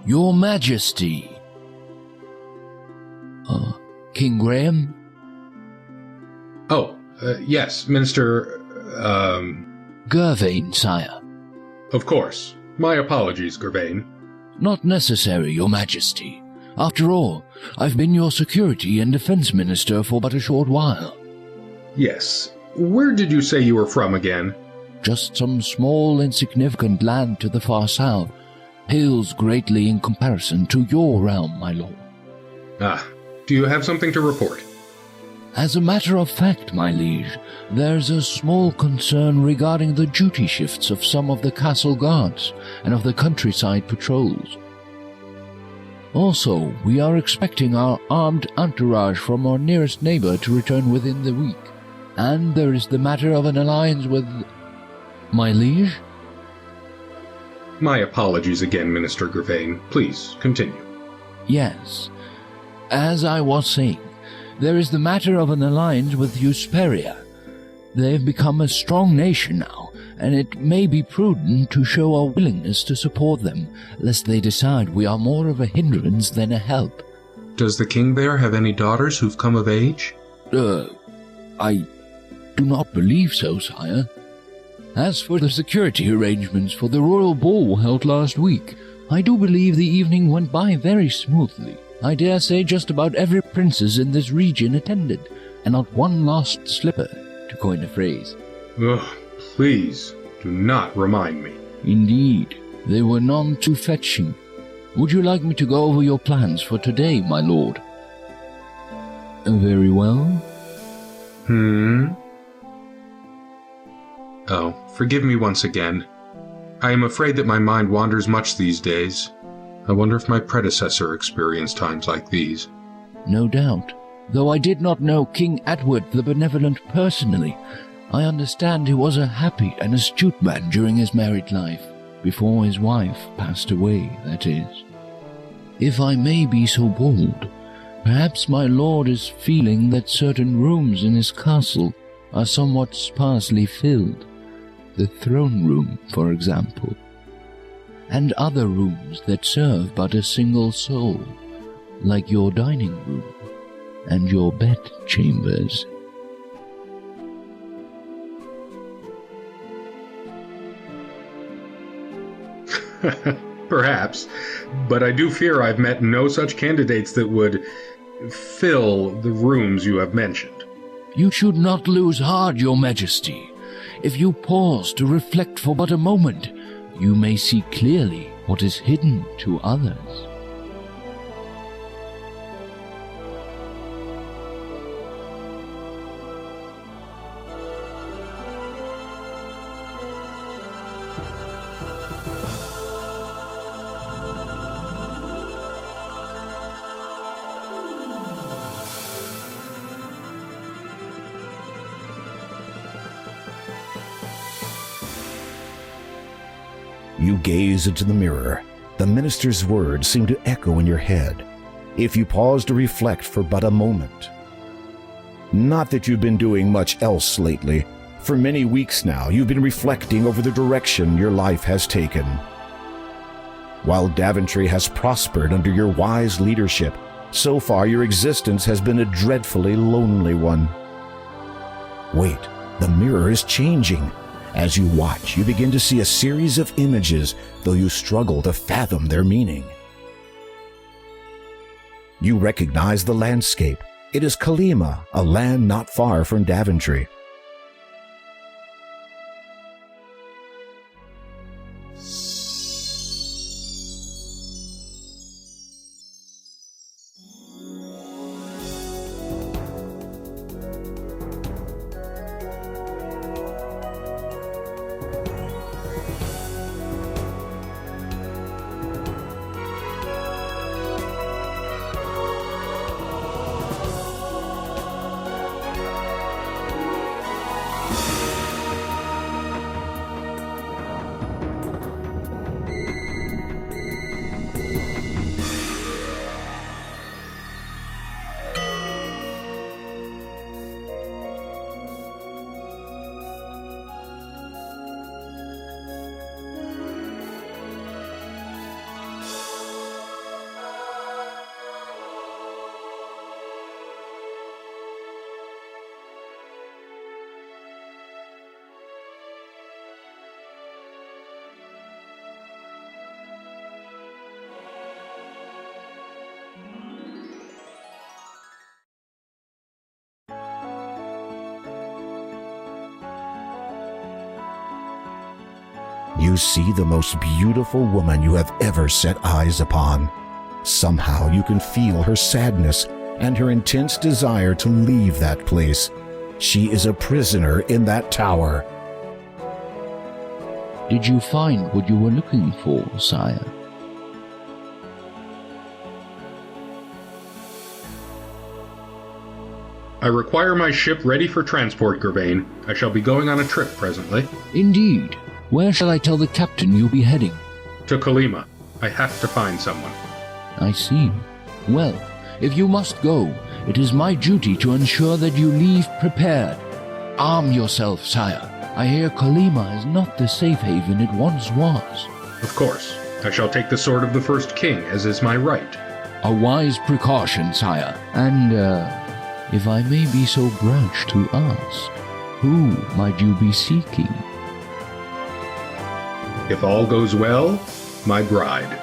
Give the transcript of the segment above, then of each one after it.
Your Majesty. King Graham? Oh, yes, Minister, Gervain, sire. Of course. My apologies, Gervain. Not necessary, Your Majesty. After all, I've been your security and defense minister for but a short while. Yes. Where did you say you were from again? Just some small, insignificant land to the far south. Pales greatly in comparison to your realm, my lord. Ah, do you have something to report? As a matter of fact, my liege, there's a small concern regarding the duty shifts of some of the castle guards and of the countryside patrols. Also, we are expecting our armed entourage from our nearest neighbor to return within the week. And there is the matter of an alliance with... My liege? My apologies again, Minister Gervain. Please, continue. Yes. As I was saying, there is the matter of an alliance with Hesperia. They've become a strong nation now, and it may be prudent to show our willingness to support them, lest they decide we are more of a hindrance than a help. Does the king there have any daughters who've come of age? I do not believe so, sire. As for the security arrangements for the royal ball held last week, I do believe the evening went by very smoothly. I dare say just about every princess in this region attended, and not one lost slipper, to coin a phrase. Ugh, please, do not remind me. Indeed, they were none too fetching. Would you like me to go over your plans for today, my lord? Very well. Oh, forgive me once again. I am afraid that my mind wanders much these days. I wonder if my predecessor experienced times like these. No doubt. Though I did not know King Edward the Benevolent personally, I understand he was a happy and astute man during his married life, before his wife passed away, that is. If I may be so bold, perhaps my lord is feeling that certain rooms in his castle are somewhat sparsely filled. The throne room, for example, and other rooms that serve but a single soul, like your dining room and your bed chambers. Perhaps, but I do fear I've met no such candidates that would fill the rooms you have mentioned. You should not lose heart, Your Majesty. If you pause to reflect for but a moment, you may see clearly what is hidden to others. You gaze into the mirror. The minister's words seem to echo in your head, if you pause to reflect for but a moment. Not that you've been doing much else lately. For many weeks now, you've been reflecting over the direction your life has taken. While Daventry has prospered under your wise leadership, so far your existence has been a dreadfully lonely one. Wait, the mirror is changing. As you watch, you begin to see a series of images, though you struggle to fathom their meaning. You recognize the landscape. It is Kalima, a land not far from Daventry. You see the most beautiful woman you have ever set eyes upon. Somehow you can feel her sadness and her intense desire to leave that place. She is a prisoner in that tower. Did you find what you were looking for, sire? I require my ship ready for transport, Gervain. I shall be going on a trip presently. Indeed. Where shall I tell the captain you'll be heading? To Kalima. I have to find someone. I see. Well, if you must go, it is my duty to ensure that you leave prepared. Arm yourself, sire. I hear Kalima is not the safe haven it once was. Of course. I shall take the sword of the first king, as is my right. A wise precaution, sire. And, if I may be so brash to ask, who might you be seeking? If all goes well, my bride.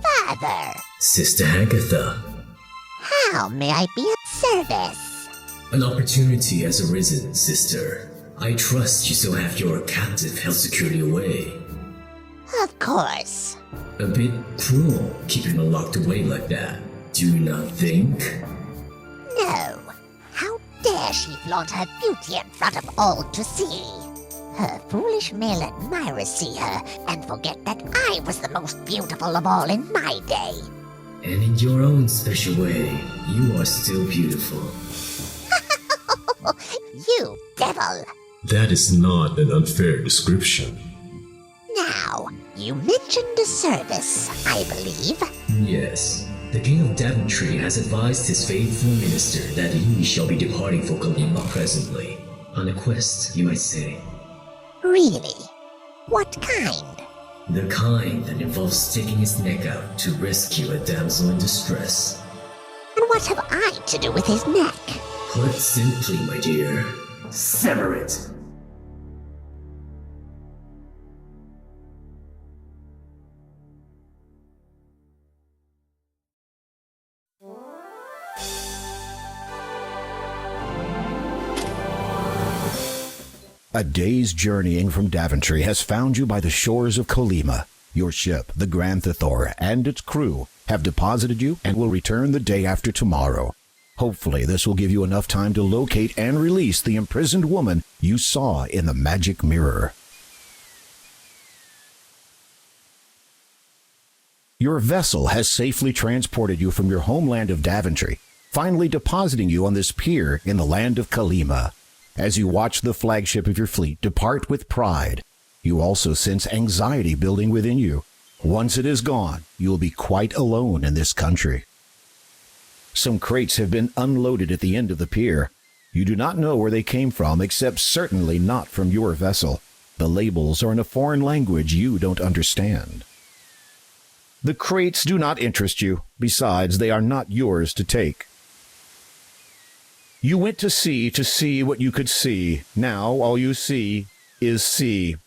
Father! Sister Hagatha, How may I be of service? an opportunity has arisen, sister. I trust you still have your captive held securely away. Of course. A bit cruel keeping her locked away like that, do you not think? No. How dare she flaunt her beauty in front of all to see? Her foolish male admirers see her and forget that I was the most beautiful of all in my day. And in your own special way, you are still beautiful. You devil! That is not an unfair description. Now, you mentioned a service, I believe. Yes, the King of Daventry has advised his faithful minister that he shall be departing for Kalima presently. On a quest, you might say. Really? What kind? The kind that involves sticking his neck out to rescue a damsel in distress. And what have I to do with his neck? Put simply, my dear, sever it! A day's journeying from Daventry has found you by the shores of Colima. Your ship, the Grand Thor, and its crew have deposited you and will return the day after tomorrow. Hopefully, this will give you enough time to locate and release the imprisoned woman you saw in the magic mirror. Your vessel has safely transported you from your homeland of Daventry, finally depositing you on this pier in the land of Colima. As you watch the flagship of your fleet depart with pride, you also sense anxiety building within you. Once it is gone, you will be quite alone in this country. Some crates have been unloaded at the end of the pier. You do not know where they came from, except certainly not from your vessel. The labels are in a foreign language you don't understand. The crates do not interest you. Besides, they are not yours to take. You went to see what you could see. Now all you see is sea.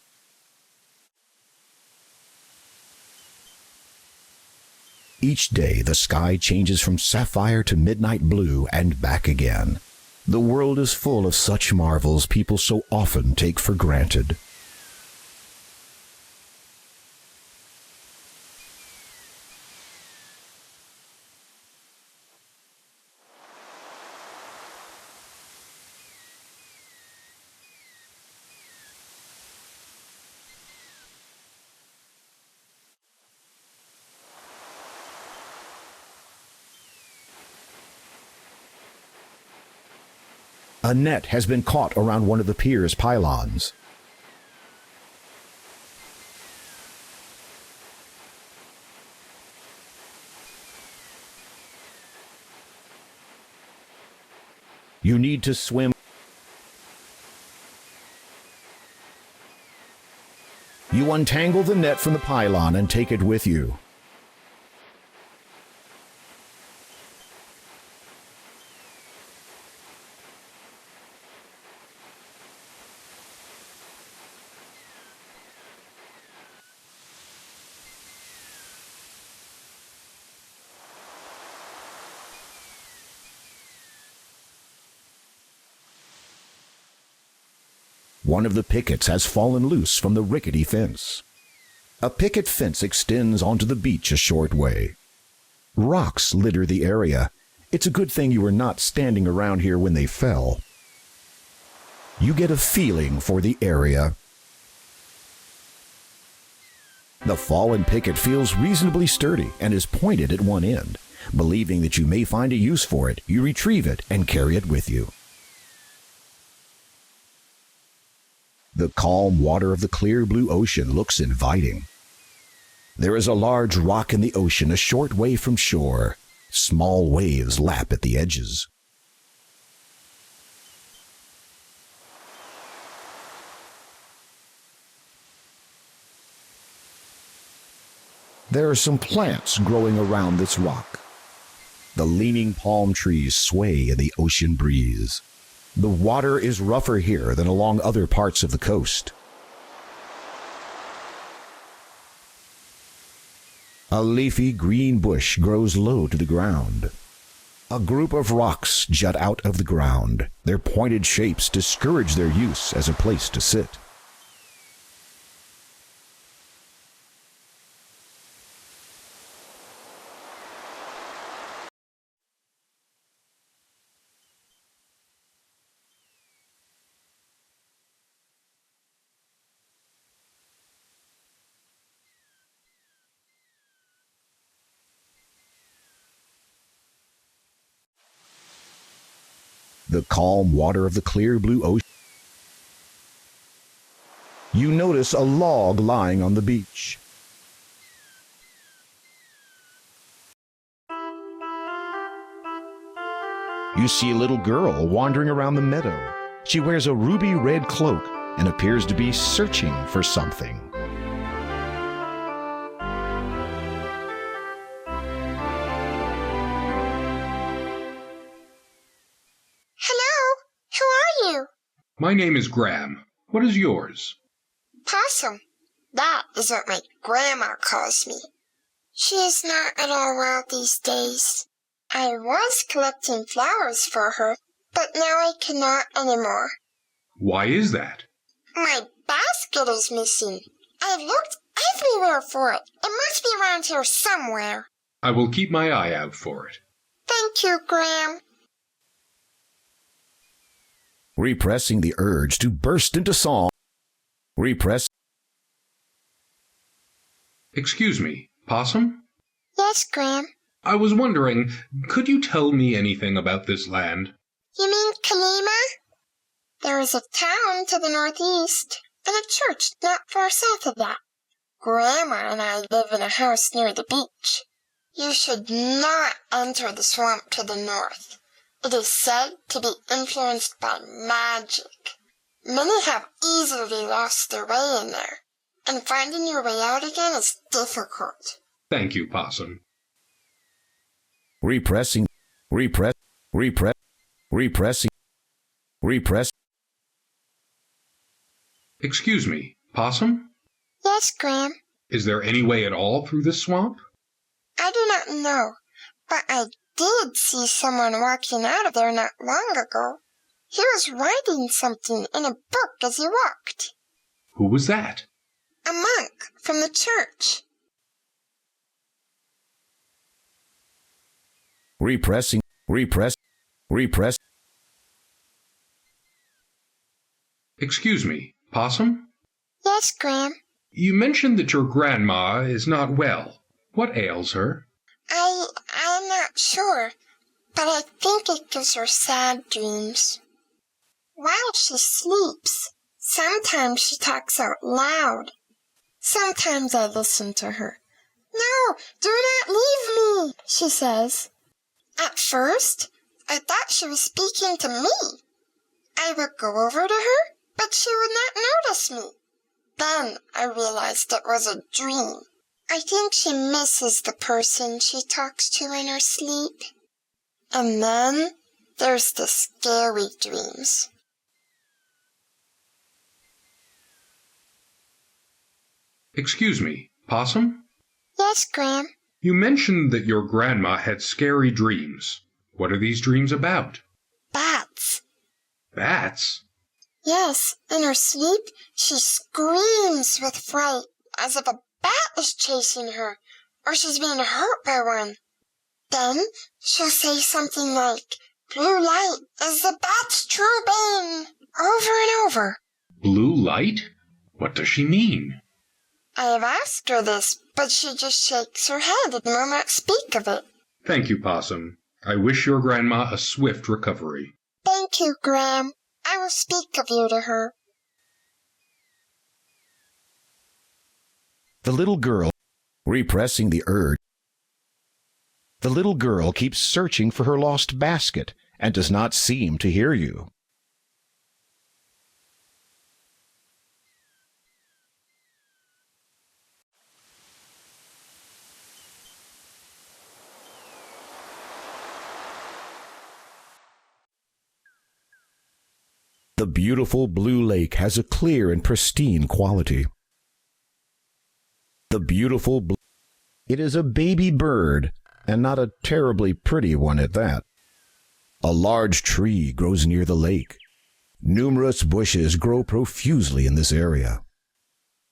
Each day the sky changes from sapphire to midnight blue and back again. The world is full of such marvels people so often take for granted. A net has been caught around one of the pier's pylons. You need to swim. You untangle the net from the pylon and take it with you. One of the pickets has fallen loose from the rickety fence. A picket fence extends onto the beach a short way. Rocks litter the area. It's a good thing you were not standing around here when they fell. You get a feeling for the area. The fallen picket feels reasonably sturdy and is pointed at one end. Believing that you may find a use for it, you retrieve it and carry it with you. The calm water of the clear blue ocean looks inviting. There is a large rock in the ocean a short way from shore. Small waves lap at the edges. There are some plants growing around this rock. The leaning palm trees sway in the ocean breeze. The water is rougher here than along other parts of the coast. A leafy green bush grows low to the ground. A group of rocks jut out of the ground. Their pointed shapes discourage their use as a place to sit. The calm water of the clear blue ocean. You notice a log lying on the beach. You see a little girl wandering around the meadow. She wears a ruby red cloak and appears to be searching for something. My name is Graham. What is yours? Possum. That is what my grandma calls me. She is not at all well these days. I was collecting flowers for her, but now I cannot anymore. Why is that? My basket is missing. I've looked everywhere for it. It must be around here somewhere. I will keep my eye out for it. Thank you, Graham. Repressing the urge to burst into song. Excuse me, Possum? Yes, Graham. I was wondering, could you tell me anything about this land? You mean Kalima? There is a town to the northeast, and a church not far south of that. Grandma and I live in a house near the beach. You should not enter the swamp to the north. It is said to be influenced by magic. Many have easily lost their way in there, and finding your way out again is difficult. Thank you, Possum. Repress. Excuse me, Possum? Yes, Graham. Is there any way at all through this swamp? I do not know, but I did see someone walking out of there not long ago. He was writing something in a book as he walked. Who was that? A monk from the church. Repress. Excuse me, Possum? Yes, Graham. You mentioned that your grandma is not well. What ails her? I'm not sure, but I think it gives her sad dreams. While she sleeps, sometimes she talks out loud. Sometimes I listen to her. "No, do not leave me," she says. At first, I thought she was speaking to me. I would go over to her, but she would not notice me. Then I realized it was a dream. I think she misses the person she talks to in her sleep. And then there's the scary dreams. Excuse me, Possum? Yes, Graham. You mentioned that your grandma had scary dreams. What are these dreams about? Bats. Bats? Yes, in her sleep, she screams with fright, as if a bat is chasing her, or she's being hurt by one. Then she'll say something like, "Blue light is the bat's true bane," over and over. Blue light? What does she mean? I have asked her this, but she just shakes her head and will not speak of it. Thank you, Possum. I wish your grandma a swift recovery. Thank you, Graham. I will speak of you to her. The little girl, repressing the urge. The little girl keeps searching for her lost basket and does not seem to hear you. The beautiful blue lake has a clear and pristine quality. It is a baby bird, and not a terribly pretty one at that. A large tree grows near the lake. Numerous bushes grow profusely in this area.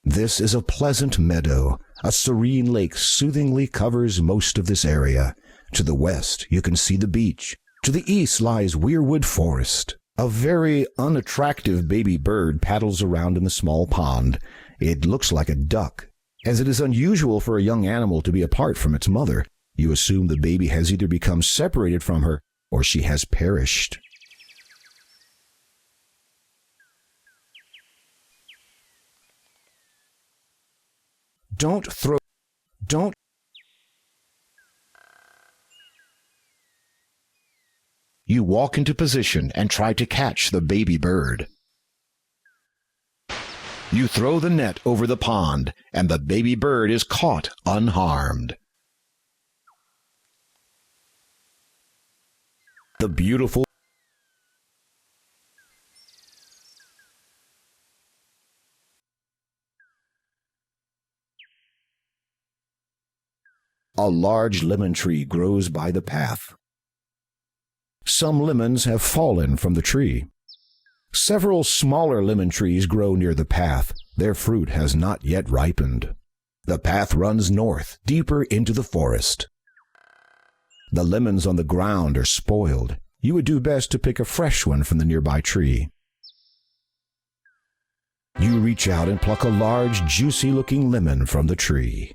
This is a pleasant meadow. A serene lake soothingly covers most of this area. To the west, you can see the beach. To the east lies Weirwood Forest. A very unattractive baby bird paddles around in the small pond. It looks like a duck. As it is unusual for a young animal to be apart from its mother, you assume the baby has either become separated from her or she has perished. You walk into position and try to catch the baby bird. You throw the net over the pond, and the baby bird is caught unharmed. The beautiful A large lemon tree grows by the path. Some lemons have fallen from the tree. Several smaller lemon trees grow near the path. Their fruit has not yet ripened. The path runs north, deeper into the forest. The lemons on the ground are spoiled. You would do best to pick a fresh one from the nearby tree. You reach out and pluck a large, juicy-looking lemon from the tree.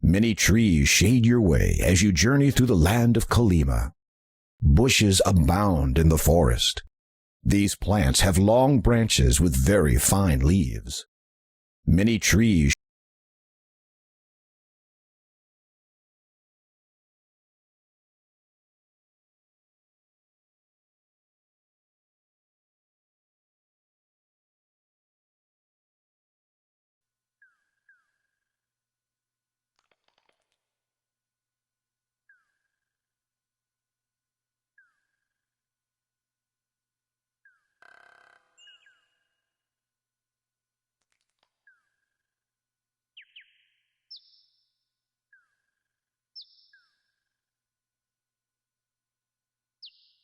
Many trees shade your way as you journey through the land of Kalima. Bushes abound in the forest. These plants have long branches with very fine leaves. Many trees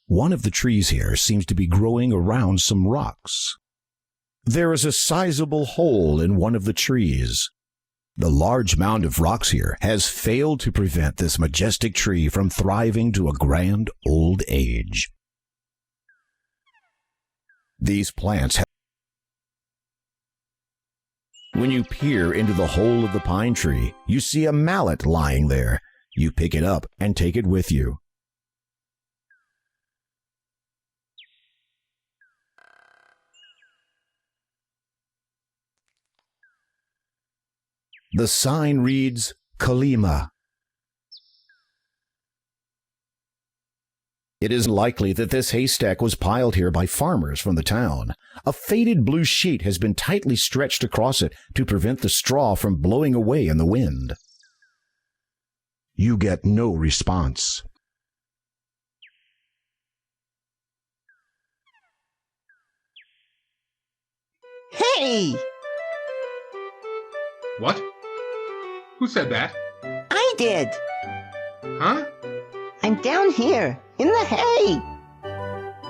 One of the trees here seems to be growing around some rocks. There is a sizable hole in one of the trees. The large mound of rocks here has failed to prevent this majestic tree from thriving to a grand old age. These plants have... When you peer into the hole of the pine tree, you see a mallet lying there. You pick it up and take it with you. The sign reads, Kalima. It is likely that this haystack was piled here by farmers from the town. A faded blue sheet has been tightly stretched across it to prevent the straw from blowing away in the wind. You get no response. Hey! What? Who said that? I did! Huh? I'm down here, in the hay!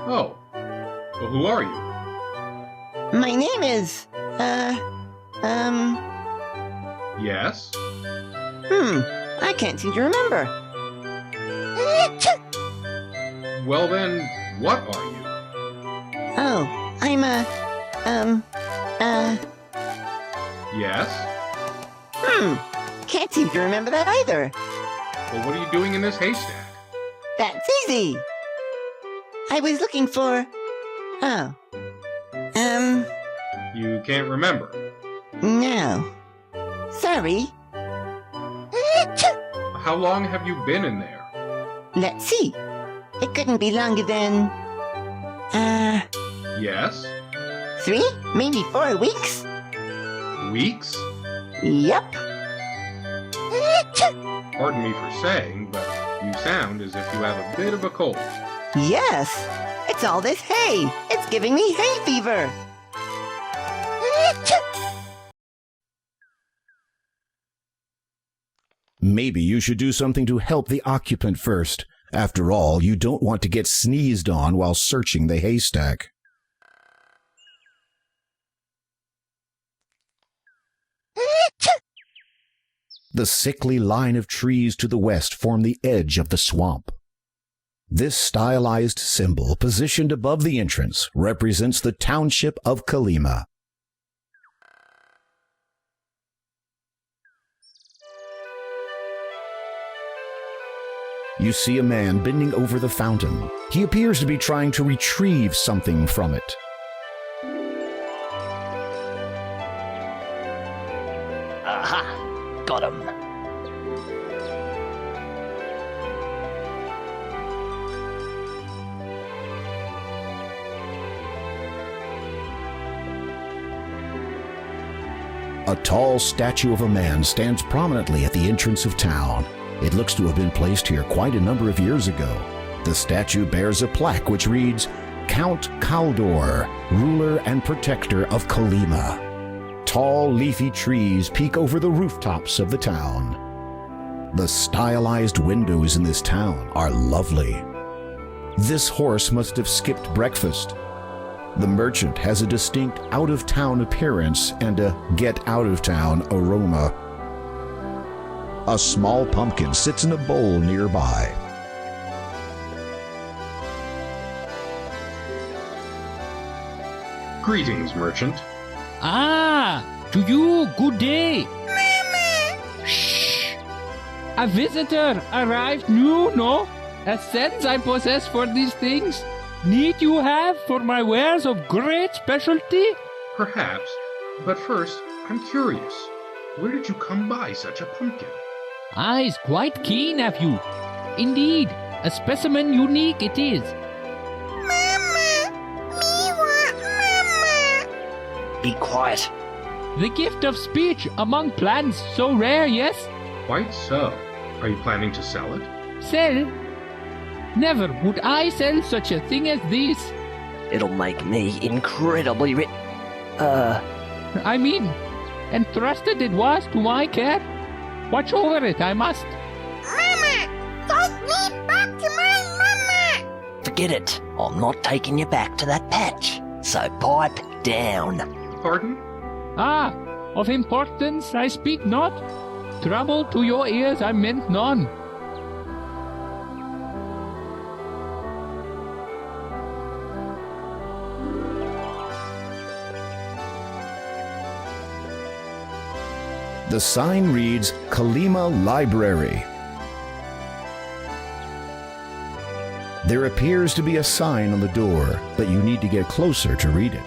Oh. Well, who are you? My name is, Yes? I can't seem to remember. Well then, what are you? Oh, I'm Yes? Can't seem to remember that either. Well, what are you doing in this haystack? That's easy. I was looking for... Oh. You can't remember. No. Sorry. How long have you been in there? Let's see. It couldn't be longer than... Yes? 3, maybe 4 weeks? Weeks? Yep. Pardon me for saying, but you sound as if you have a bit of a cold. Yes. It's all this hay. It's giving me hay fever. Maybe you should do something to help the occupant first. After all, you don't want to get sneezed on while searching the haystack. The sickly line of trees to the west form the edge of the swamp. This stylized symbol, positioned above the entrance, represents the township of Kalima. You see a man bending over the fountain. He appears to be trying to retrieve something from it. Aha! Got him. A tall statue of a man stands prominently at the entrance of town. It looks to have been placed here quite a number of years ago. The statue bears a plaque which reads, Count Kaldor, ruler and protector of Kalima. Tall, leafy trees peek over the rooftops of the town. The stylized windows in this town are lovely. This horse must have skipped breakfast. The merchant has a distinct out-of-town appearance and a get-out-of-town aroma. A small pumpkin sits in a bowl nearby. Greetings, merchant. Ah, to you, good day. Mama! Shh! A visitor arrived new, no? A sense I possess for these things. Need you have for my wares of great specialty? Perhaps, but first, I'm curious. Where did you come by such a pumpkin? Eyes quite keen, nephew. Indeed, a specimen unique it is. Mama! Me want Mama! Be quiet. The gift of speech among plants so rare, yes? Quite so. Are you planning to sell it? Sell? Never would I sell such a thing as this. It'll make me incredibly rich. I mean, entrusted it was to my care. Watch over it, I must. Mama! Take me back to my Mama! Forget it. I'm not taking you back to that patch. So pipe down. Pardon? Ah, of importance I speak not. Trouble to your ears I meant none. The sign reads, Kalima Library. There appears to be a sign on the door, but you need to get closer to read it.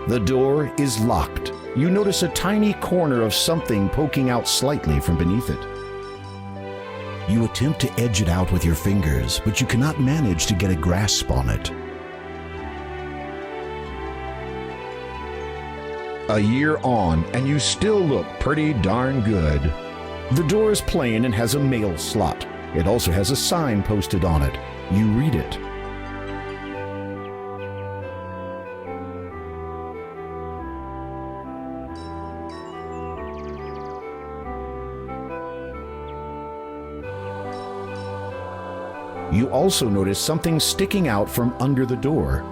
The door is locked. You notice a tiny corner of something poking out slightly from beneath it. You attempt to edge it out with your fingers, but you cannot manage to get a grasp on it. A year on, and you still look pretty darn good. The door is plain and has a mail slot. It also has a sign posted on it. You read it. You also notice something sticking out from under the door.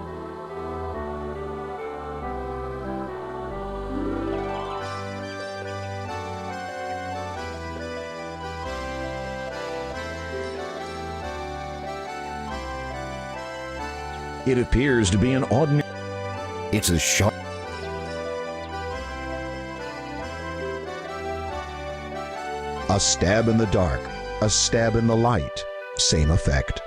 It appears to be an ordinary... It's a sharp... A stab in the dark, a stab in the light. Same effect.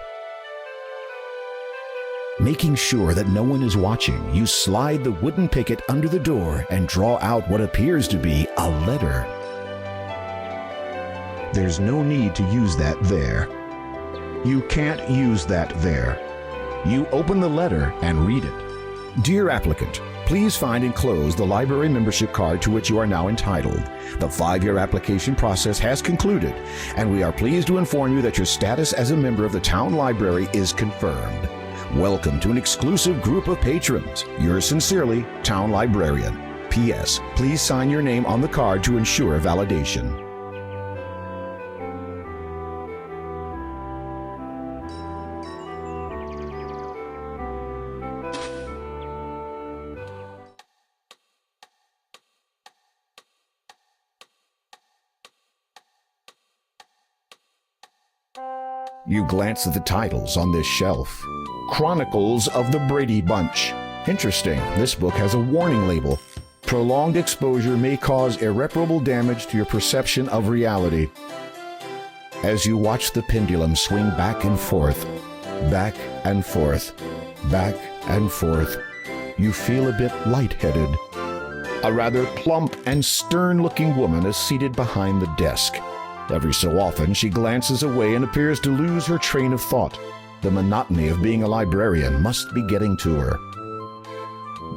Making sure that no one is watching, you slide the wooden picket under the door and draw out what appears to be a letter. There's no need to use that there. You can't use that there. You open the letter and read it. Dear applicant, please find enclosed the library membership card to which you are now entitled. The 5-year application process has concluded, and we are pleased to inform you that your status as a member of the town library is confirmed. Welcome to an exclusive group of patrons. Yours sincerely, Town Librarian. P.S. Please sign your name on the card to ensure validation. You glance at the titles on this shelf. Chronicles of the Brady Bunch. Interesting, this book has a warning label. Prolonged exposure may cause irreparable damage to your perception of reality. As you watch the pendulum swing back and forth, back and forth, back and forth, you feel a bit lightheaded. A rather plump and stern-looking woman is seated behind the desk. Every so often, she glances away and appears to lose her train of thought. The monotony of being a librarian must be getting to her.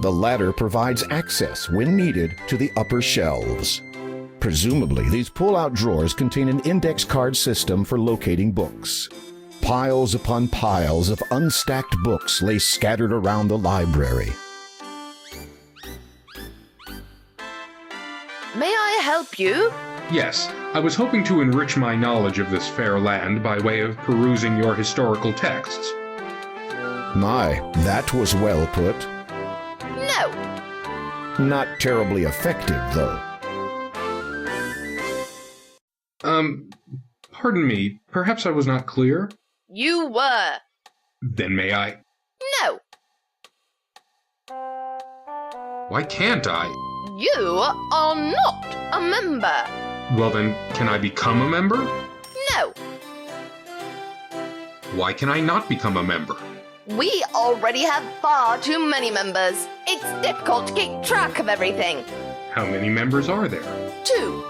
The ladder provides access, when needed, to the upper shelves. Presumably, these pull-out drawers contain an index card system for locating books. Piles upon piles of unstacked books lay scattered around the library. May I help you? Yes, I was hoping to enrich my knowledge of this fair land by way of perusing your historical texts. My, that was well put. No. Not terribly effective, though. Pardon me, perhaps I was not clear? You were. Then may I? No. Why can't I? You are not a member. Well then, can I become a member? No. Why can I not become a member? We already have far too many members. It's difficult to keep track of everything. How many members are there? 2.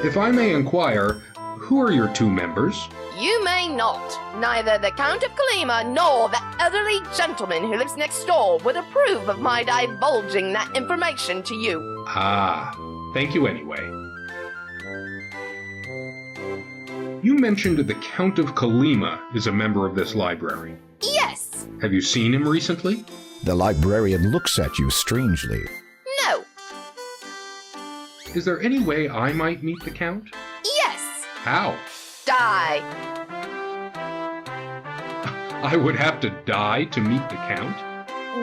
If I may inquire, who are your 2 members? You may not. Neither the Count of Kalima nor the elderly gentleman who lives next door would approve of my divulging that information to you. Ah, thank you anyway. You mentioned the Count of Kalima is a member of this library. Yes. Have you seen him recently? The librarian looks at you strangely. No. Is there any way I might meet the Count? Yes. How? Die. I would have to die to meet the Count?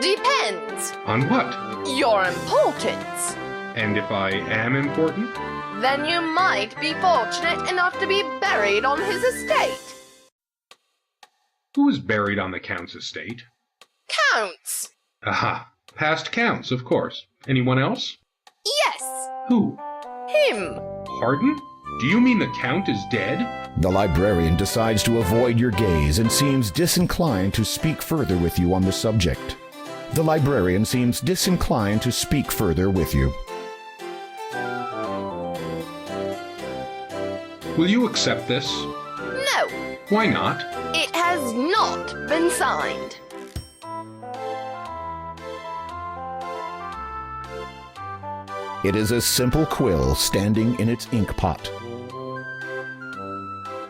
Depends. On what? Your importance. And if I am important? Then you might be fortunate enough to be buried on his estate. Who is buried on the Count's estate? Counts. Aha, past Counts, of course. Anyone else? Yes. Who? Him. Pardon? Do you mean the Count is dead? The librarian decides to avoid your gaze and seems disinclined to speak further with you on the subject. The librarian seems disinclined to speak further with you. Will you accept this? No. Why not? It has not been signed. It is a simple quill standing in its ink pot.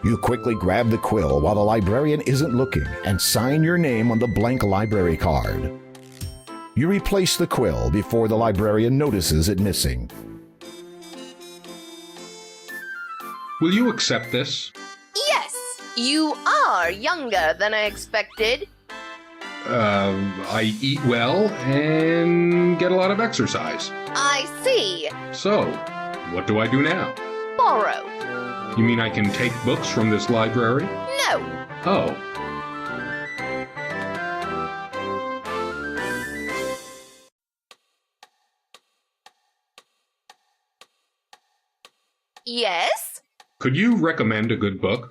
You quickly grab the quill while the librarian isn't looking and sign your name on the blank library card. You replace the quill before the librarian notices it missing. Will you accept this? Yes. You are younger than I expected. I eat well and get a lot of exercise. I see. So, what do I do now? Borrow. You mean I can take books from this library? No. Oh. Yes? Could you recommend a good book?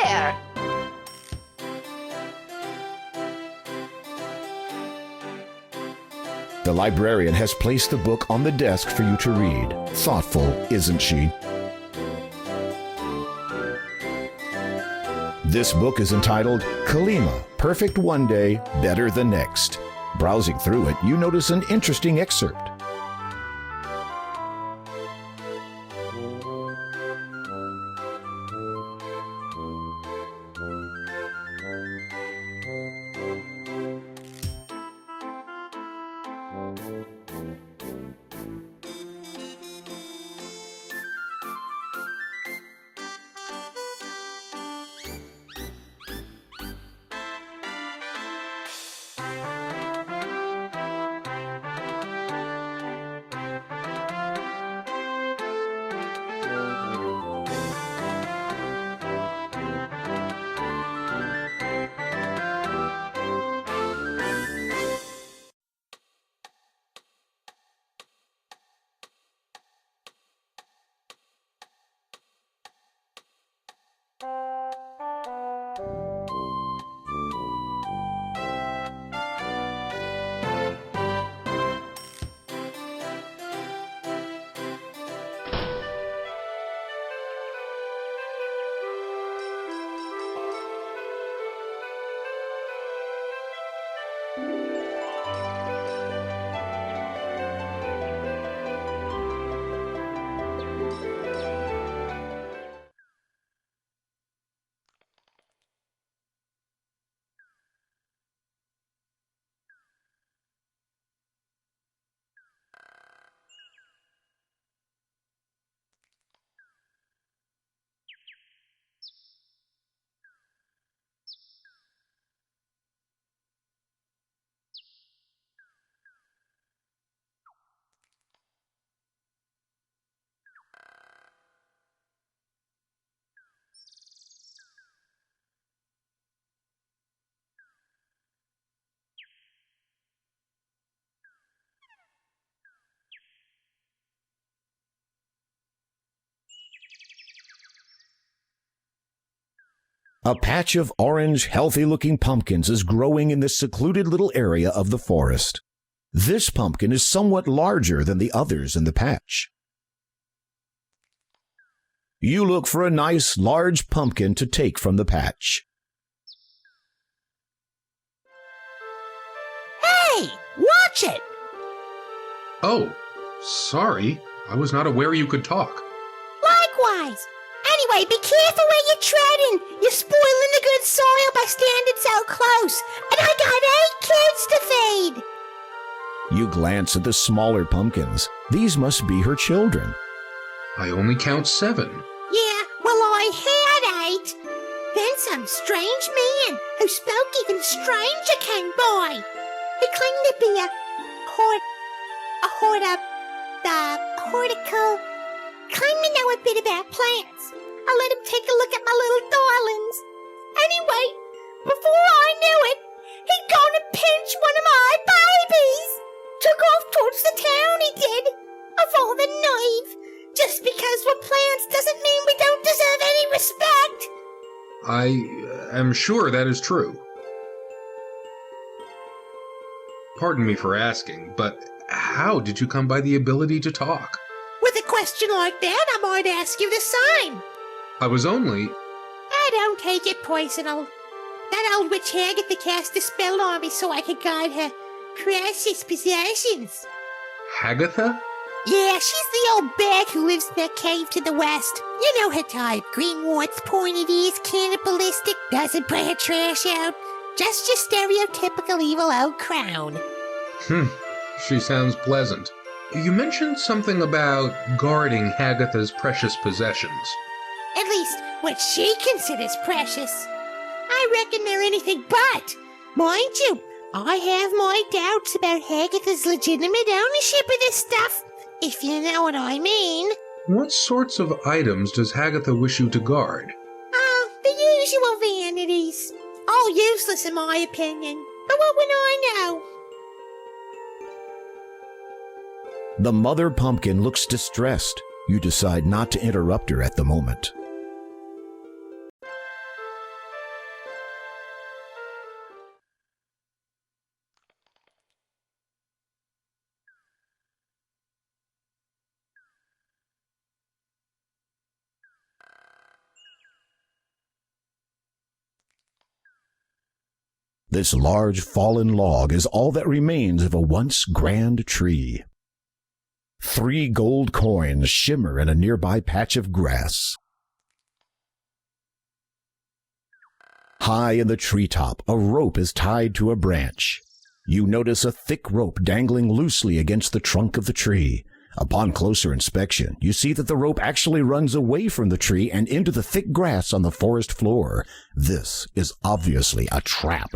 There. The librarian has placed the book on the desk for you to read. Thoughtful, isn't she? This book is entitled Kalima, Perfect One Day, Better the Next. Browsing through it, you notice an interesting excerpt. A patch of orange, healthy-looking pumpkins is growing in this secluded little area of the forest. This pumpkin is somewhat larger than the others in the patch. You look for a nice, large pumpkin to take from the patch. Hey, watch it! Oh, sorry. I was not aware you could talk. Likewise. Anyway, be careful where you're treading. You're spoiling the good soil by standing so close. And I got 8 kids to feed. You glance at the smaller pumpkins. These must be her children. I only count 7. Yeah, well, I had 8. Then some strange man who spoke even stranger came by. He claimed to be a horticle. Claimed to know a bit about plants. I let him take a look at my little darlings. Anyway, before I knew it, he'd gone and pinched one of my babies. Took off towards the town, he did. Of all the naive. Just because we're plants doesn't mean we don't deserve any respect. I am sure that is true. Pardon me for asking, but how did you come by the ability to talk? With a question like that, I might ask you the same. I was only... I don't take it personal. That old witch Hagatha cast a spell on me so I could guide her precious possessions. Hagatha? Yeah, she's the old bag who lives in that cave to the west. You know her type. Green warts, pointed ears, cannibalistic, doesn't put her trash out. Just your stereotypical evil old crown. She sounds pleasant. You mentioned something about guarding Hagatha's precious possessions. At least what she considers precious. I reckon they're anything but. Mind you, I have my doubts about Hagatha's legitimate ownership of this stuff, if you know what I mean. What sorts of items does Hagatha wish you to guard? Oh, the usual vanities. All useless in my opinion. But what would I know? The mother pumpkin looks distressed. You decide not to interrupt her at the moment. This large fallen log is all that remains of a once grand tree. 3 gold coins shimmer in a nearby patch of grass. High in the treetop, a rope is tied to a branch. You notice a thick rope dangling loosely against the trunk of the tree. Upon closer inspection, you see that the rope actually runs away from the tree and into the thick grass on the forest floor. This is obviously a trap.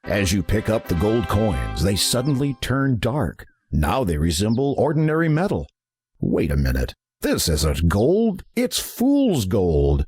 As you pick up the gold coins, they suddenly turn dark. Now they resemble ordinary metal. Wait a minute. This isn't gold. It's fool's gold.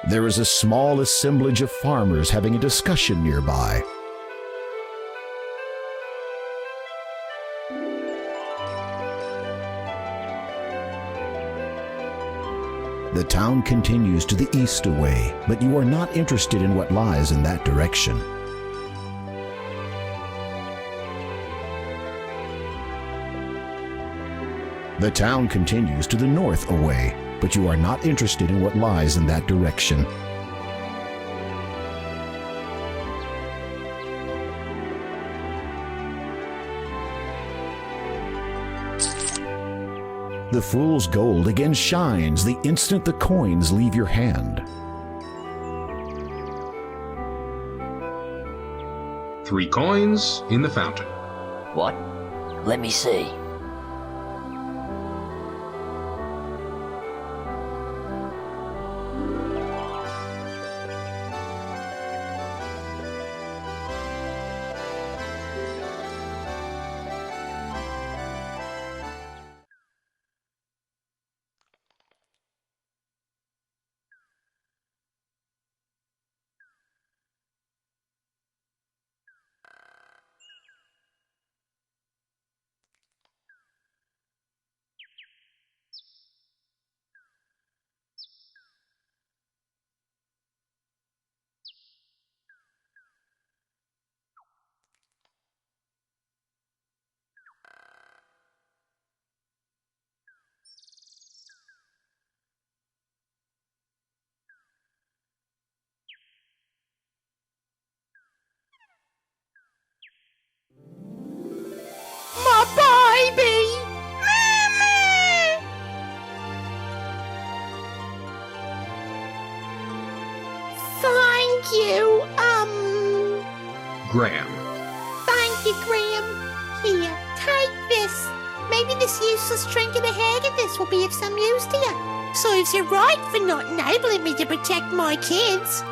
There is a small assemblage of farmers having a discussion nearby. The town continues to the east away, but you are not interested in what lies in that direction. The town continues to the north away, but you are not interested in what lies in that direction. The fool's gold again shines the instant the coins leave your hand. 3 coins in the fountain. What? Let me see. My baby! Thank you, Graham. Thank you, Graham. Here, take this. Maybe this useless trinket of Hagatha will be of some use to you. Serves you right for not enabling me to protect my kids.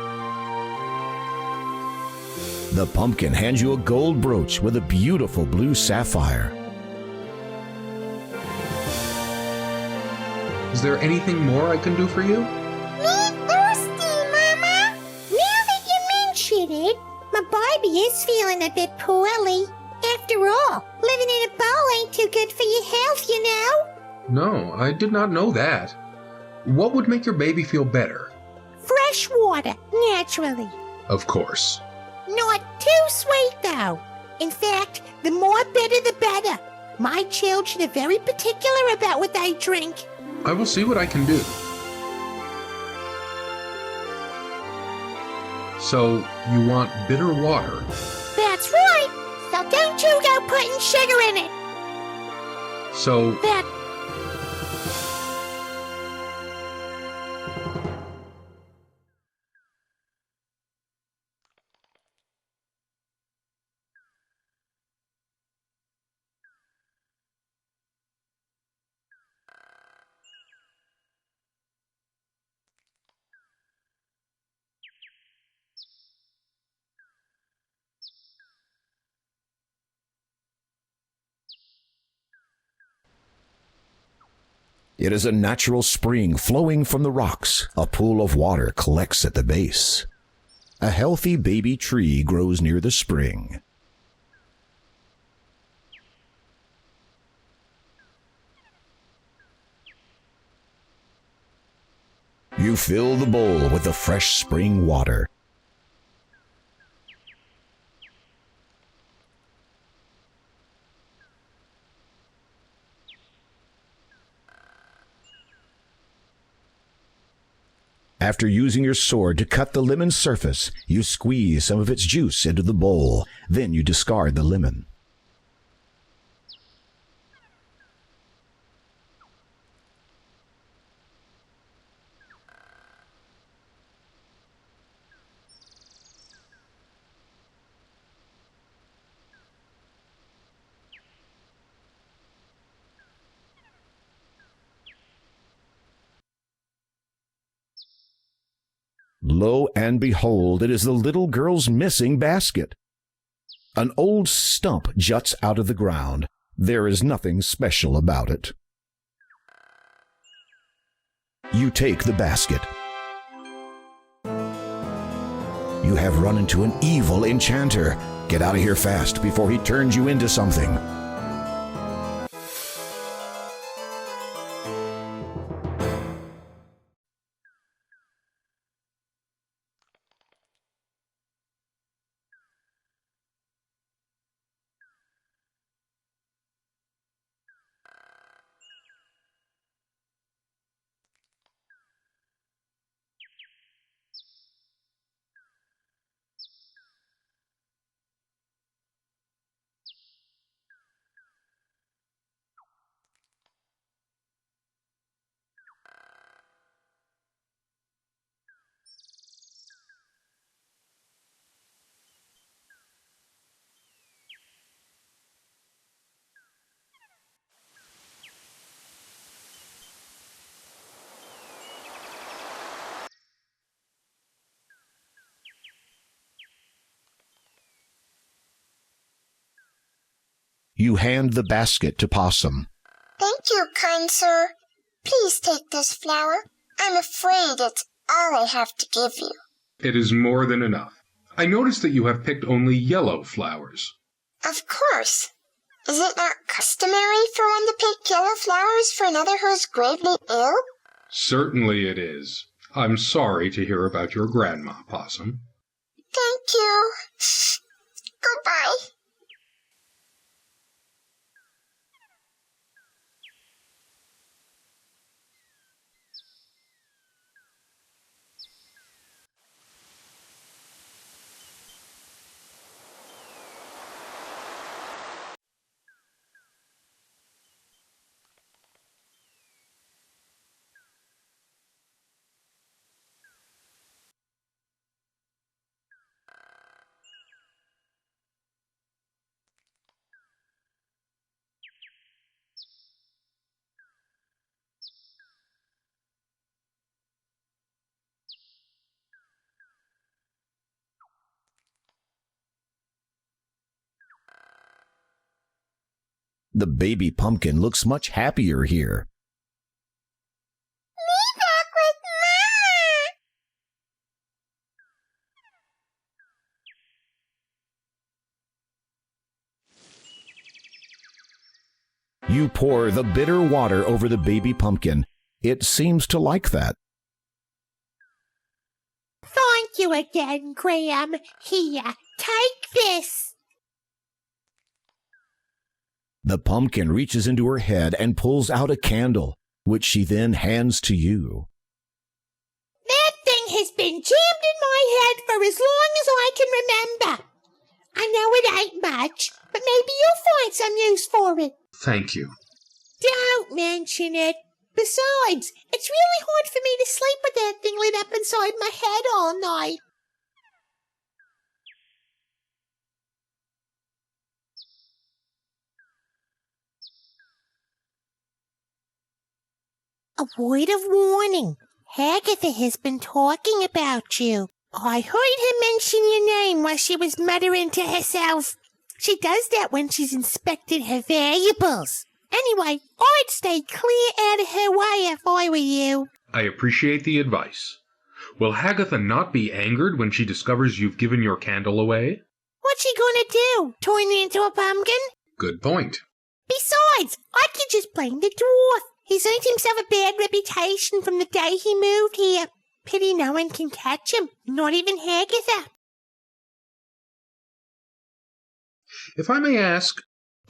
The pumpkin hands you a gold brooch with a beautiful blue sapphire. Is there anything more I can do for you? Me thirsty, Mama. Now that you mention it, my baby is feeling a bit poorly. After all, living in a bowl ain't too good for your health, you know. No, I did not know that. What would make your baby feel better? Fresh water, naturally. Of course. Not too sweet, though. In fact, the more bitter, the better. My children are very particular about what they drink. I will see what I can do. So, you want bitter water? That's right. So don't you go putting sugar in it. So... That... It is a natural spring flowing from the rocks. A pool of water collects at the base. A healthy baby tree grows near the spring. You fill the bowl with the fresh spring water. After using your sword to cut the lemon's surface, you squeeze some of its juice into the bowl. Then you discard the lemon. Lo and behold, it is the little girl's missing basket. An old stump juts out of the ground. There is nothing special about it. You take the basket. You have run into an evil enchanter. Get out of here fast before he turns you into something. You hand the basket to Possum. Thank you, kind sir. Please take this flower. I'm afraid it's all I have to give you. It is more than enough. I notice that you have picked only yellow flowers. Of course. Is it not customary for one to pick yellow flowers for another who's gravely ill? Certainly it is. I'm sorry to hear about your grandma, Possum. Thank you. Goodbye. The baby pumpkin looks much happier here. Me back with Mama! You pour the bitter water over the baby pumpkin. It seems to like that. Thank you again, Graham. Here, take this. The pumpkin reaches into her head and pulls out a candle, which she then hands to you. That thing has been jammed in my head for as long as I can remember. I know it ain't much, but maybe you'll find some use for it. Thank you. Don't mention it. Besides, it's really hard for me to sleep with that thing lit up inside my head all night. A word of warning. Hagatha has been talking about you. I heard her mention your name while she was muttering to herself. She does that when she's inspected her valuables. Anyway, I'd stay clear out of her way if I were you. I appreciate the advice. Will Hagatha not be angered when she discovers you've given your candle away? What's she gonna do? Turn me into a pumpkin? Good point. Besides, I could just blame the dwarf. He's earned himself a bad reputation from the day he moved here. Pity no one can catch him, not even Hagatha. If I may ask...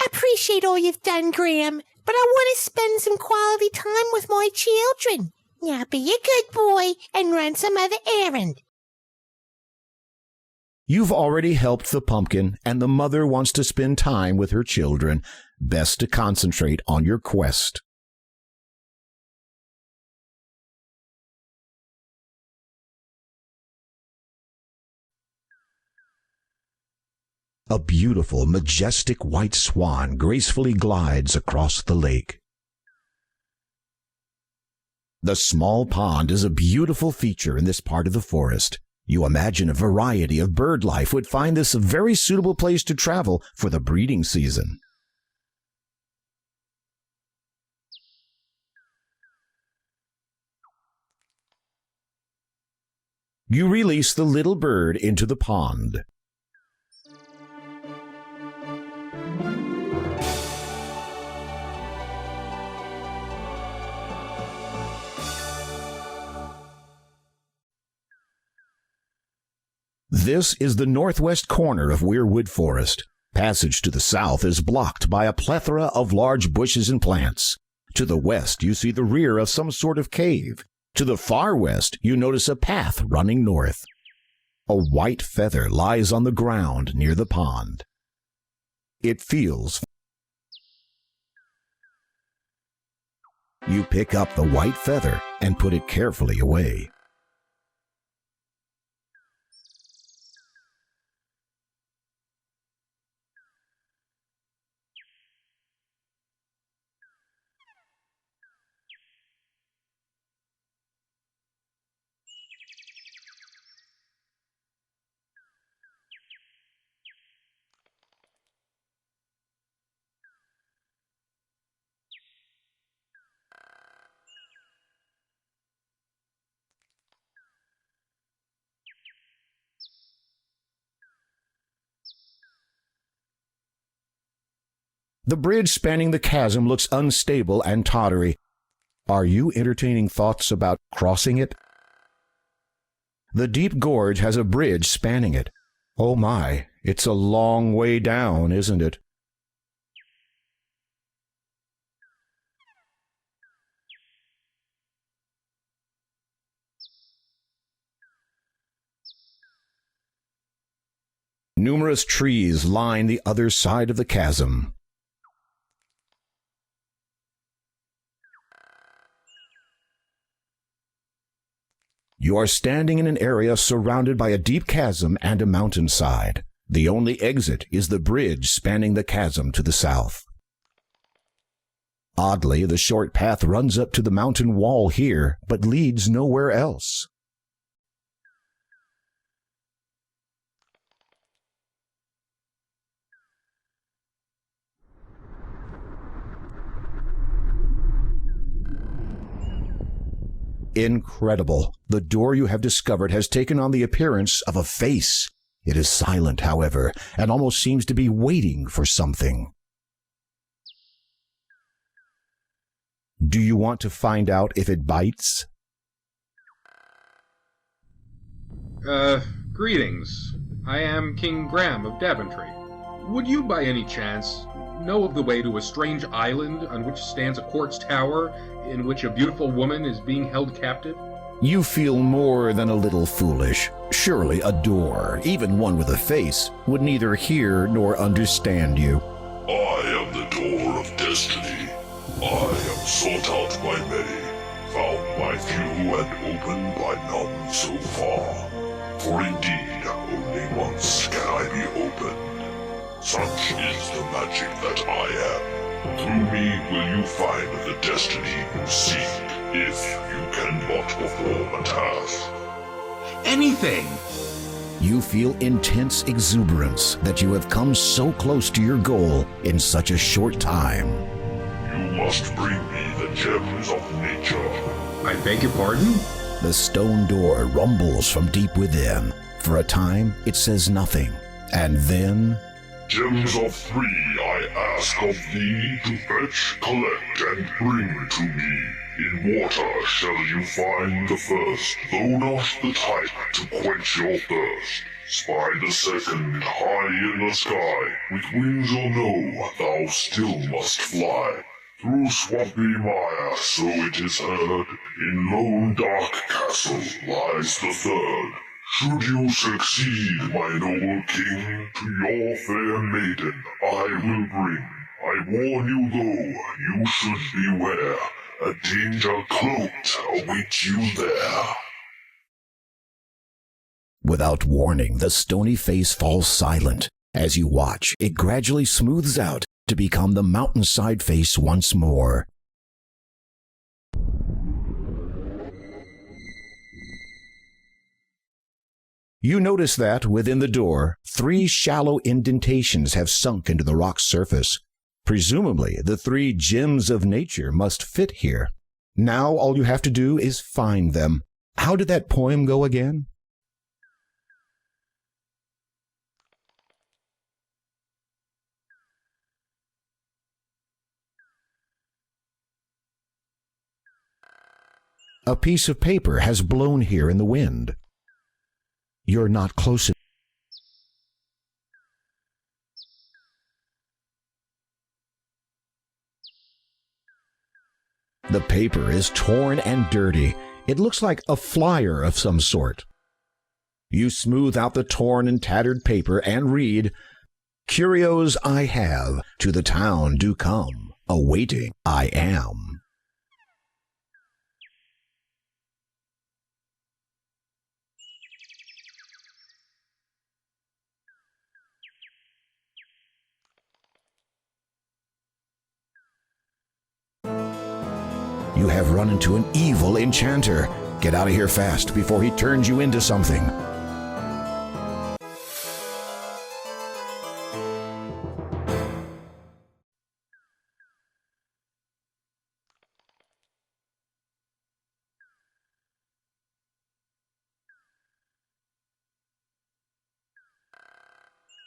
Appreciate all you've done, Graham, but I want to spend some quality time with my children. Now be a good boy and run some other errand. You've already helped the pumpkin, and the mother wants to spend time with her children. Best to concentrate on your quest. A beautiful, majestic white swan gracefully glides across the lake. The small pond is a beautiful feature in this part of the forest. You imagine a variety of bird life would find this a very suitable place to travel for the breeding season. You release the little bird into the pond. This is the northwest corner of Weirwood Forest. Passage to the south is blocked by a plethora of large bushes and plants. To the west, you see the rear of some sort of cave. To the far west, you notice a path running north. A white feather lies on the ground near the pond. It feels. You pick up the white feather and put it carefully away. The bridge spanning the chasm looks unstable and tottery. Are you entertaining thoughts about crossing it? The deep gorge has a bridge spanning it. Oh my, it's a long way down, isn't it? Numerous trees line the other side of the chasm. You are standing in an area surrounded by a deep chasm and a mountainside. The only exit is the bridge spanning the chasm to the south. Oddly, the short path runs up to the mountain wall here, but leads nowhere else. Incredible. The door you have discovered has taken on the appearance of a face. It is silent, however, and almost seems to be waiting for something. Do you want to find out if it bites? Greetings. I am King Graham of Daventry. Would you by any chance know of the way to a strange island on which stands a quartz tower in which a beautiful woman is being held captive? You feel more than a little foolish. Surely a door, even one with a face, would neither hear nor understand you. I am the door of destiny. I am sought out by many, found by few, and opened by none so far. For indeed, only once can I be opened. Such is the magic that I am. Through me will you find the destiny you seek, if you can but perform a task. Anything! You feel intense exuberance that you have come so close to your goal in such a short time. You must bring me the gems of nature. I beg your pardon? The stone door rumbles from deep within. For a time, it says nothing. And then... Gems of 3 I ask of thee to fetch, collect, and bring to me. In water shall you find the first, though not the type to quench your thirst. Spy the second, high in the sky, with wings or no, thou still must fly. Through swampy mire, so it is heard, in lone dark castle lies the third. Should you succeed, my noble king, to your fair maiden I will bring. I warn you though, you should beware, a danger cloaked awaits you there. Without warning, the stony face falls silent. As you watch, it gradually smooths out to become the mountainside face once more. You notice that, within the door, 3 shallow indentations have sunk into the rock's surface. Presumably, the 3 gems of nature must fit here. Now all you have to do is find them. How did that poem go again? A piece of paper has blown here in the wind. You're not close enough. The paper is torn and dirty. It looks like a flyer of some sort. You smooth out the torn and tattered paper and read, "Curios I have, to the town do come, awaiting I am." You have run into an evil enchanter. Get out of here fast before he turns you into something.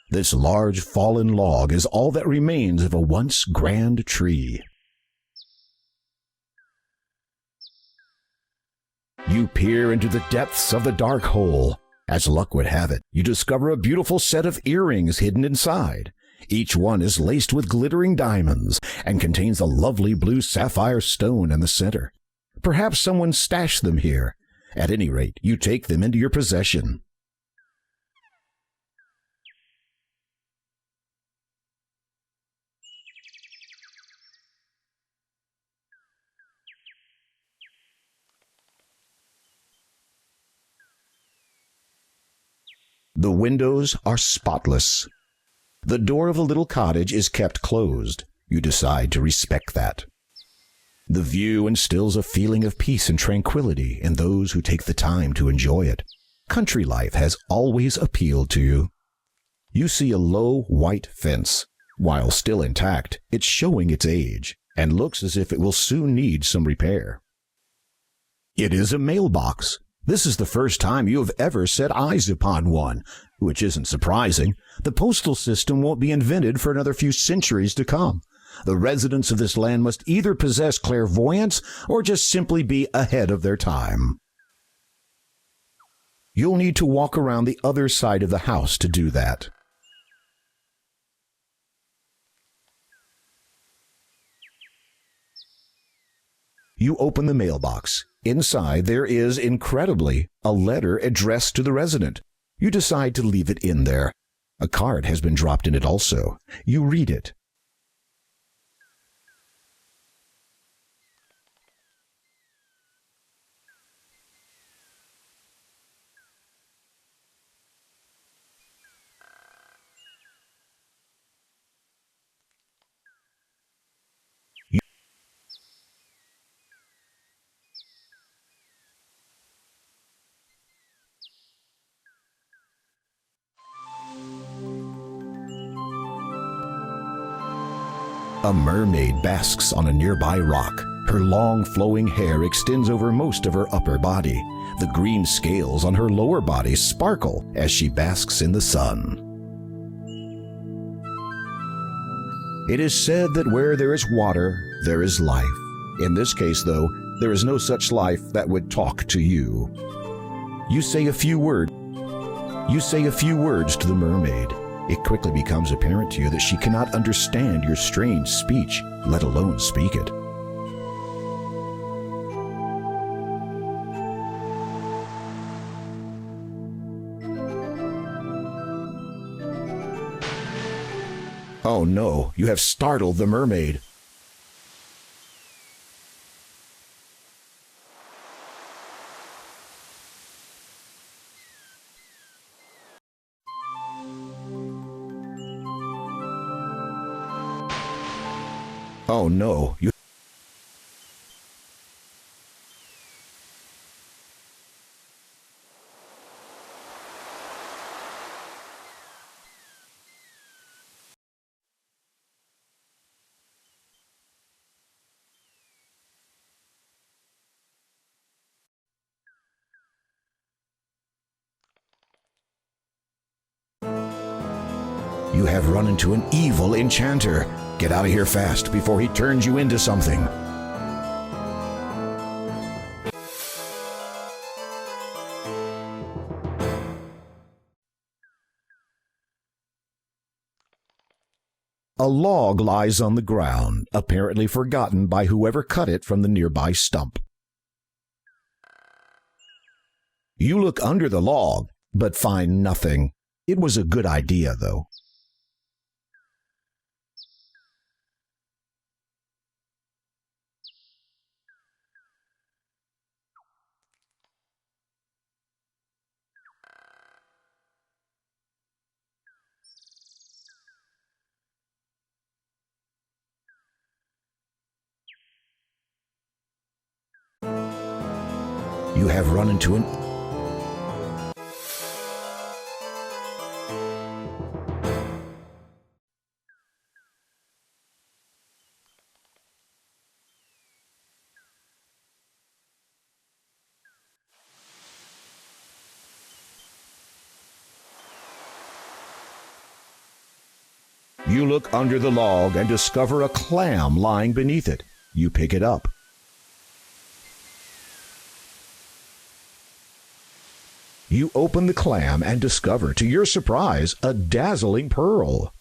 This large fallen log is all that remains of a once grand tree. You peer into the depths of the dark hole. As luck would have it, you discover a beautiful set of earrings hidden inside. Each one is laced with glittering diamonds and contains a lovely blue sapphire stone in the center. Perhaps someone stashed them here. At any rate, you take them into your possession. The windows are spotless. The door of the little cottage is kept closed. You decide to respect that. The view instills a feeling of peace and tranquility in those who take the time to enjoy it. Country life has always appealed to you. You see a low white fence. While still intact, it's showing its age and looks as if it will soon need some repair. It is a mailbox. This is the first time you have ever set eyes upon one, which isn't surprising. The postal system won't be invented for another few centuries to come. The residents of this land must either possess clairvoyance or just simply be ahead of their time. You'll need to walk around the other side of the house to do that. You open the mailbox. Inside, there is, incredibly, a letter addressed to the resident. You decide to leave it in there. A card has been dropped in it also. You read it. A mermaid basks on a nearby rock. Her long flowing hair extends over most of her upper body. The green scales on her lower body sparkle as she basks in the sun. It is said that where there is water, there is life. In this case, though, there is no such life that would talk to you. You say a few words to the mermaid. It quickly becomes apparent to you that she cannot understand your strange speech, let alone speak it. Oh no, you have startled the mermaid. Oh no, you... You have run into an evil enchanter. Get out of here fast before he turns you into something. A log lies on the ground, apparently forgotten by whoever cut it from the nearby stump. You look under the log, but find nothing. It was a good idea, though. You have run into an... You look under the log and discover a clam lying beneath it. You pick it up. You open the clam and discover, to your surprise, a dazzling pearl.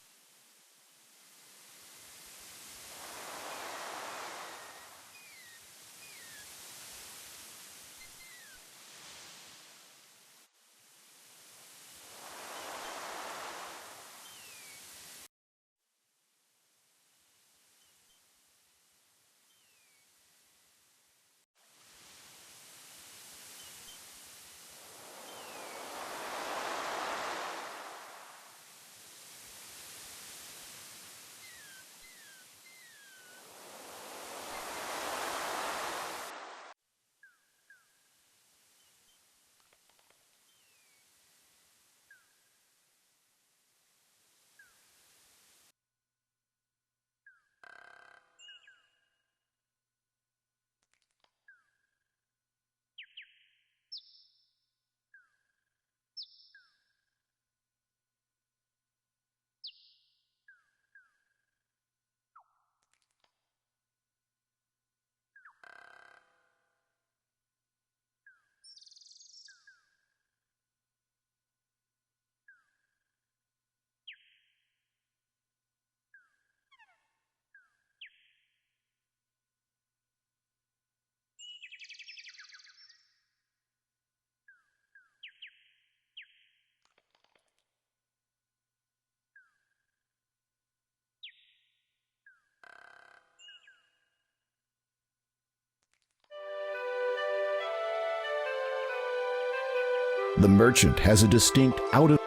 The merchant has a distinct out-of...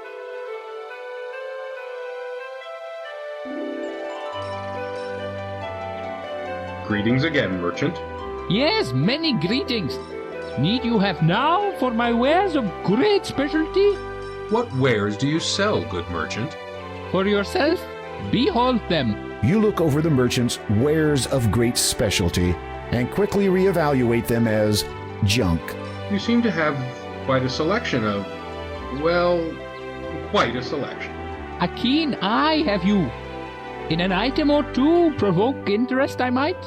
Greetings again, merchant. Yes, many greetings. Need you have now for my wares of great specialty? What wares do you sell, good merchant? For yourself, behold them. You look over the merchant's wares of great specialty and quickly reevaluate them as junk. You seem to have quite a selection of, well, quite a selection. A keen eye have you. In an item or two provoke interest, I might?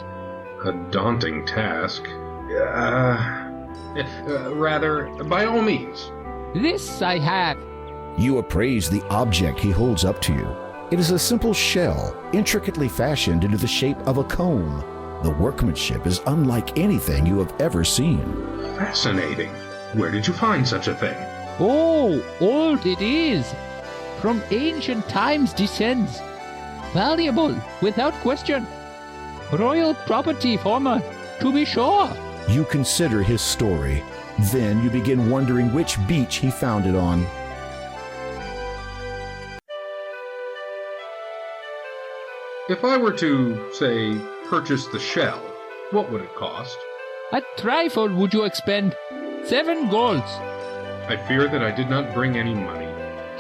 A daunting task. Rather, by all means. This I have. You appraise the object he holds up to you. It is a simple shell, intricately fashioned into the shape of a comb. The workmanship is unlike anything you have ever seen. Fascinating. Where did you find such a thing? Oh, old it is. From ancient times descends. Valuable, without question. Royal property, former, to be sure. You consider his story. Then you begin wondering which beach he found it on. If I were to, say, purchase the shell, what would it cost? A trifle would you expend. 7 golds. I fear that I did not bring any money.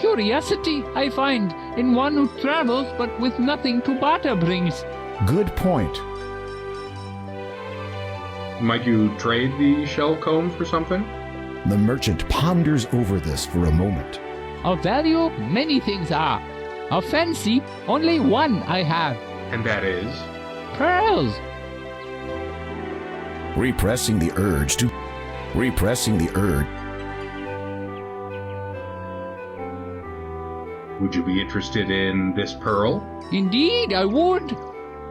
Curiosity, I find, in one who travels but with nothing to barter brings. Good point. Might you trade the shell comb for something? The merchant ponders over this for a moment. Of value, many things are. Of fancy, only one I have. And that is? Pearls. Repressing the urge. Would you be interested in this pearl? Indeed, I would.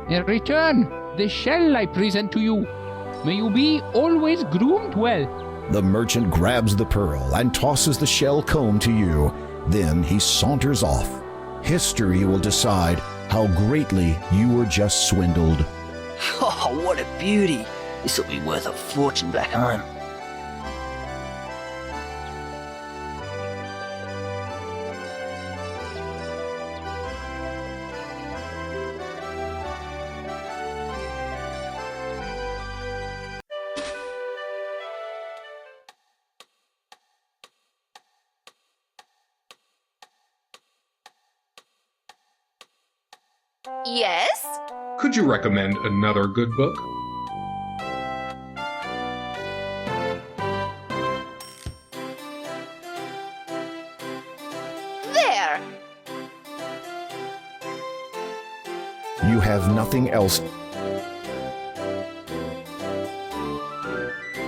In return, the shell I present to you. May you be always groomed well. The merchant grabs the pearl and tosses the shell comb to you. Then he saunters off. History will decide how greatly you were just swindled. Oh, what a beauty. This will be worth a fortune back home. Yes? Could you recommend another good book? There! You have nothing else.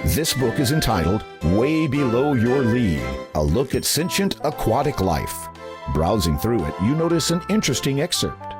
This book is entitled Way Below Your League, a look at sentient aquatic life. Browsing through it, you notice an interesting excerpt.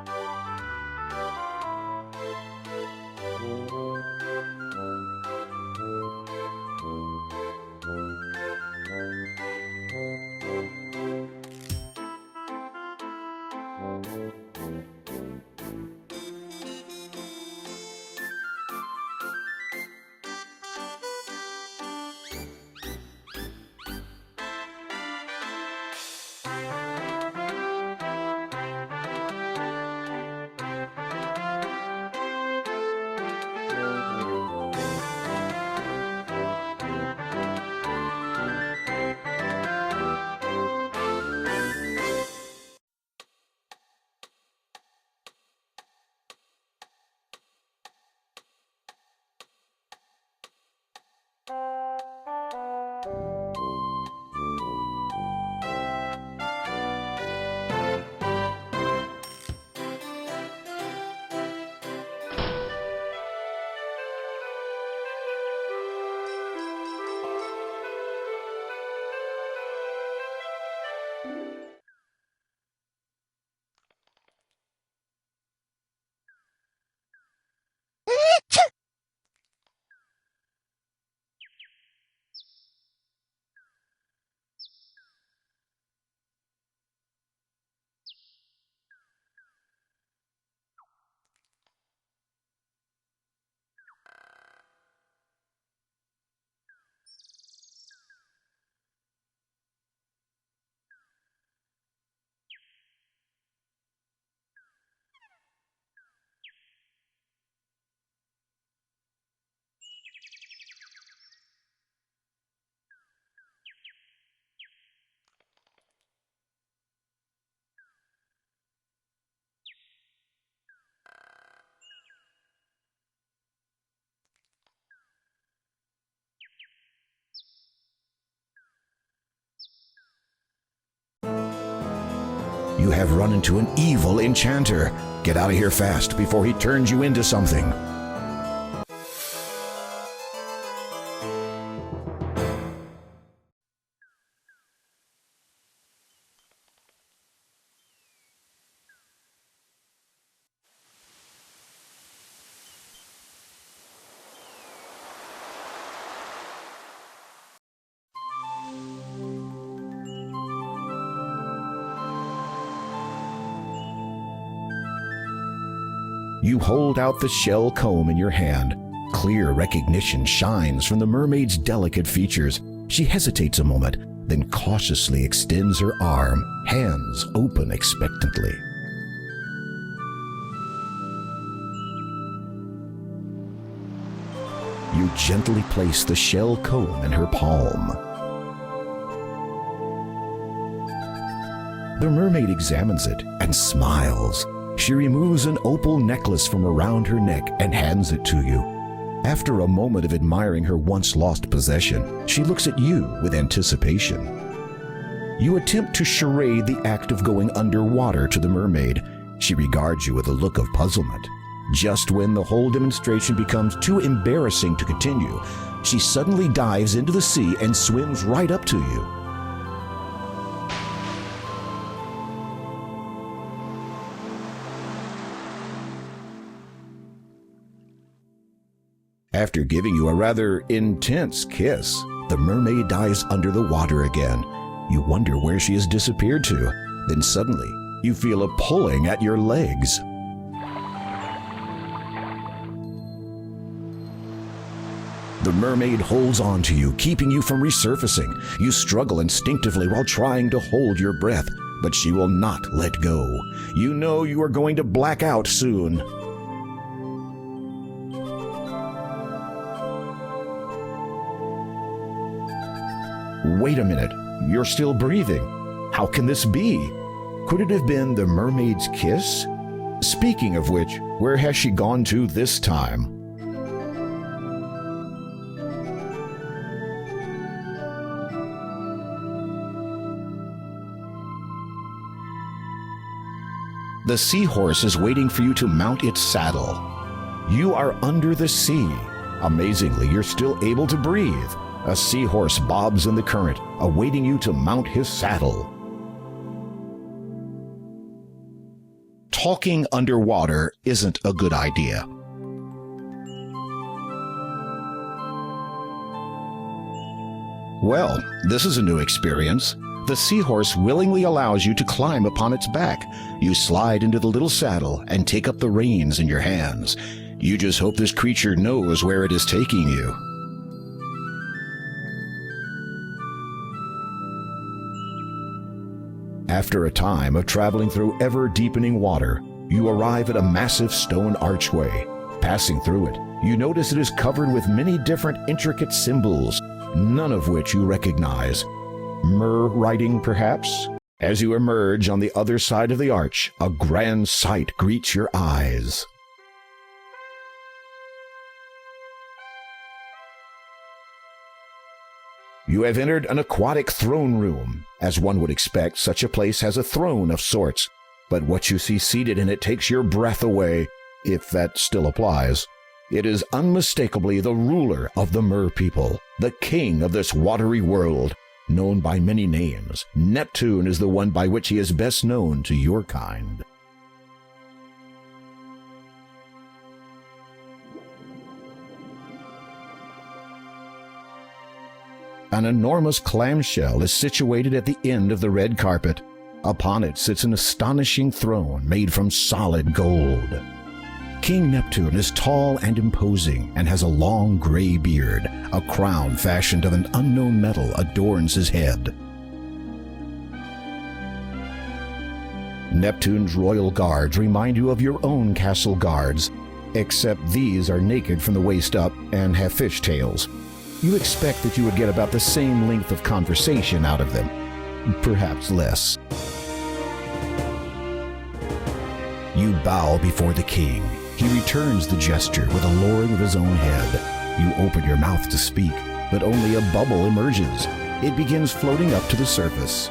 You have run into an evil enchanter. Get out of here fast before he turns you into something. You hold out the shell comb in your hand. Clear recognition shines from the mermaid's delicate features. She hesitates a moment, then cautiously extends her arm, hands open expectantly. You gently place the shell comb in her palm. The mermaid examines it and smiles. She removes an opal necklace from around her neck and hands it to you. After a moment of admiring her once lost possession, she looks at you with anticipation. You attempt to charade the act of going underwater to the mermaid. She regards you with a look of puzzlement. Just when the whole demonstration becomes too embarrassing to continue, she suddenly dives into the sea and swims right up to you. After giving you a rather intense kiss, the mermaid dives under the water again. You wonder where she has disappeared to. Then suddenly, you feel a pulling at your legs. The mermaid holds on to you, keeping you from resurfacing. You struggle instinctively while trying to hold your breath, but she will not let go. You know you are going to black out soon. Wait a minute, you're still breathing. How can this be? Could it have been the mermaid's kiss? Speaking of which, where has she gone to this time? The seahorse is waiting for you to mount its saddle. You are under the sea. Amazingly, you're still able to breathe. A seahorse bobs in the current, awaiting you to mount his saddle. Talking underwater isn't a good idea. Well, this is a new experience. The seahorse willingly allows you to climb upon its back. You slide into the little saddle and take up the reins in your hands. You just hope this creature knows where it is taking you. After a time of traveling through ever-deepening water, you arrive at a massive stone archway. Passing through it, you notice it is covered with many different intricate symbols, none of which you recognize. Mer writing, perhaps? As you emerge on the other side of the arch, a grand sight greets your eyes. You have entered an aquatic throne room. As one would expect, such a place has a throne of sorts, but what you see seated in it takes your breath away, if that still applies. It is unmistakably the ruler of the Mer people, the king of this watery world, known by many names. Neptune is the one by which he is best known to your kind. An enormous clamshell is situated at the end of the red carpet. Upon it sits an astonishing throne made from solid gold. King Neptune is tall and imposing and has a long gray beard. A crown fashioned of an unknown metal adorns his head. Neptune's royal guards remind you of your own castle guards, except these are naked from the waist up and have fishtails. You expect that you would get about the same length of conversation out of them, perhaps less. You bow before the king. He returns the gesture with a lowering of his own head. You open your mouth to speak, but only a bubble emerges. It begins floating up to the surface.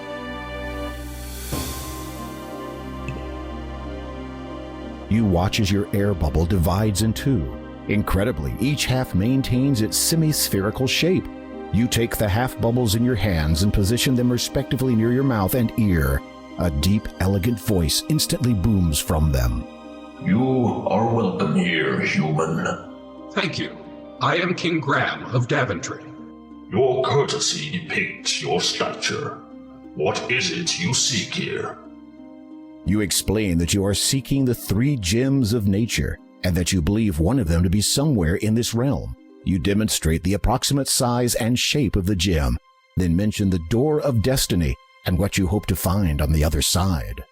You watch as your air bubble divides in two. Incredibly, each half maintains its semi-spherical shape. You take the half bubbles in your hands and position them respectively near your mouth and ear. A deep, elegant voice instantly booms from them. You are welcome here, human. Thank you. I am King Graham of Daventry. Your courtesy depicts your stature. What is it you seek here? You explain that you are seeking the 3 gems of nature, and that you believe one of them to be somewhere in this realm. You demonstrate the approximate size and shape of the gem, then mention the Door of Destiny and what you hope to find on the other side.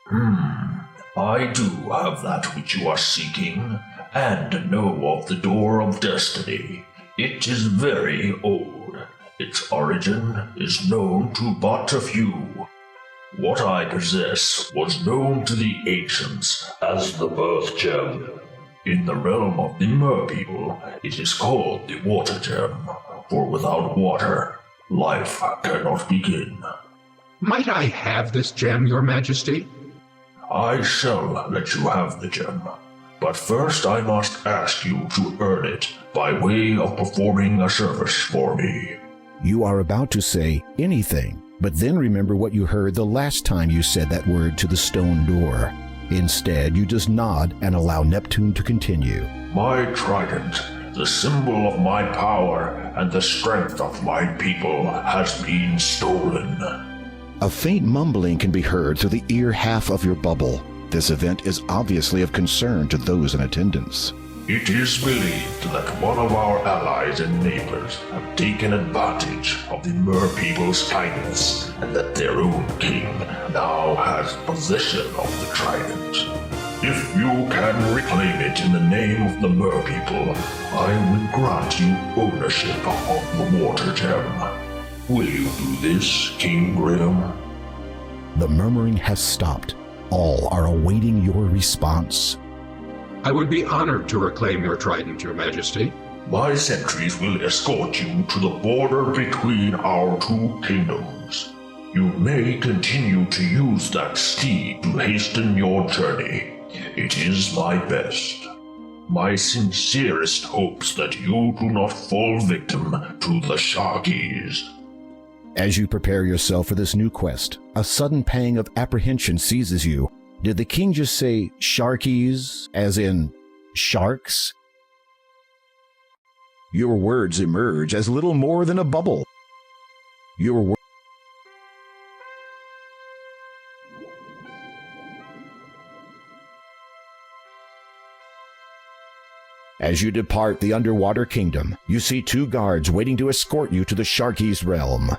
I do have that which you are seeking, and know of the Door of Destiny. It is very old. Its origin is known to but a few. What I possess was known to the ancients as the Birth Gem. In the realm of the Mer people, it is called the Water Gem, for without water, life cannot begin. Might I have this gem, Your Majesty? I shall let you have the gem, but first I must ask you to earn it by way of performing a service for me. You are about to say anything, but then remember what you heard the last time you said that word to the stone door. Instead, you just nod and allow Neptune to continue. My trident, the symbol of my power and the strength of my people, has been stolen. A faint mumbling can be heard through the ear half of your bubble. This event is obviously of concern to those in attendance. It is believed that one of our allies and neighbors have taken advantage of the Mer people's kindness, and that their own king now has possession of the trident. If you can reclaim it in the name of the Mer people, I will grant you ownership of the Water Gem. Will you do this, King Graham? The murmuring has stopped. All are awaiting your response. I would be honored to reclaim your trident, Your Majesty. My sentries will escort you to the border between our 2 kingdoms. You may continue to use that steed to hasten your journey. It is my best. My sincerest hopes that you do not fall victim to the Sharkies. As you prepare yourself for this new quest, a sudden pang of apprehension seizes you. Did the king just say Sharkies, as in sharks? Your words emerge as little more than a bubble. As you depart the underwater kingdom, you see 2 guards waiting to escort you to the Sharkies' realm.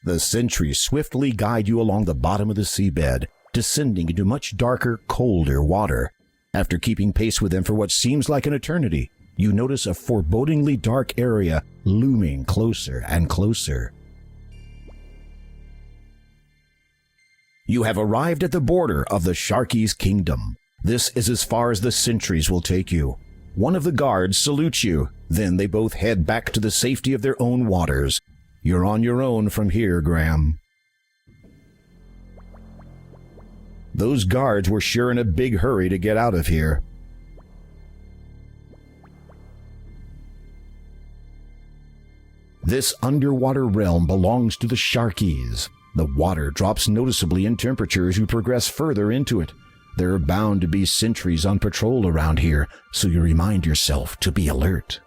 The sentries swiftly guide you along the bottom of the seabed, descending into much darker, colder water. After keeping pace with them for what seems like an eternity, you notice a forebodingly dark area looming closer and closer. You have arrived at the border of the Sharkies' kingdom. This is as far as the sentries will take you. One of the guards salutes you, then they both head back to the safety of their own waters. You're on your own from here, Graham. Those guards were sure in a big hurry to get out of here. This underwater realm belongs to the Sharkies. The water drops noticeably in temperature as you progress further into it. There are bound to be sentries on patrol around here, so you remind yourself to be alert.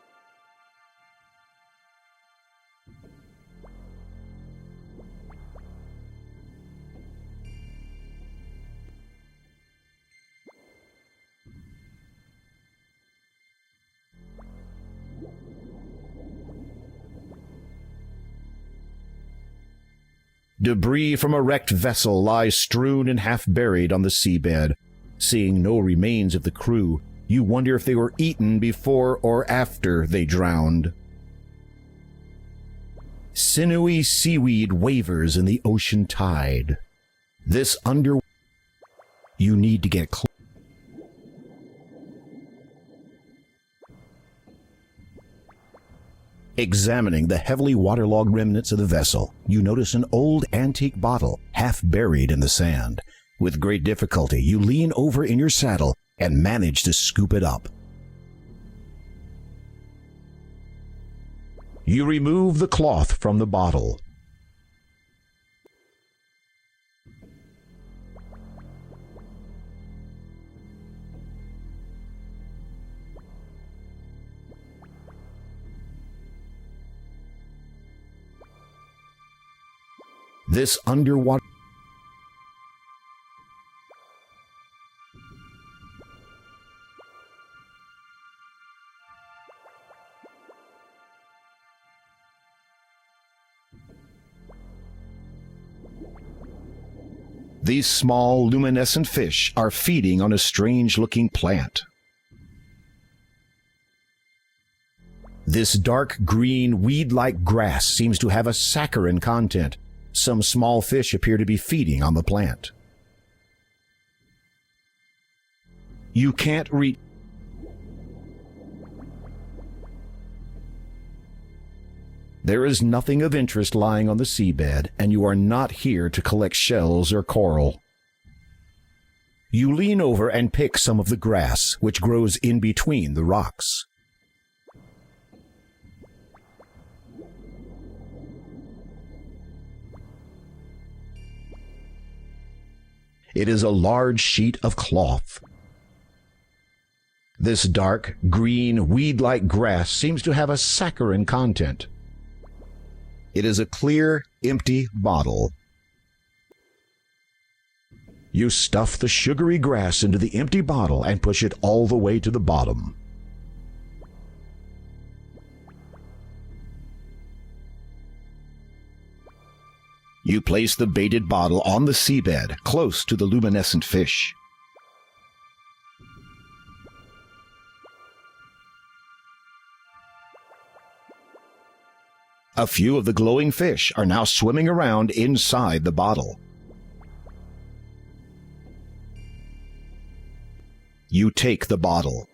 Debris from a wrecked vessel lies strewn and half-buried on the seabed. Seeing no remains of the crew, you wonder if they were eaten before or after they drowned. Sinewy seaweed wavers in the ocean tide. You need to get close. Examining the heavily waterlogged remnants of the vessel, you notice an old antique bottle half buried in the sand. With great difficulty, you lean over in your saddle and manage to scoop it up. You remove the cloth from the bottle. This underwater... These small, luminescent fish are feeding on a strange-looking plant. This dark green, weed-like grass seems to have a saccharin content. Some small fish appear to be feeding on the plant. You can't reach... There is nothing of interest lying on the seabed, and you are not here to collect shells or coral. You lean over and pick some of the grass, which grows in between the rocks. It is a large sheet of cloth. This dark, green, weed-like grass seems to have a saccharin content. It is a clear, empty bottle. You stuff the sugary grass into the empty bottle and push it all the way to the bottom. You place the baited bottle on the seabed, close to the luminescent fish. A few of the glowing fish are now swimming around inside the bottle. You take the bottle.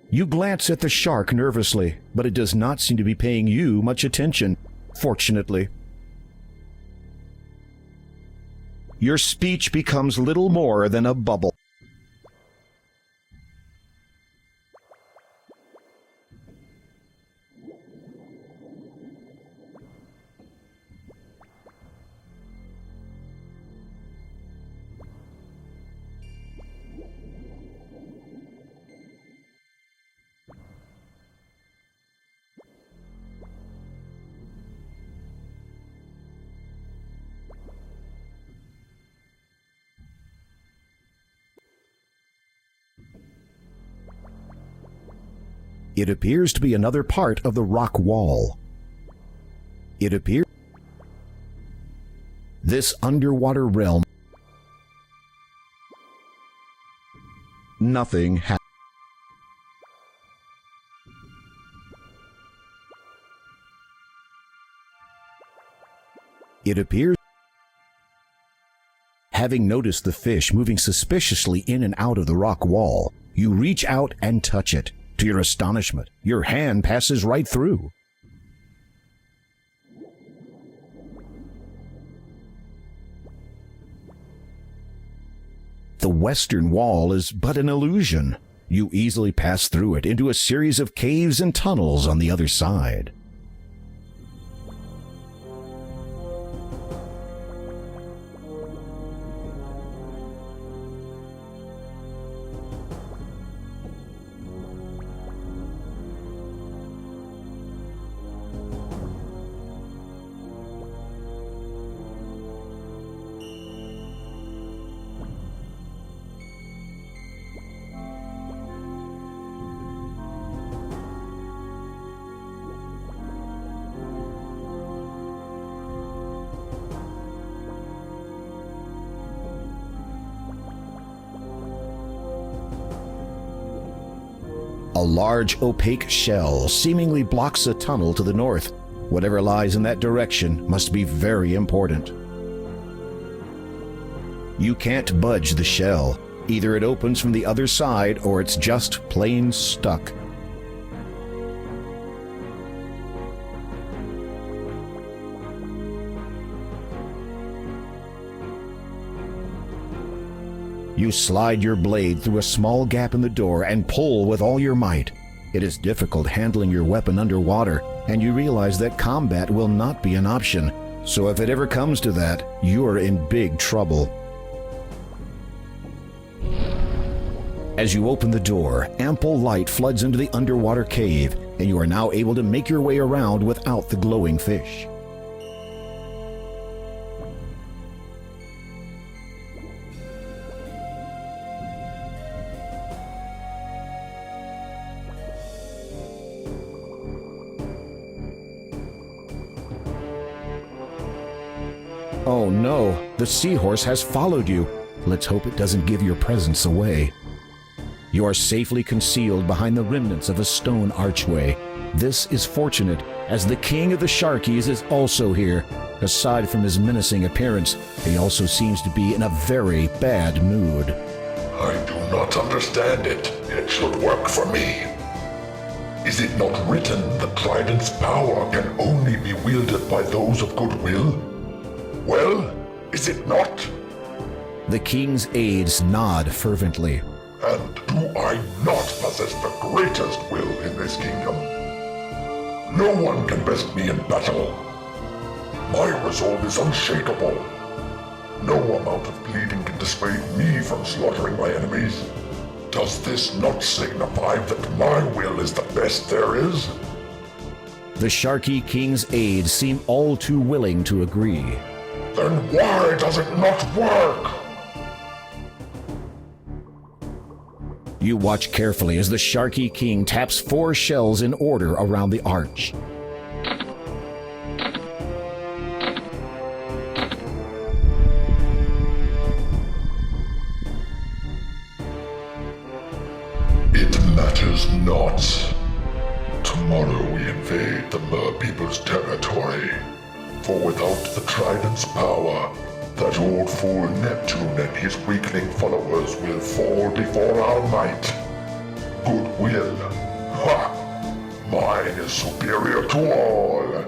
You glance at the shark nervously, but it does not seem to be paying you much attention, fortunately. Your speech becomes little more than a bubble. It appears to be another part of the rock wall. It appears this underwater realm. Nothing happens. It appears, having noticed the fish moving suspiciously in and out of the rock wall, you reach out and touch it. To your astonishment, your hand passes right through. The western wall is but an illusion. You easily pass through it into a series of caves and tunnels on the other side. A large opaque shell seemingly blocks a tunnel to the north. Whatever lies in that direction must be very important. You can't budge the shell. Either it opens from the other side or it's just plain stuck. You slide your blade through a small gap in the door and pull with all your might. It is difficult handling your weapon underwater, and you realize that combat will not be an option. So if it ever comes to that, you are in big trouble. As you open the door, ample light floods into the underwater cave, and you are now able to make your way around without the glowing fish. Oh no, the seahorse has followed you. Let's hope it doesn't give your presence away. You are safely concealed behind the remnants of a stone archway. This is fortunate, as the king of the Sharkies is also here. Aside from his menacing appearance, he also seems to be in a very bad mood. I do not understand it. It should work for me. Is it not written that Trident's power can only be wielded by those of goodwill? Well, is it not? The king's aides nod fervently. And do I not possess the greatest will in this kingdom? No one can best me in battle. My resolve is unshakable. No amount of pleading can dissuade me from slaughtering my enemies. Does this not signify that my will is the best there is? The Sharky king's aides seem all too willing to agree. Then why does it not work? You watch carefully as the Sharky king taps 4 shells in order around the arch. It matters changes not. Tomorrow we invade the Mer-people's territory. For without the trident's power, that old fool Neptune and his weakling followers will fall before our might. Goodwill. Ha! Mine is superior to all.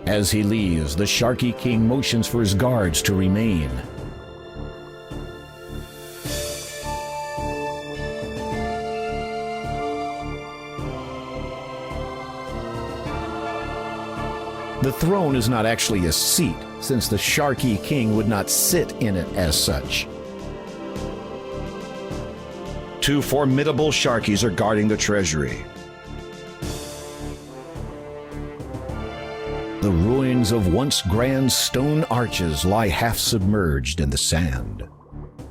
As he leaves, the Sharky King motions for his guards to remain. The throne is not actually a seat, since the Sharky King would not sit in it as such. Two formidable Sharkies are guarding the treasury. The ruins of once grand stone arches lie half submerged in the sand.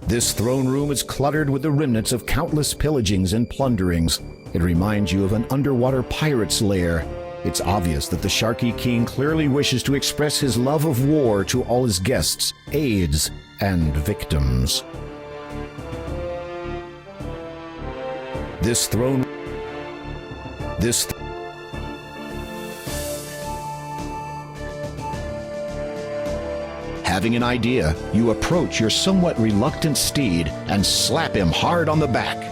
This throne room is cluttered with the remnants of countless pillagings and plunderings. It reminds you of an underwater pirate's lair. It's obvious that the Sharky King clearly wishes to express his love of war to all his guests, aides, and victims. Having an idea, you approach your somewhat reluctant steed and slap him hard on the back.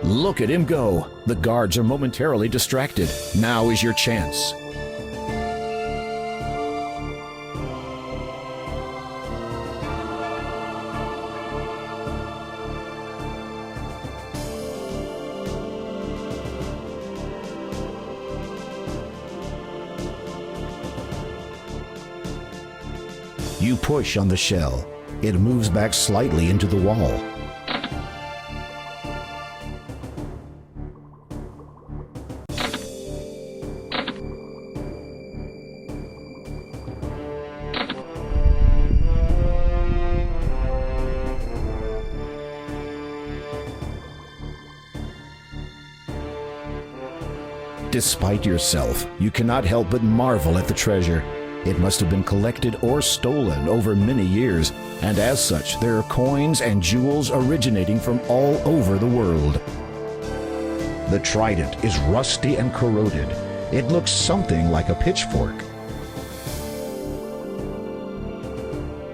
Look at him go. The guards are momentarily distracted. Now is your chance. You push on the shell. It moves back slightly into the wall. Despite yourself, you cannot help but marvel at the treasure. It must have been collected or stolen over many years, and as such, there are coins and jewels originating from all over the world. The trident is rusty and corroded. It looks something like a pitchfork.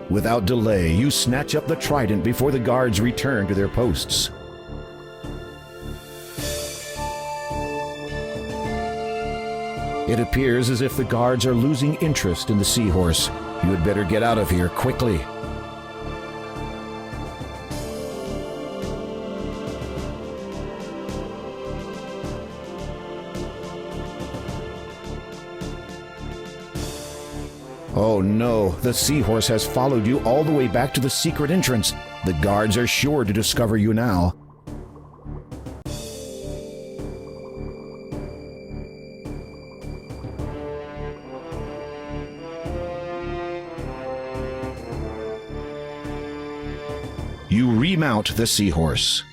Without delay, you snatch up the trident before the guards return to their posts. It appears as if the guards are losing interest in the seahorse. You had better get out of here quickly. Oh no, the seahorse has followed you all the way back to the secret entrance. The guards are sure to discover you now. You remount the seahorse.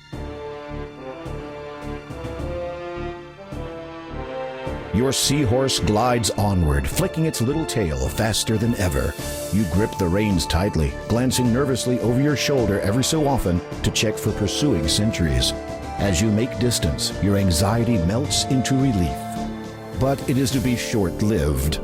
Your seahorse glides onward, flicking its little tail faster than ever. You grip the reins tightly, glancing nervously over your shoulder every so often to check for pursuing sentries. As you make distance, your anxiety melts into relief. But it is to be short-lived.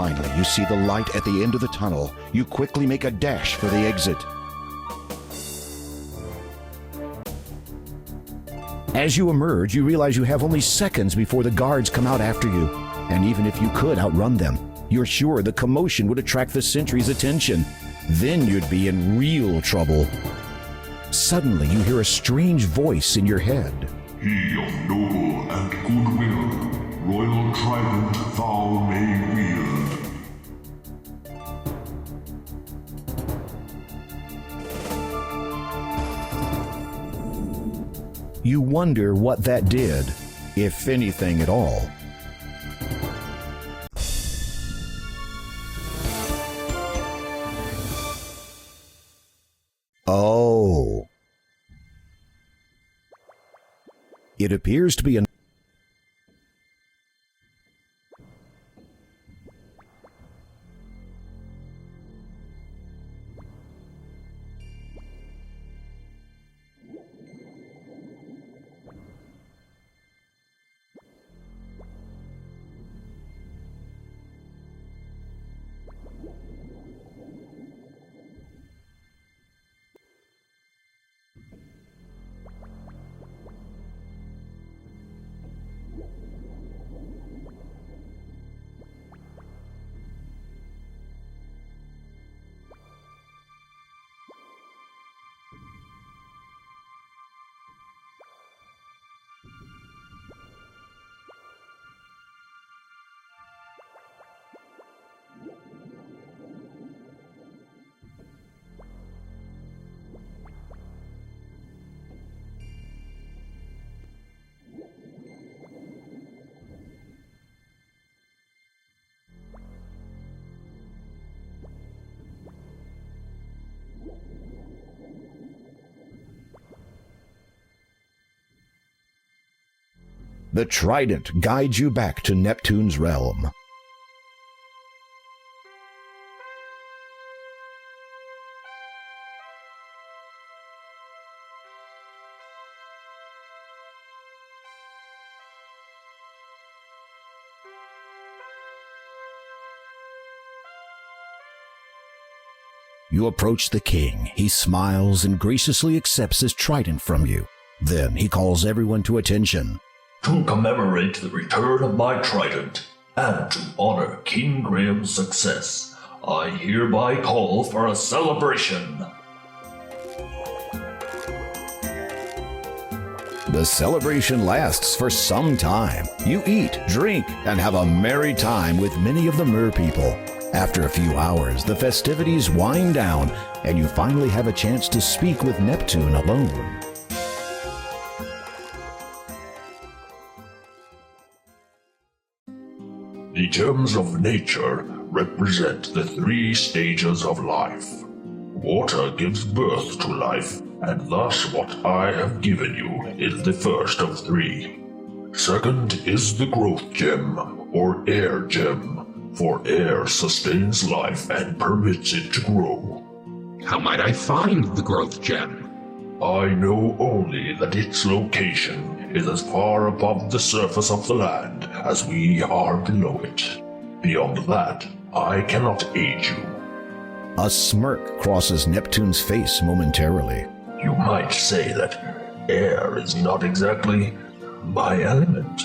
Finally, you see the light at the end of the tunnel. You quickly make a dash for the exit. As you emerge, you realize you have only seconds before the guards come out after you. And even if you could outrun them, you're sure the commotion would attract the sentry's attention. Then you'd be in real trouble. Suddenly, you hear a strange voice in your head. He of noble and goodwill, royal trident thou may wield. You wonder what that did, if anything at all. Oh. It appears to be an The trident guides you back to Neptune's realm. You approach the king. He smiles and graciously accepts his trident from you. Then he calls everyone to attention. To commemorate the return of my trident, and to honor King Graham's success, I hereby call for a celebration. The celebration lasts for some time. You eat, drink, and have a merry time with many of the mer people. After a few hours, the festivities wind down, and you finally have a chance to speak with Neptune alone. The gems of nature represent the 3 stages of life. Water gives birth to life, and thus what I have given you is the first of 3. Second is the growth gem, or air gem, for air sustains life and permits it to grow. How might I find the growth gem? I know only that its location is as far above the surface of the land as we are below it. Beyond that, I cannot aid you. A smirk crosses Neptune's face momentarily. You might say that air is not exactly my element.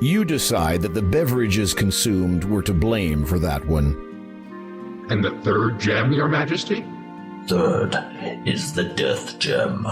You decide that the beverages consumed were to blame for that one. And the third gem, Your Majesty? Third is the death gem.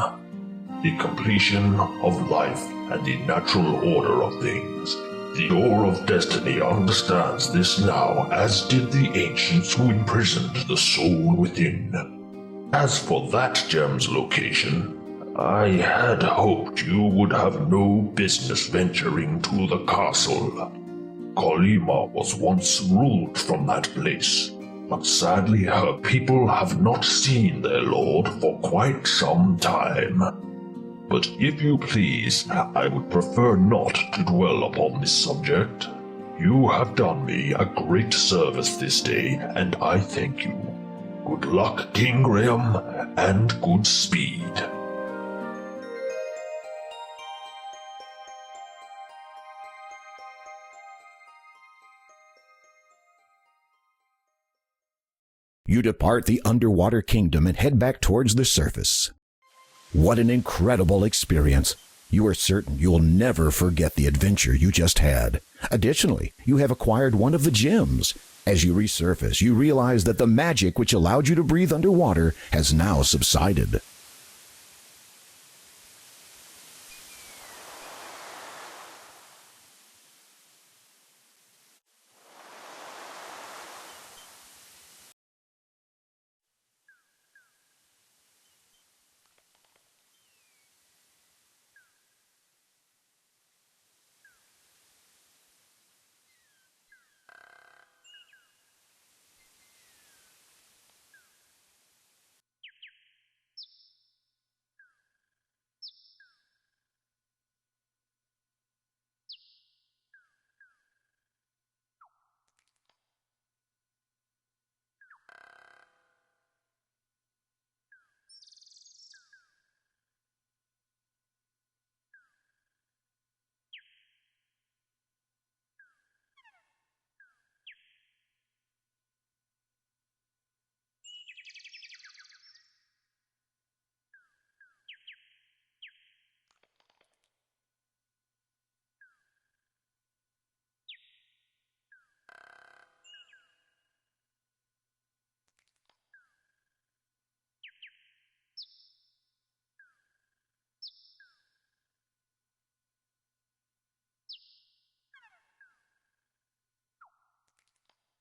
The completion of life and the natural order of things. The Door of Destiny understands this now, as did the ancients who imprisoned the soul within. As for that gem's location, I had hoped you would have no business venturing to the castle. Colima was once ruled from that place, but sadly her people have not seen their lord for quite some time. But if you please, I would prefer not to dwell upon this subject. You have done me a great service this day, and I thank you. Good luck, King Graham, and good speed. You depart the underwater kingdom and head back towards the surface. What an incredible experience. You are certain you'll never forget the adventure you just had. Additionally, you have acquired one of the gems. As you resurface, you realize that the magic which allowed you to breathe underwater has now subsided.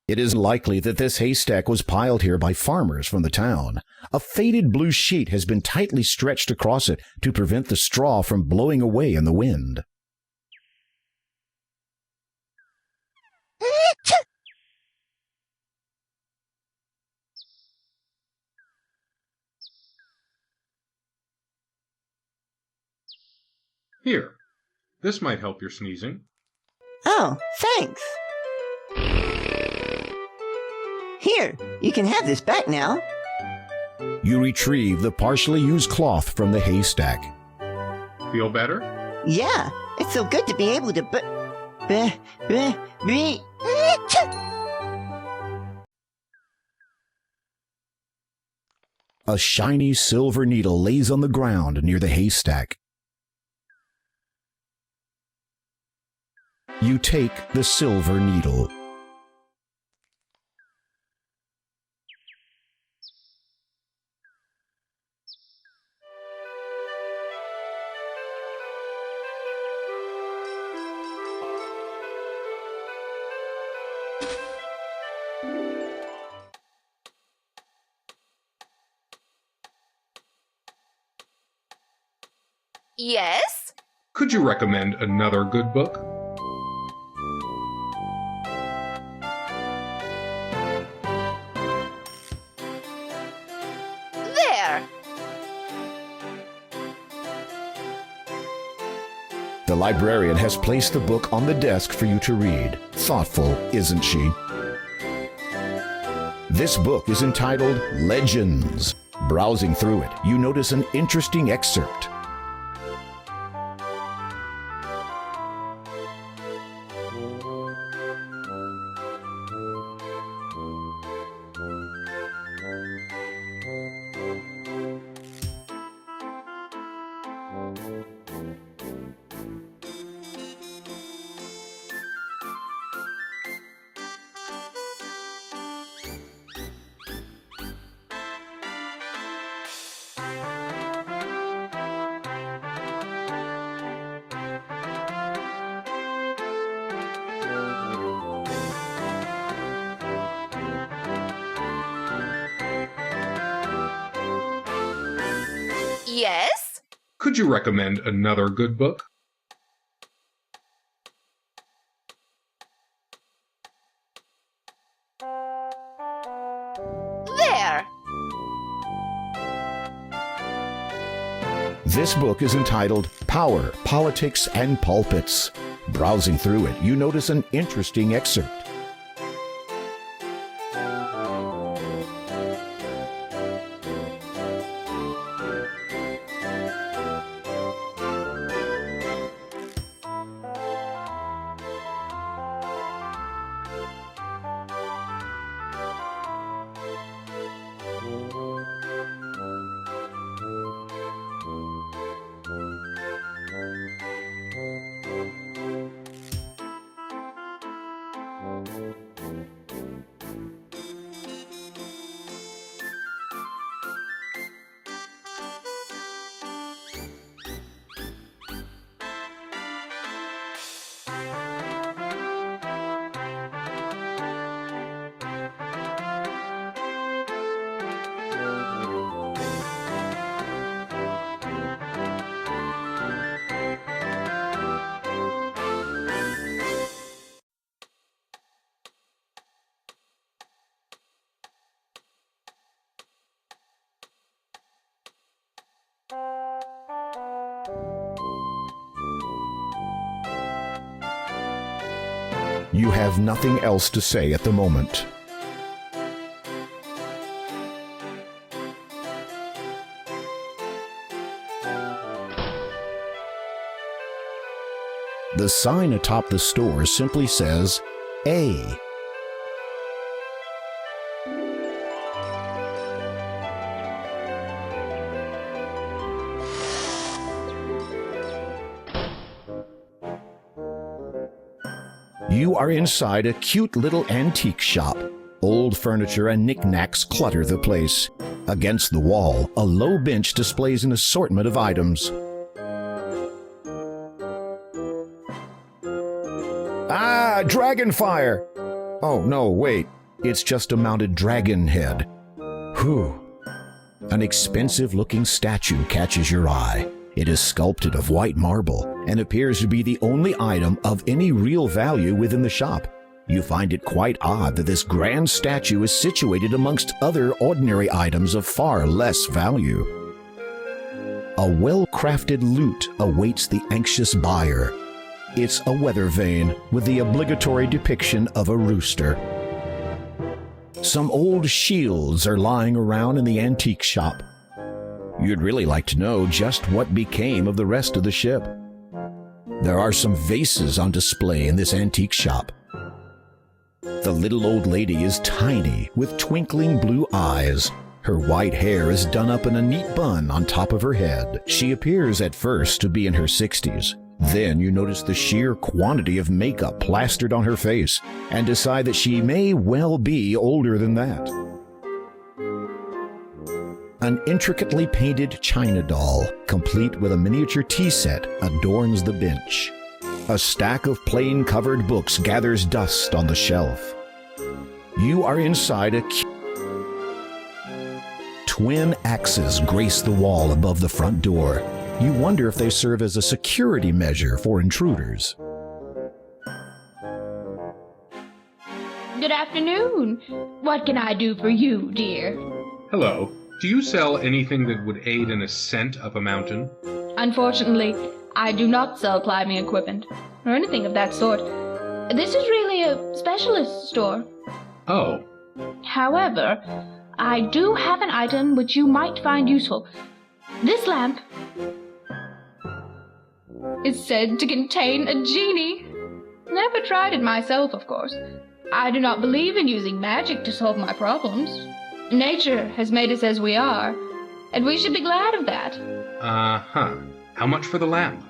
It is likely that this haystack was piled here by farmers from the town. A faded blue sheet has been tightly stretched across it to prevent the straw from blowing away in the wind. Here, this might help your sneezing. Oh, thanks. Here, you can have this back now. You retrieve the partially used cloth from the haystack. Feel better? Yeah, it's so good to be able to be... A shiny silver needle lays on the ground near the haystack. You take the silver needle. Yes? Could you recommend another good book? There! The librarian has placed the book on the desk for you to read. Thoughtful, isn't she? This book is entitled Legends. Browsing through it, you notice an interesting excerpt. Yes? Could you recommend another good book? There! This book is entitled Power, Politics, and Pulpits. Browsing through it, you notice an interesting excerpt. You have nothing else to say at the moment. The sign atop the store simply says, A. You are inside a cute little antique shop. Old furniture and knickknacks clutter the place. Against the wall, a low bench displays an assortment of items. Ah, dragonfire! Oh, no, wait. It's just a mounted dragon head. Whew. An expensive-looking statue catches your eye. It is sculpted of white marble and appears to be the only item of any real value within the shop. You find it quite odd that this grand statue is situated amongst other ordinary items of far less value. A well-crafted lute awaits the anxious buyer. It's a weather vane with the obligatory depiction of a rooster. Some old shields are lying around in the antique shop. You'd really like to know just what became of the rest of the ship. There are some vases on display in this antique shop. The little old lady is tiny with twinkling blue eyes. Her white hair is done up in a neat bun on top of her head. She appears at first to be in her 60s. Then you notice the sheer quantity of makeup plastered on her face and decide that she may well be older than that. An intricately painted china doll, complete with a miniature tea set, adorns the bench. A stack of plain-covered books gathers dust on the shelf. You are inside a twin axes grace the wall above the front door. You wonder if they serve as a security measure for intruders. Good afternoon. What can I do for you, dear? Hello. Do you sell anything that would aid in ascent up a mountain? Unfortunately, I do not sell climbing equipment, or anything of that sort. This is really a specialist store. Oh. However, I do have an item which you might find useful. This lamp is said to contain a genie. Never tried it myself, of course. I do not believe in using magic to solve my problems. Nature has made us as we are, and we should be glad of that. Uh-huh. How much for the lamp?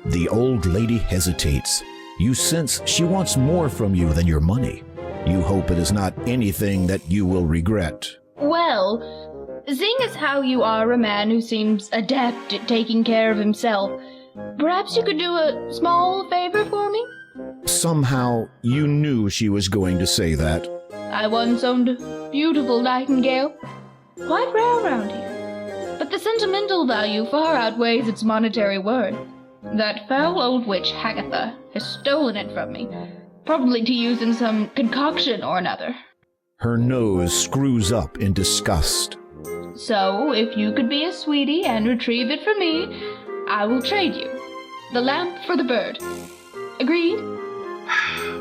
The old lady hesitates. You sense she wants more from you than your money. You hope it is not anything that you will regret. Well, seeing as how you are a man who seems adept at taking care of himself, perhaps you could do a small favor for me? Somehow, you knew she was going to say that. I once owned a beautiful nightingale, quite rare around here, but the sentimental value far outweighs its monetary worth. That foul old witch Hagatha has stolen it from me, probably to use in some concoction or another. Her nose screws up in disgust. So, if you could be a sweetie and retrieve it for me, I will trade you the lamp for the bird. Agreed?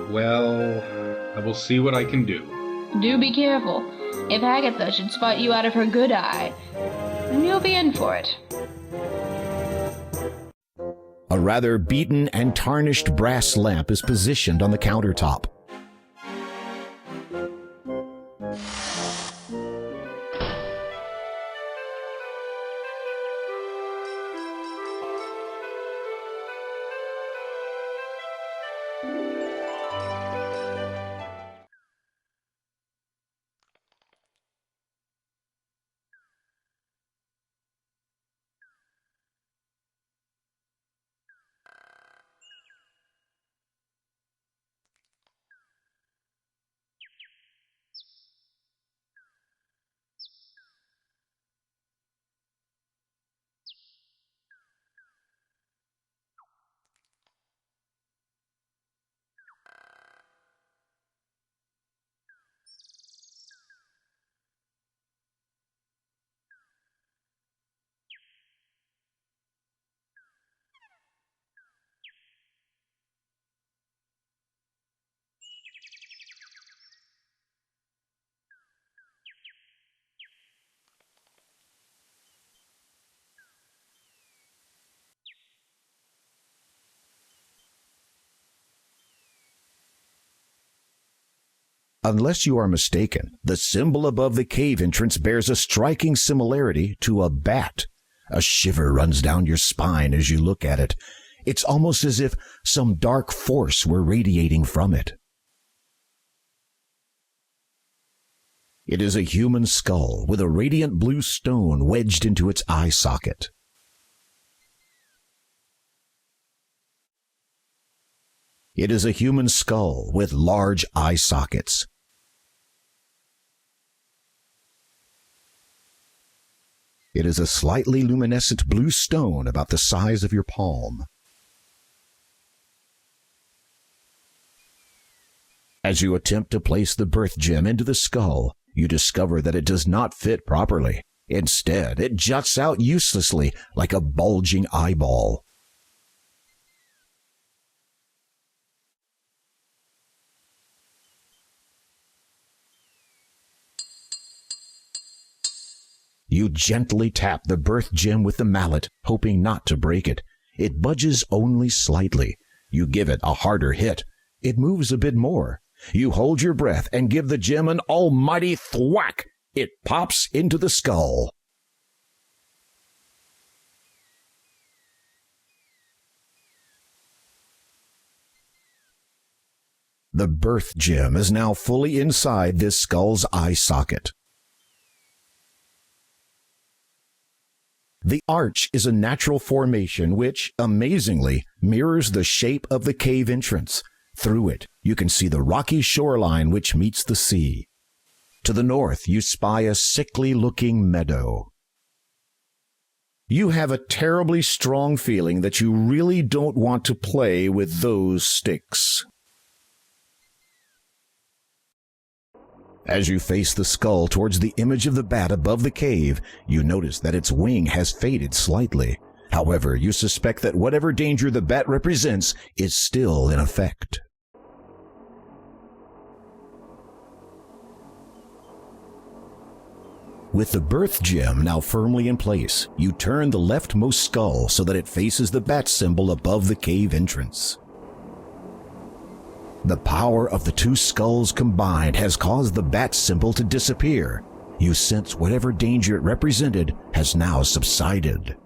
Well, I will see what I can do. Do be careful. If Hagatha should spot you out of her good eye, then you'll be in for it. A rather beaten and tarnished brass lamp is positioned on the countertop. Unless you are mistaken, the symbol above the cave entrance bears a striking similarity to a bat. A shiver runs down your spine as you look at it. It's almost as if some dark force were radiating from it. It is a human skull with a radiant blue stone wedged into its eye socket. It is a human skull with large eye sockets. It is a slightly luminescent blue stone about the size of your palm. As you attempt to place the birth gem into the skull, you discover that it does not fit properly. Instead, it juts out uselessly like a bulging eyeball. You gently tap the birth gem with the mallet, hoping not to break it. It budges only slightly. You give it a harder hit. It moves a bit more. You hold your breath and give the gem an almighty thwack. It pops into the skull. The birth gem is now fully inside this skull's eye socket. The arch is a natural formation which, amazingly, mirrors the shape of the cave entrance. Through it, you can see the rocky shoreline which meets the sea. To the north, you spy a sickly-looking meadow. You have a terribly strong feeling that you really don't want to play with those sticks. As you face the skull towards the image of the bat above the cave, you notice that its wing has faded slightly. However, you suspect that whatever danger the bat represents is still in effect. With the birth gem now firmly in place, you turn the leftmost skull so that it faces the bat symbol above the cave entrance. The power of the two skulls combined has caused the bat symbol to disappear. You sense whatever danger it represented has now subsided.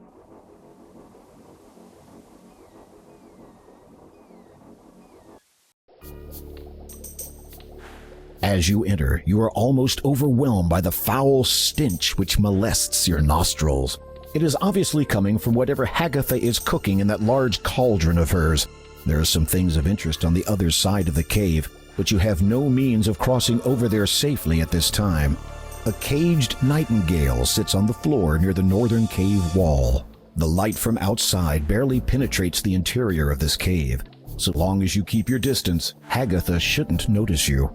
As you enter, you are almost overwhelmed by the foul stench which molests your nostrils. It is obviously coming from whatever Hagatha is cooking in that large cauldron of hers. There are some things of interest on the other side of the cave, but you have no means of crossing over there safely at this time. A caged nightingale sits on the floor near the northern cave wall. The light from outside barely penetrates the interior of this cave. So long as you keep your distance, Hagatha shouldn't notice you.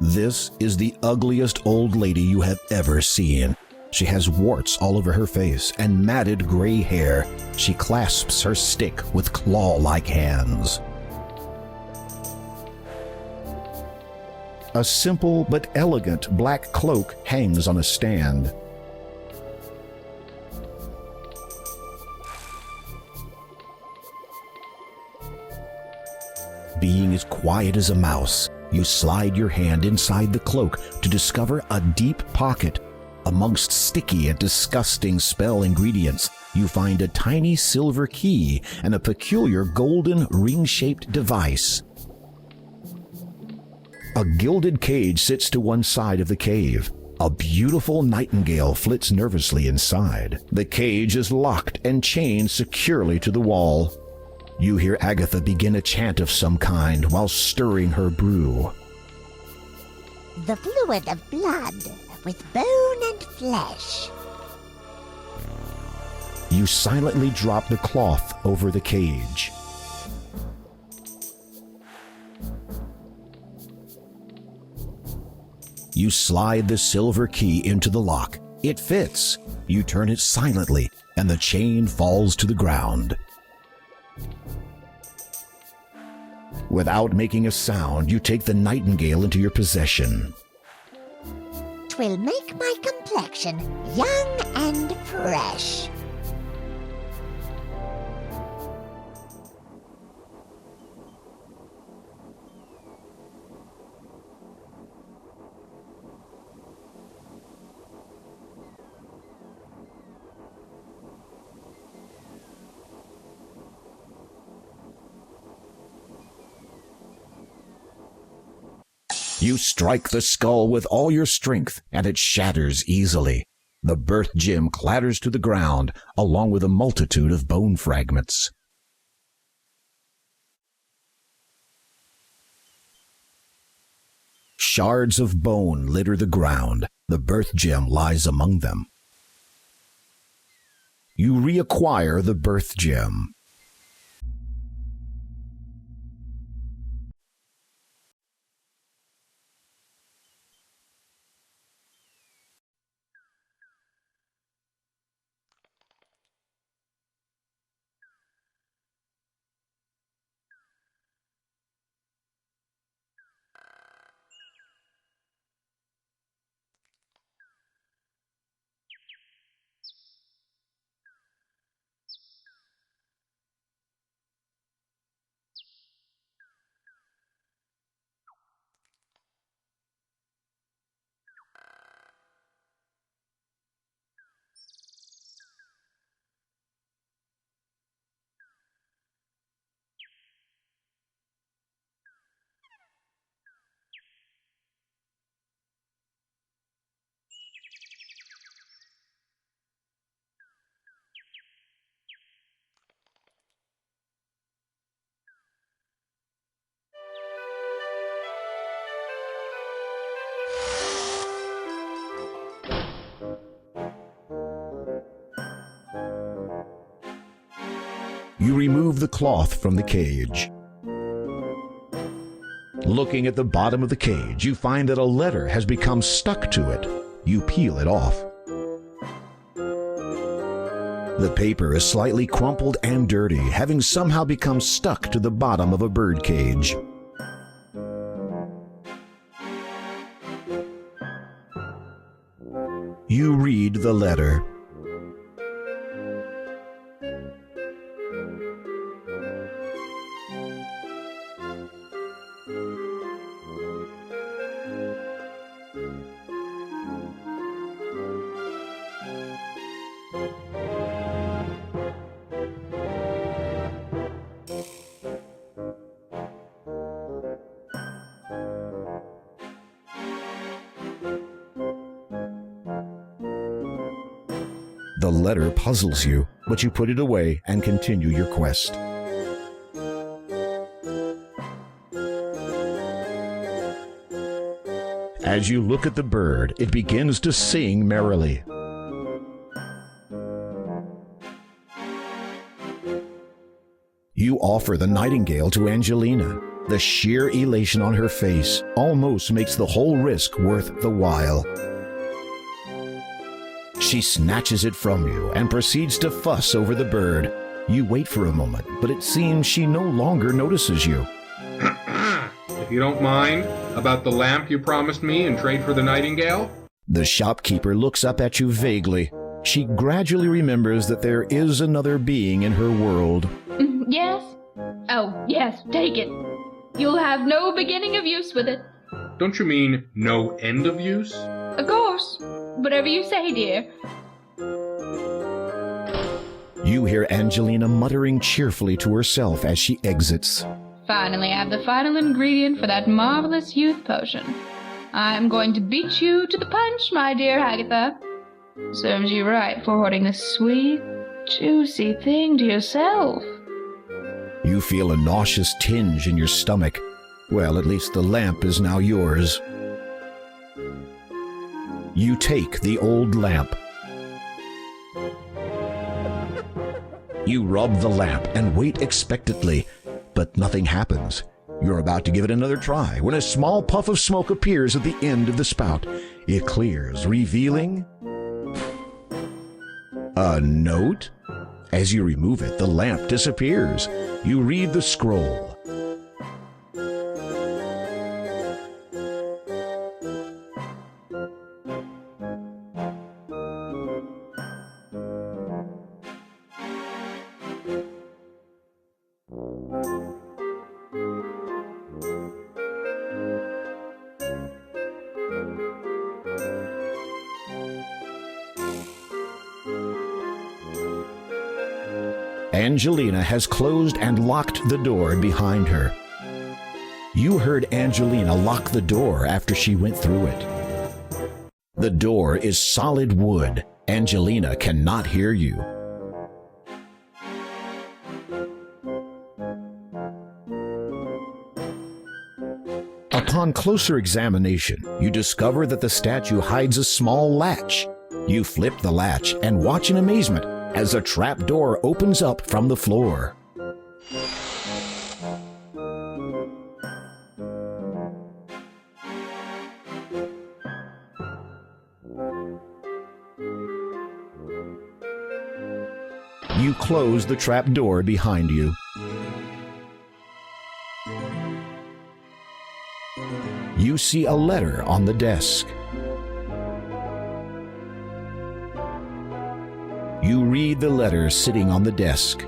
This is the ugliest old lady you have ever seen. She has warts all over her face and matted gray hair. She clasps her stick with claw-like hands. A simple but elegant black cloak hangs on a stand. Being as quiet as a mouse, you slide your hand inside the cloak to discover a deep pocket. Amongst sticky and disgusting spell ingredients, you find a tiny silver key and a peculiar golden ring-shaped device. A gilded cage sits to one side of the cave. A beautiful nightingale flits nervously inside. The cage is locked and chained securely to the wall. You hear Hagatha begin a chant of some kind while stirring her brew. The fluid of blood with bone and flesh. You silently drop the cloth over the cage. You slide the silver key into the lock. It fits. You turn it silently, and the chain falls to the ground. Without making a sound, you take the nightingale into your possession. 'Twill make my complexion young and fresh. You strike the skull with all your strength, and it shatters easily. The birth gem clatters to the ground, along with a multitude of bone fragments. Shards of bone litter the ground. The birth gem lies among them. You reacquire the birth gem. You remove the cloth from the cage. Looking at the bottom of the cage, you find that a letter has become stuck to it. You peel it off. The paper is slightly crumpled and dirty, having somehow become stuck to the bottom of a bird cage. You read the letter. The letter puzzles you, but you put it away and continue your quest. As you look at the bird, it begins to sing merrily. You offer the nightingale to Angelina. The sheer elation on her face almost makes the whole risk worth the while. She snatches it from you and proceeds to fuss over the bird. You wait for a moment, but it seems she no longer notices you. If you don't mind, about the lamp you promised me in trade for the nightingale? The shopkeeper looks up at you vaguely. She gradually remembers that there is another being in her world. Yes? Oh, yes, take it. You'll have no beginning of use with it. Don't you mean no end of use? Of course. Whatever you say, dear. You hear Angelina muttering cheerfully to herself as she exits. Finally, I have the final ingredient for that marvelous youth potion. I'm going to beat you to the punch, my dear Hagatha. Serves you right for hoarding this sweet, juicy thing to yourself. You feel a nauseous tinge in your stomach. Well, at least the lamp is now yours. You take the old lamp. You rub the lamp and wait expectantly, but nothing happens. You're about to give it another try when a small puff of smoke appears at the end of the spout. It clears, revealing a note. As you remove it, the lamp disappears. You read the scroll. Angelina has closed and locked the door behind her. You heard Angelina lock the door after she went through it. The door is solid wood. Angelina cannot hear you. Upon closer examination, you discover that the statue hides a small latch. You flip the latch and watch in amazement as a trap door opens up from the floor. You close the trap door behind you. You see a letter on the desk. You read the letter sitting on the desk.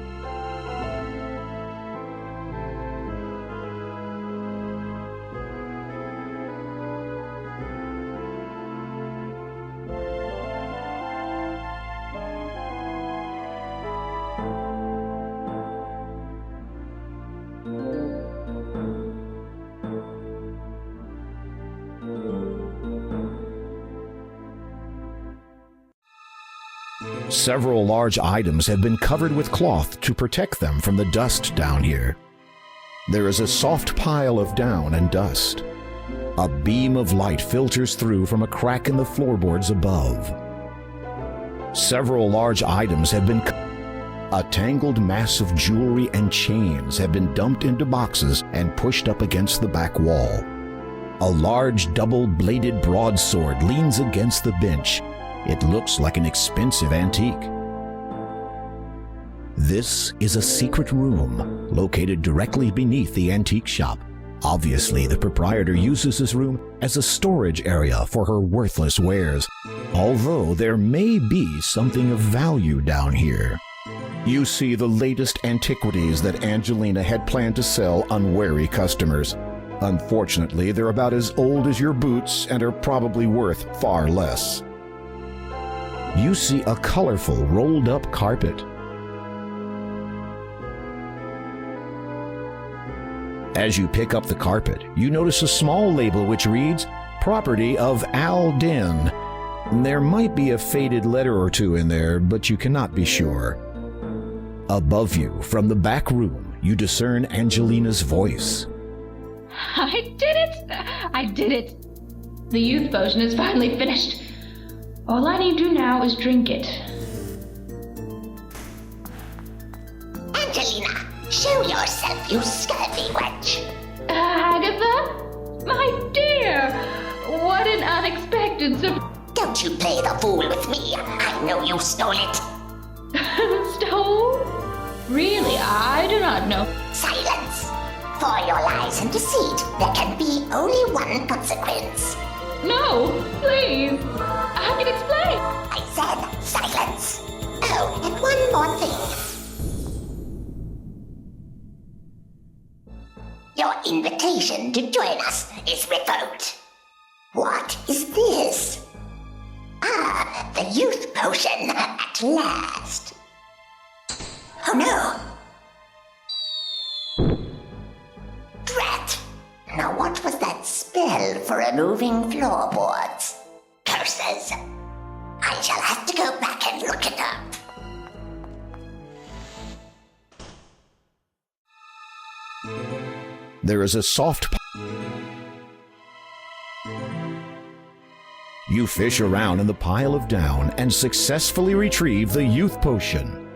Several large items have been covered with cloth to protect them from the dust down here. There is a soft pile of down and dust. A beam of light filters through from a crack in the floorboards above. Several large items have been A tangled mass of jewelry and chains have been dumped into boxes and pushed up against the back wall. A large double-bladed broadsword leans against the bench. It looks like an expensive antique. This is a secret room located directly beneath the antique shop. Obviously, the proprietor uses this room as a storage area for her worthless wares, although there may be something of value down here. You see the latest antiquities that Angelina had planned to sell unwary customers. Unfortunately, they're about as old as your boots and are probably worth far less. You see a colorful rolled-up carpet. As you pick up the carpet, you notice a small label which reads, "Property of Al Den." There might be a faded letter or two in there, but you cannot be sure. Above you, from the back room, you discern Angelina's voice. I did it! I did it! The youth potion is finally finished. All I need to do now is drink it. Angelina, show yourself, you scurvy wench. Hagatha? My dear! What an unexpected surprise. Don't you play the fool with me. I know you stole it. Stole? Really, I do not know. Silence! For your lies and deceit, there can be only one consequence. No, please. I can explain. I said silence. Oh, and one more thing. Your invitation to join us is revoked. What is this? Ah, the youth potion at last. Oh no! Drat! Now what was that spell for removing floorboards? Curses! I shall have to go back and look it up. There is a soft... You fish around in the pile of down and successfully retrieve the youth potion.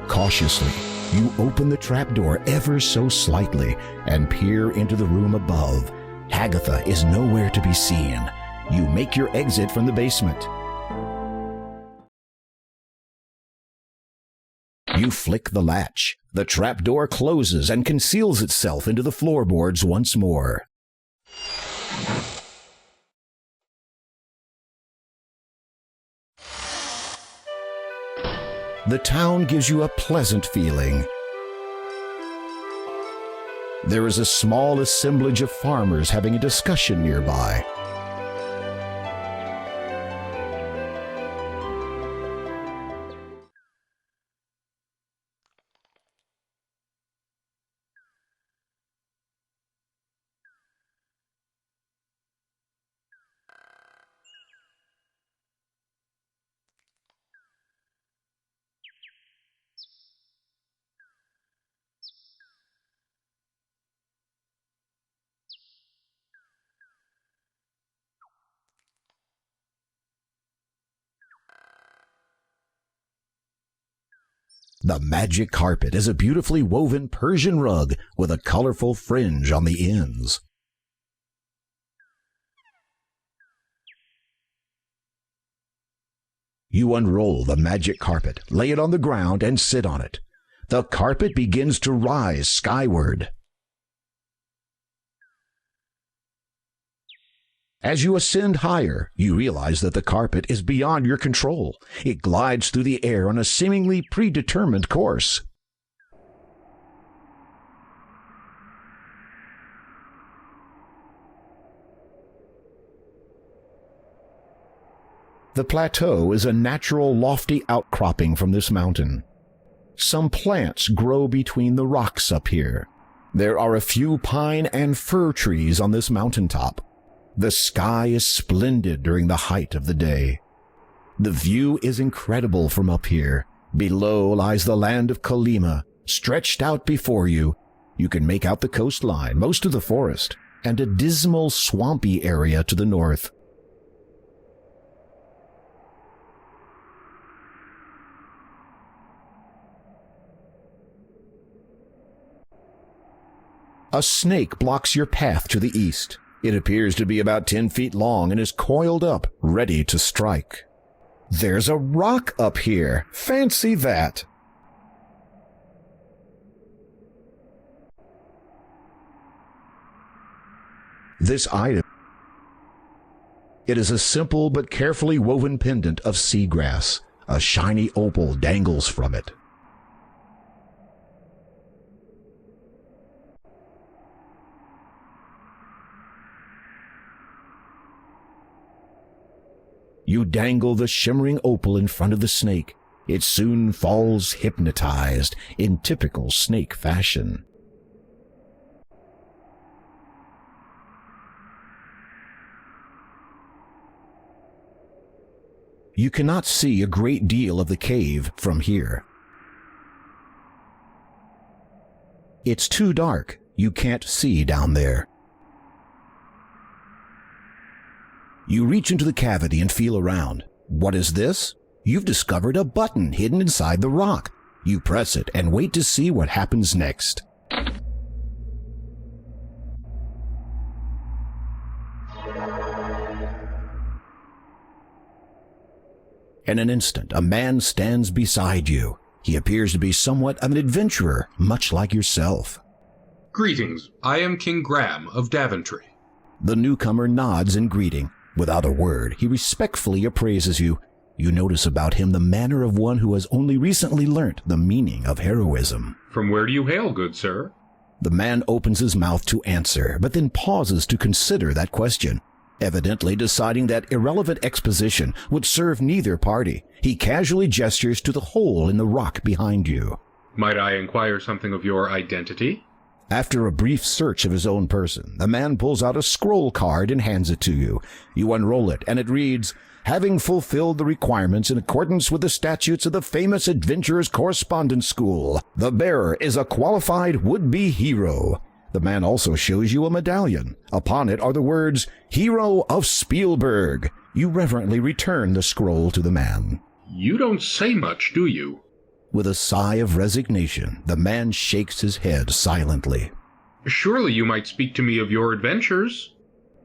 Cautiously, you open the trapdoor ever so slightly and peer into the room above. Hagatha is nowhere to be seen. You make your exit from the basement. You flick the latch. The trapdoor closes and conceals itself into the floorboards once more. The town gives you a pleasant feeling. There is a small assemblage of farmers having a discussion nearby. The magic carpet is a beautifully woven Persian rug with a colorful fringe on the ends. You unroll the magic carpet, lay it on the ground, and sit on it. The carpet begins to rise skyward. As you ascend higher, you realize that the carpet is beyond your control. It glides through the air on a seemingly predetermined course. The plateau is a natural lofty outcropping from this mountain. Some plants grow between the rocks up here. There are a few pine and fir trees on this mountaintop. The sky is splendid during the height of the day. The view is incredible from up here. Below lies the land of Kalima, stretched out before you. You can make out the coastline, most of the forest, and a dismal, swampy area to the north. A snake blocks your path to the east. It appears to be about 10 feet long and is coiled up, ready to strike. There's a rock up here. Fancy that. This item. It is a simple but carefully woven pendant of seagrass. A shiny opal dangles from it. You dangle the shimmering opal in front of the snake. It soon falls hypnotized in typical snake fashion. You cannot see a great deal of the cave from here. It's too dark. You can't see down there. You reach into the cavity and feel around. What is this? You've discovered a button hidden inside the rock. You press it and wait to see what happens next. In an instant, a man stands beside you. He appears to be somewhat of an adventurer, much like yourself. Greetings. I am King Graham of Daventry. The newcomer nods in greeting. Without a word, he respectfully appraises you. You notice about him the manner of one who has only recently learnt the meaning of heroism. From where do you hail, good sir? The man opens his mouth to answer, but then pauses to consider that question. Evidently deciding that irrelevant exposition would serve neither party, he casually gestures to the hole in the rock behind you. Might I inquire something of your identity? After a brief search of his own person, the man pulls out a scroll card and hands it to you. You unroll it, and it reads, "Having fulfilled the requirements in accordance with the statutes of the famous Adventurers Correspondence School, the bearer is a qualified would-be hero." The man also shows you a medallion. Upon it are the words, "Hero of Spielberg." You reverently return the scroll to the man. You don't say much, do you? With a sigh of resignation, the man shakes his head silently. Surely you might speak to me of your adventures.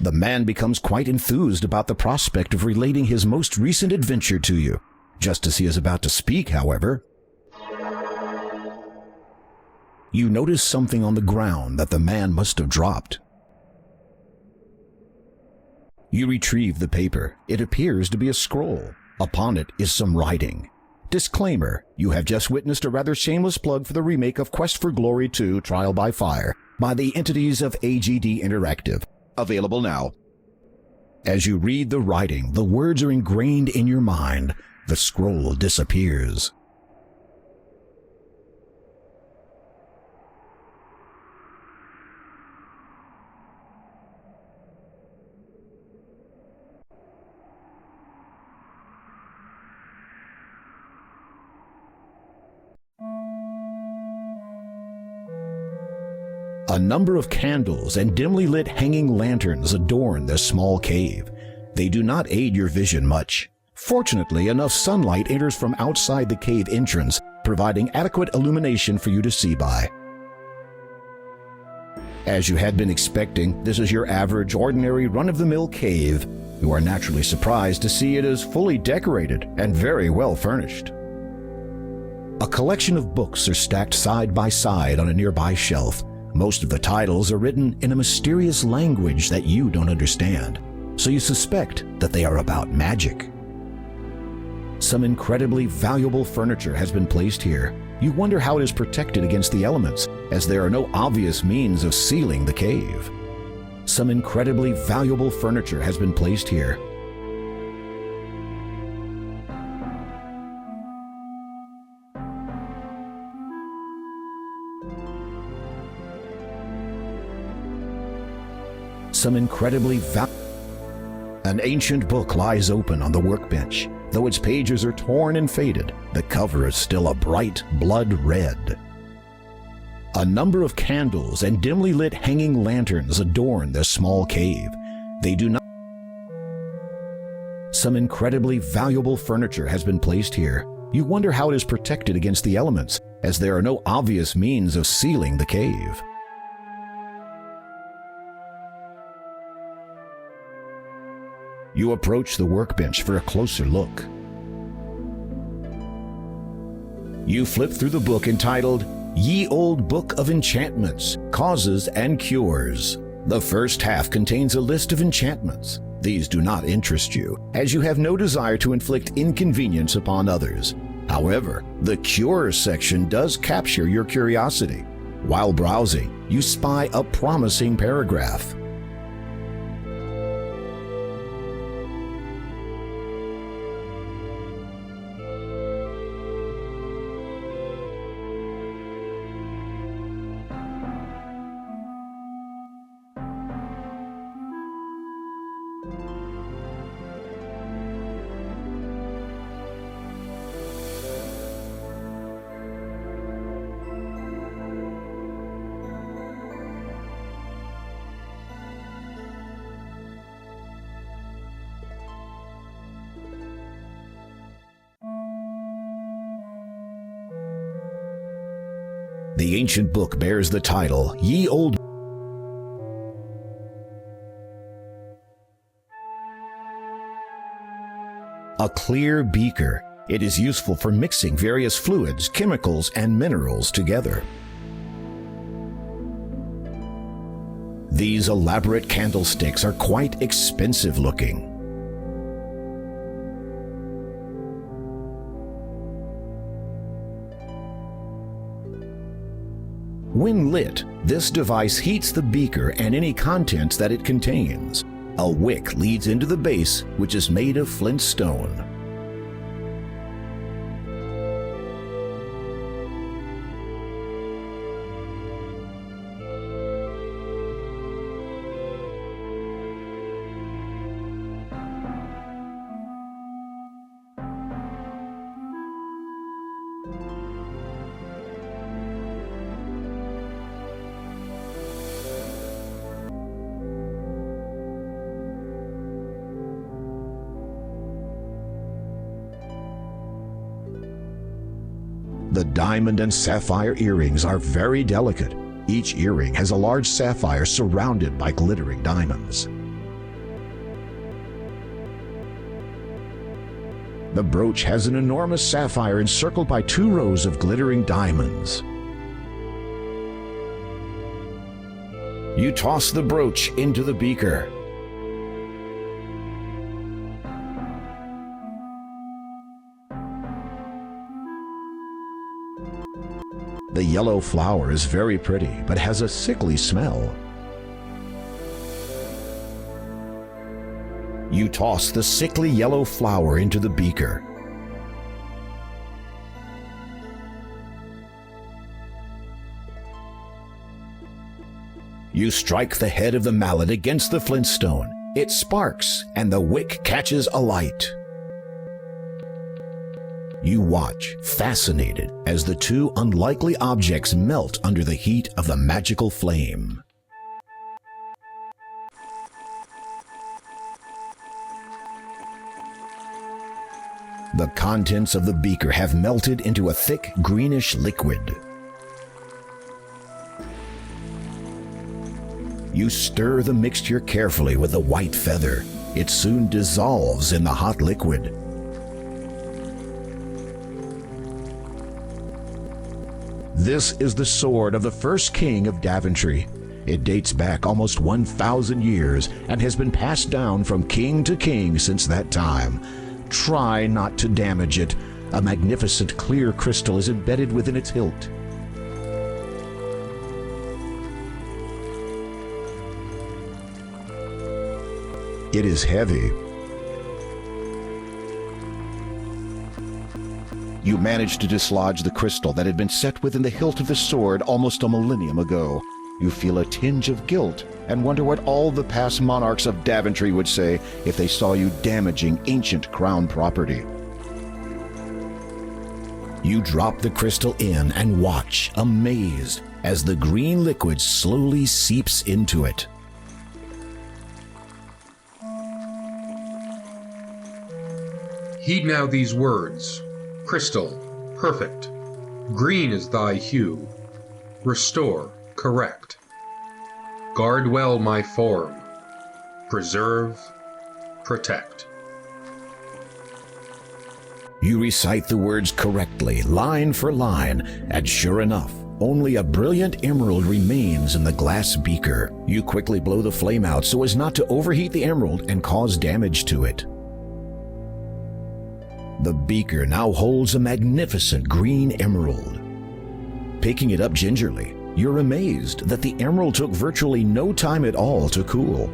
The man becomes quite enthused about the prospect of relating his most recent adventure to you. Just as he is about to speak, however, you notice something on the ground that the man must have dropped. You retrieve the paper. It appears to be a scroll. Upon it is some writing. Disclaimer, you have just witnessed a rather shameless plug for the remake of Quest for Glory 2 Trial by Fire by the entities of AGD Interactive. Available now. As you read the writing, the words are ingrained in your mind. The scroll disappears. A number of candles and dimly lit hanging lanterns adorn this small cave. They do not aid your vision much. Fortunately, enough sunlight enters from outside the cave entrance, providing adequate illumination for you to see by. As you had been expecting, this is your average, ordinary, run-of-the-mill cave. You are naturally surprised to see it is fully decorated and very well furnished. A collection of books are stacked side by side on a nearby shelf. Most of the titles are written in a mysterious language that you don't understand, so you suspect that they are about magic. Some incredibly valuable furniture has been placed here. You wonder how it is protected against the elements, as there are no obvious means of sealing the cave. Some incredibly valuable furniture has been placed here. An ancient book lies open on the workbench. Though its pages are torn and faded, the cover is still a bright blood red. A number of candles and dimly lit hanging lanterns adorn this small cave. They do not. Some incredibly valuable furniture has been placed here. You wonder how it is protected against the elements, as there are no obvious means of sealing the cave. You approach the workbench for a closer look. You flip through the book entitled Ye Old Book of Enchantments, Causes and Cures. The first half contains a list of enchantments. These do not interest you, as you have no desire to inflict inconvenience upon others. However, the Cures section does capture your curiosity. While browsing, you spy a promising paragraph. The ancient book bears the title, Ye Old. A clear beaker. It is useful for mixing various fluids, chemicals, and minerals together. These elaborate candlesticks are quite expensive looking. When lit, this device heats the beaker and any contents that it contains. A wick leads into the base, which is made of flint stone. The diamond and sapphire earrings are very delicate. Each earring has a large sapphire surrounded by glittering diamonds. The brooch has an enormous sapphire encircled by 2 rows of glittering diamonds. You toss the brooch into the beaker. The yellow flower is very pretty, but has a sickly smell. You toss the sickly yellow flower into the beaker. You strike the head of the mallet against the flintstone. It sparks, and the wick catches alight. You watch, fascinated, as the 2 unlikely objects melt under the heat of the magical flame. The contents of the beaker have melted into a thick greenish liquid. You stir the mixture carefully with the white feather. It soon dissolves in the hot liquid. This is the sword of the first king of Daventry. It dates back almost 1,000 years and has been passed down from king to king since that time. Try not to damage it. A magnificent clear crystal is embedded within its hilt. It is heavy. You managed to dislodge the crystal that had been set within the hilt of the sword almost a millennium ago. You feel a tinge of guilt and wonder what all the past monarchs of Daventry would say if they saw you damaging ancient crown property. You drop the crystal in and watch, amazed, as the green liquid slowly seeps into it. Heed now these words. Crystal, perfect. Green is thy hue. Restore, correct. Guard well my form. Preserve, protect. You recite the words correctly, line for line, and sure enough, only a brilliant emerald remains in the glass beaker. You quickly blow the flame out so as not to overheat the emerald and cause damage to it. The beaker now holds a magnificent green emerald. Picking it up gingerly, you're amazed that the emerald took virtually no time at all to cool.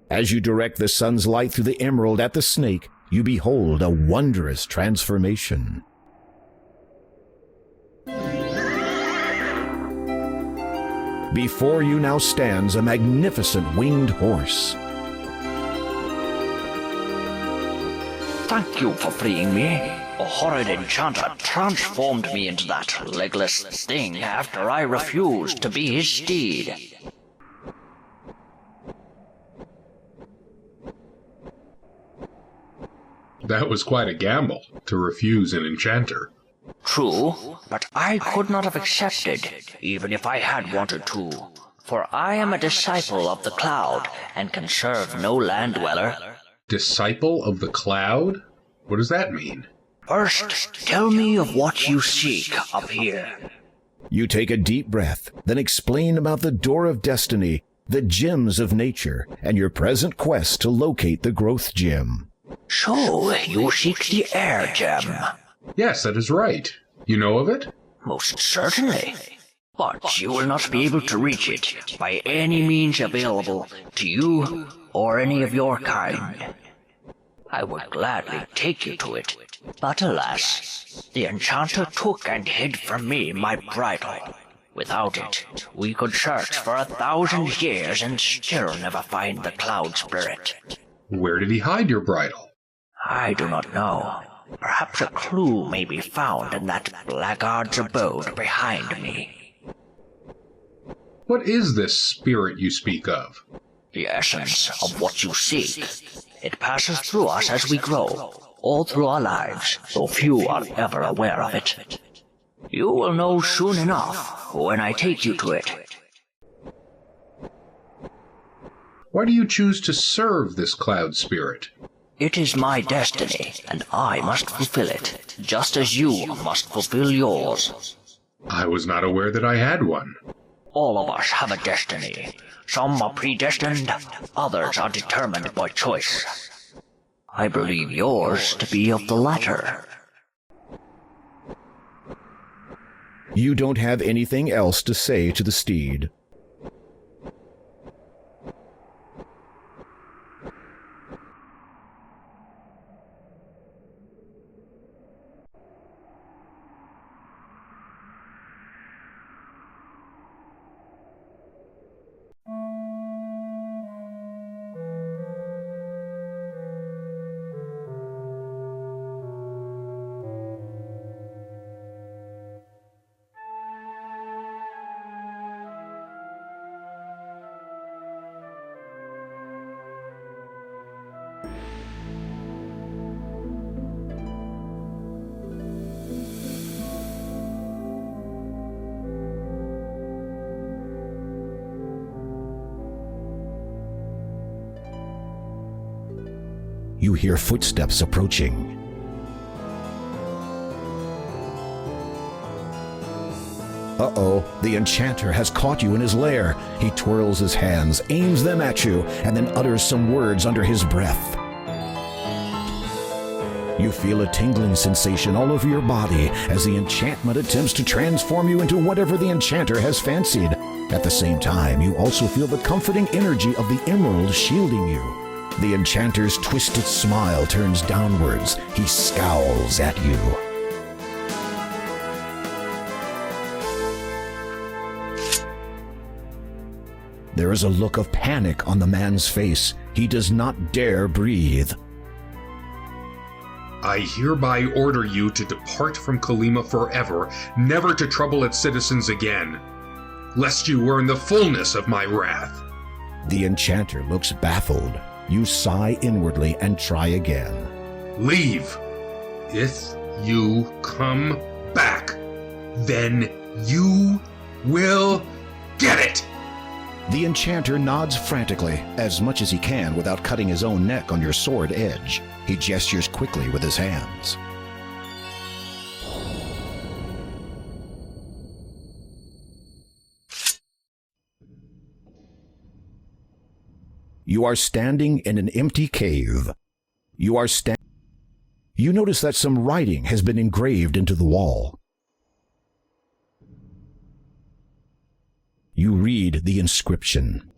As you direct the sun's light through the emerald at the snake, you behold a wondrous transformation. Before you now stands a magnificent winged horse. Thank you for freeing me. A horrid enchanter transformed me into that legless thing after I refused to be his steed. That was quite a gamble, to refuse an enchanter. True, but I could not have accepted, even if I had wanted to. For I am a disciple of the cloud, and can serve no land dweller. Disciple of the cloud? What does that mean? First, tell me of what you seek up here. You take a deep breath, then explain about the Door of Destiny, the gems of nature, and your present quest to locate the growth gem. So, you seek the air gem? Yes, that is right. You know of it? Most certainly. But you will not be able to reach it by any means available to you or any of your kind. I would gladly take you to it, but alas, the enchanter took and hid from me my bridle. Without it, we could search for 1,000 years and still never find the cloud spirit. Where did he hide your bridle? I do not know. Perhaps a clue may be found in that blackguard's abode behind me. What is this spirit you speak of? The essence of what you seek. It passes through us as we grow, all through our lives, though few are ever aware of it. You will know soon enough when I take you to it. Why do you choose to serve this cloud spirit? It is my destiny, and I must fulfill it, just as you must fulfill yours. I was not aware that I had one. All of us have a destiny. Some are predestined, others are determined by choice. I believe yours to be of the latter. You don't have anything else to say to the steed. you hear footsteps approaching. Uh-oh, the enchanter has caught you in his lair. He twirls his hands, aims them at you, and then utters some words under his breath. You feel a tingling sensation all over your body as the enchantment attempts to transform you into whatever the enchanter has fancied. At the same time, you also feel the comforting energy of the emerald shielding you. The enchanter's twisted smile turns downwards. He scowls at you. There is a look of panic on the man's face. He does not dare breathe. I hereby order you to depart from Kalima forever, never to trouble its citizens again, lest you earn the fullness of my wrath. The enchanter looks baffled. You sigh inwardly and try again. Leave. If you come back, then you will get it. The enchanter nods frantically, as much as he can without cutting his own neck on your sword edge. He gestures quickly with his hands. You are standing in an empty cave. You notice that some writing has been engraved into the wall. You read the inscription.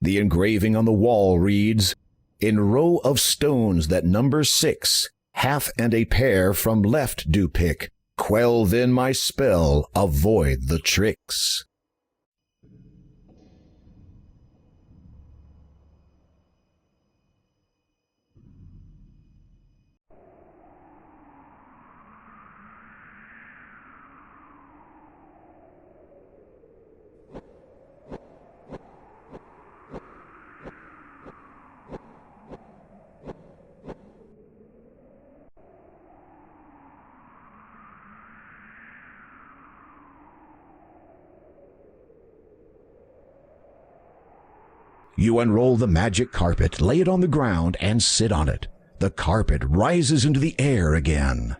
The engraving on the wall reads, "In row of stones that number 6, half and a pair from left do pick. Quell then my spell, avoid the tricks." You unroll the magic carpet, lay it on the ground, and sit on it. The carpet rises into the air again.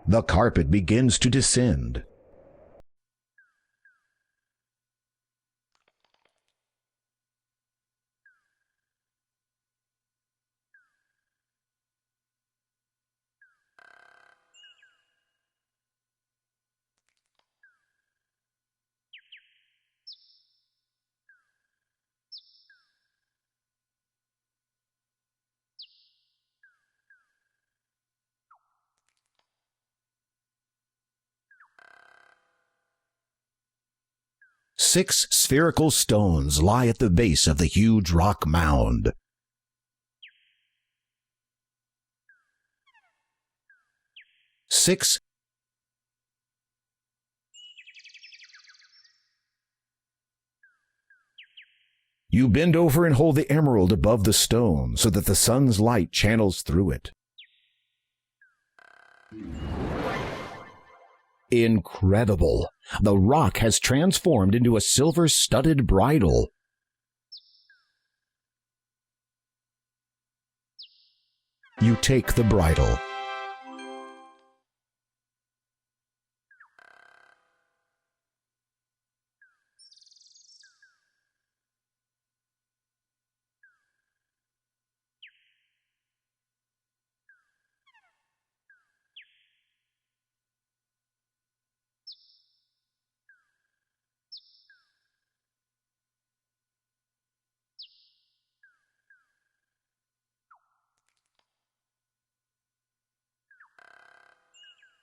The carpet begins to descend. Six spherical stones lie at the base of the huge rock mound. Six You bend over and hold the emerald above the stone so that the sun's light channels through it. Incredible! The rock has transformed into a silver-studded bridle. You take the bridle.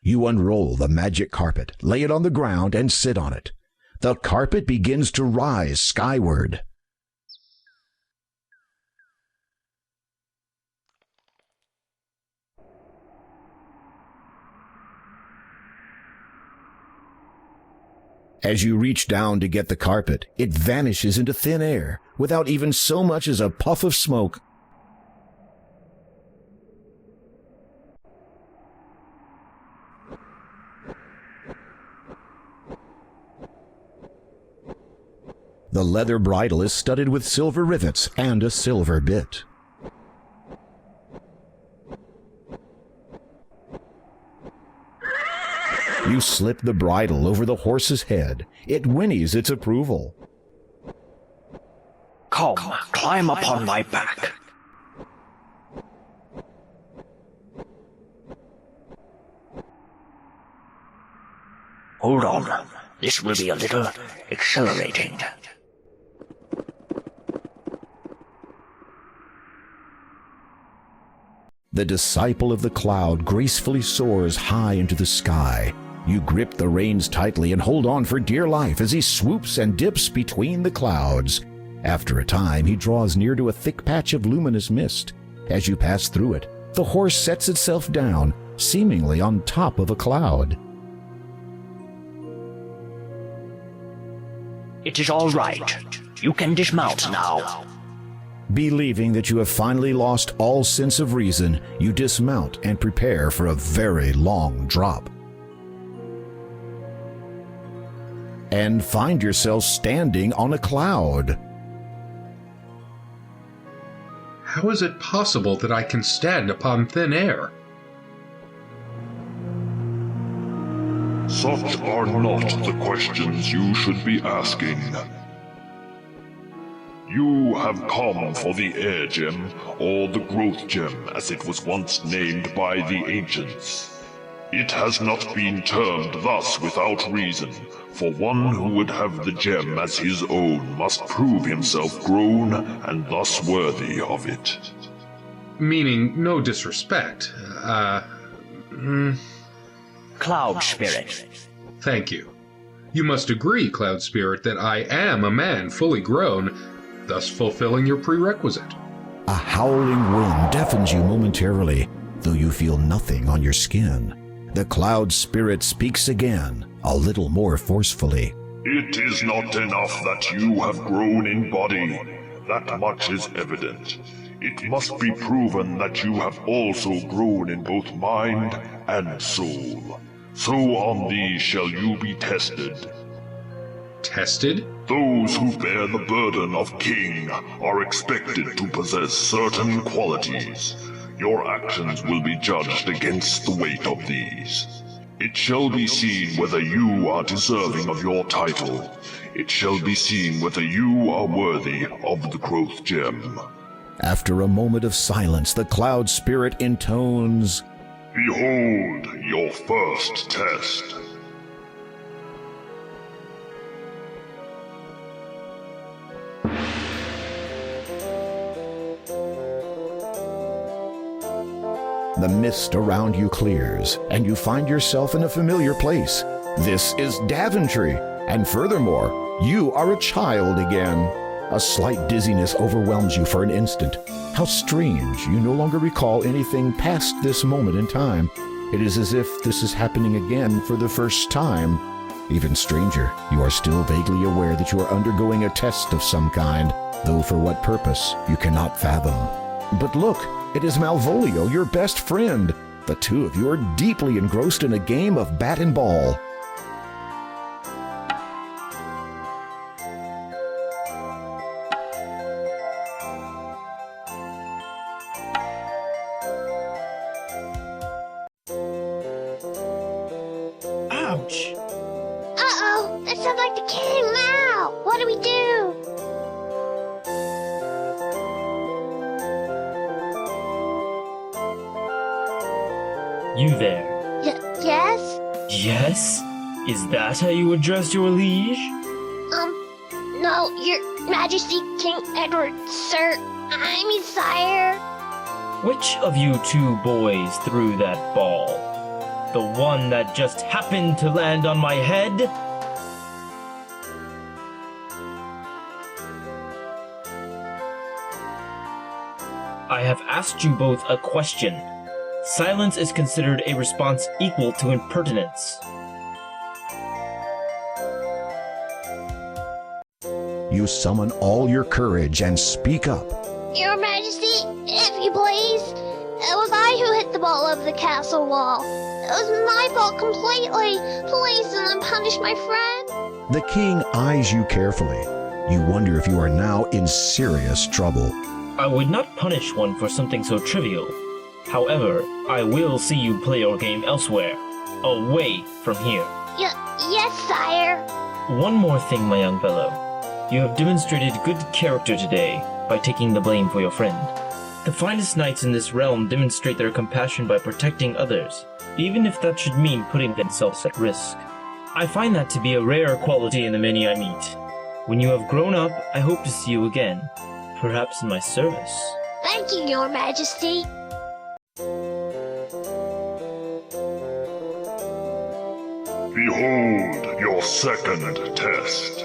You unroll the magic carpet, lay it on the ground, and sit on it. The carpet begins to rise skyward. As you reach down to get the carpet, it vanishes into thin air without even so much as a puff of smoke. The leather bridle is studded with silver rivets and a silver bit. You slip the bridle over the horse's head. It whinnies its approval. Come, climb upon my back. Hold on. This will be a little exhilarating. The disciple of the cloud gracefully soars high into the sky. You grip the reins tightly and hold on for dear life as he swoops and dips between the clouds. After a time, he draws near to a thick patch of luminous mist. As you pass through it, the horse sets itself down, seemingly on top of a cloud. It is all right. You can dismount now. Believing that you have finally lost all sense of reason, you dismount and prepare for a very long drop. And find yourself standing on a cloud. How is it possible that I can stand upon thin air? Such are not the questions you should be asking. You have come for the Air Gem, or the Growth Gem as it was once named by the ancients. It has not been termed thus without reason, for one who would have the gem as his own must prove himself grown and thus worthy of it. Meaning, no disrespect. Cloud Spirit. Thank you. You must agree, Cloud Spirit, that I am a man fully grown, thus fulfilling your prerequisite. A howling wind deafens you momentarily, though you feel nothing on your skin. The Cloud Spirit speaks again, a little more forcefully. It is not enough that you have grown in body. That much is evident. It must be proven that you have also grown in both mind and soul. So on these shall you be tested. Tested? Those who bear the burden of king are expected to possess certain qualities. Your actions will be judged against the weight of these. It shall be seen whether you are deserving of your title. It shall be seen whether you are worthy of the Growth Gem. After a moment of silence, the Cloud Spirit intones, Behold your first test. The mist around you clears, and you find yourself in a familiar place. This is Daventry, and furthermore, you are a child again. A slight dizziness overwhelms you for an instant. How strange, you no longer recall anything past this moment in time. It is as if this is happening again for the first time. Even stranger, you are still vaguely aware that you are undergoing a test of some kind, though for what purpose you cannot fathom. But look, it is Malvolio, your best friend. The two of you are deeply engrossed in a game of bat and ball. Ouch! Uh-oh! That sounds like the king now! What do we do? You there. Yes? Yes? Is that how you address your liege? No, your majesty, King Edward, sir. I mean, sire. Which of you two boys threw that ball? The one that just happened to land on my head? I have asked you both a question. Silence is considered a response equal to impertinence. you summon all your courage and speak up. Your Majesty, if you please, it was I who hit the ball over the castle wall. It was my fault completely. Please do not punish my friend. The king eyes you carefully. You wonder if you are now in serious trouble. I would not punish one for something so trivial. However, I will see you play your game elsewhere, away from here. Yes, sire. One more thing, my young fellow. You have demonstrated good character today by taking the blame for your friend. The finest knights in this realm demonstrate their compassion by protecting others, even if that should mean putting themselves at risk. I find that to be a rare quality in the many I meet. When you have grown up, I hope to see you again, perhaps in my service. Thank you, Your Majesty. Behold your second test.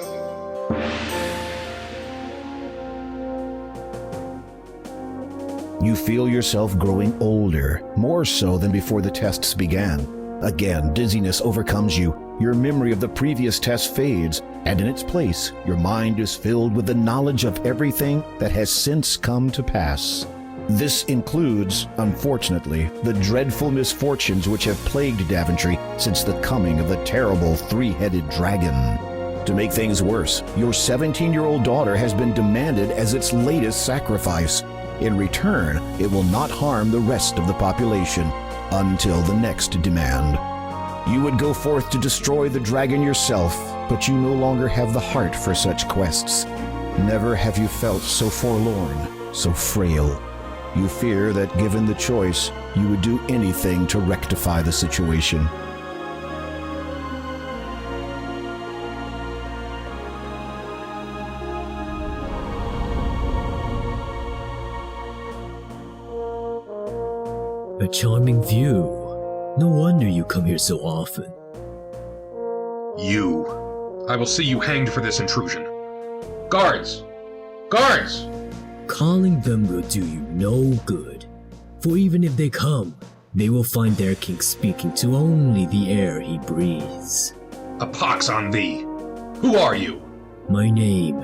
You feel yourself growing older, more so than before the tests began. Again, dizziness overcomes you. Your memory of the previous test fades, and in its place, your mind is filled with the knowledge of everything that has since come to pass. This includes, unfortunately, the dreadful misfortunes which have plagued Daventry since the coming of the terrible three-headed dragon. To make things worse, your 17-year-old daughter has been demanded as its latest sacrifice. In return, it will not harm the rest of the population until the next demand. You would go forth to destroy the dragon yourself, but you no longer have the heart for such quests. Never have you felt so forlorn, so frail. You fear that given the choice, you would do anything to rectify the situation. A charming view. No wonder you come here so often. You. I will see you hanged for this intrusion. Guards! Guards! Calling them will do you no good. For even if they come, they will find their king speaking to only the air he breathes. A pox on thee! Who are you? My name,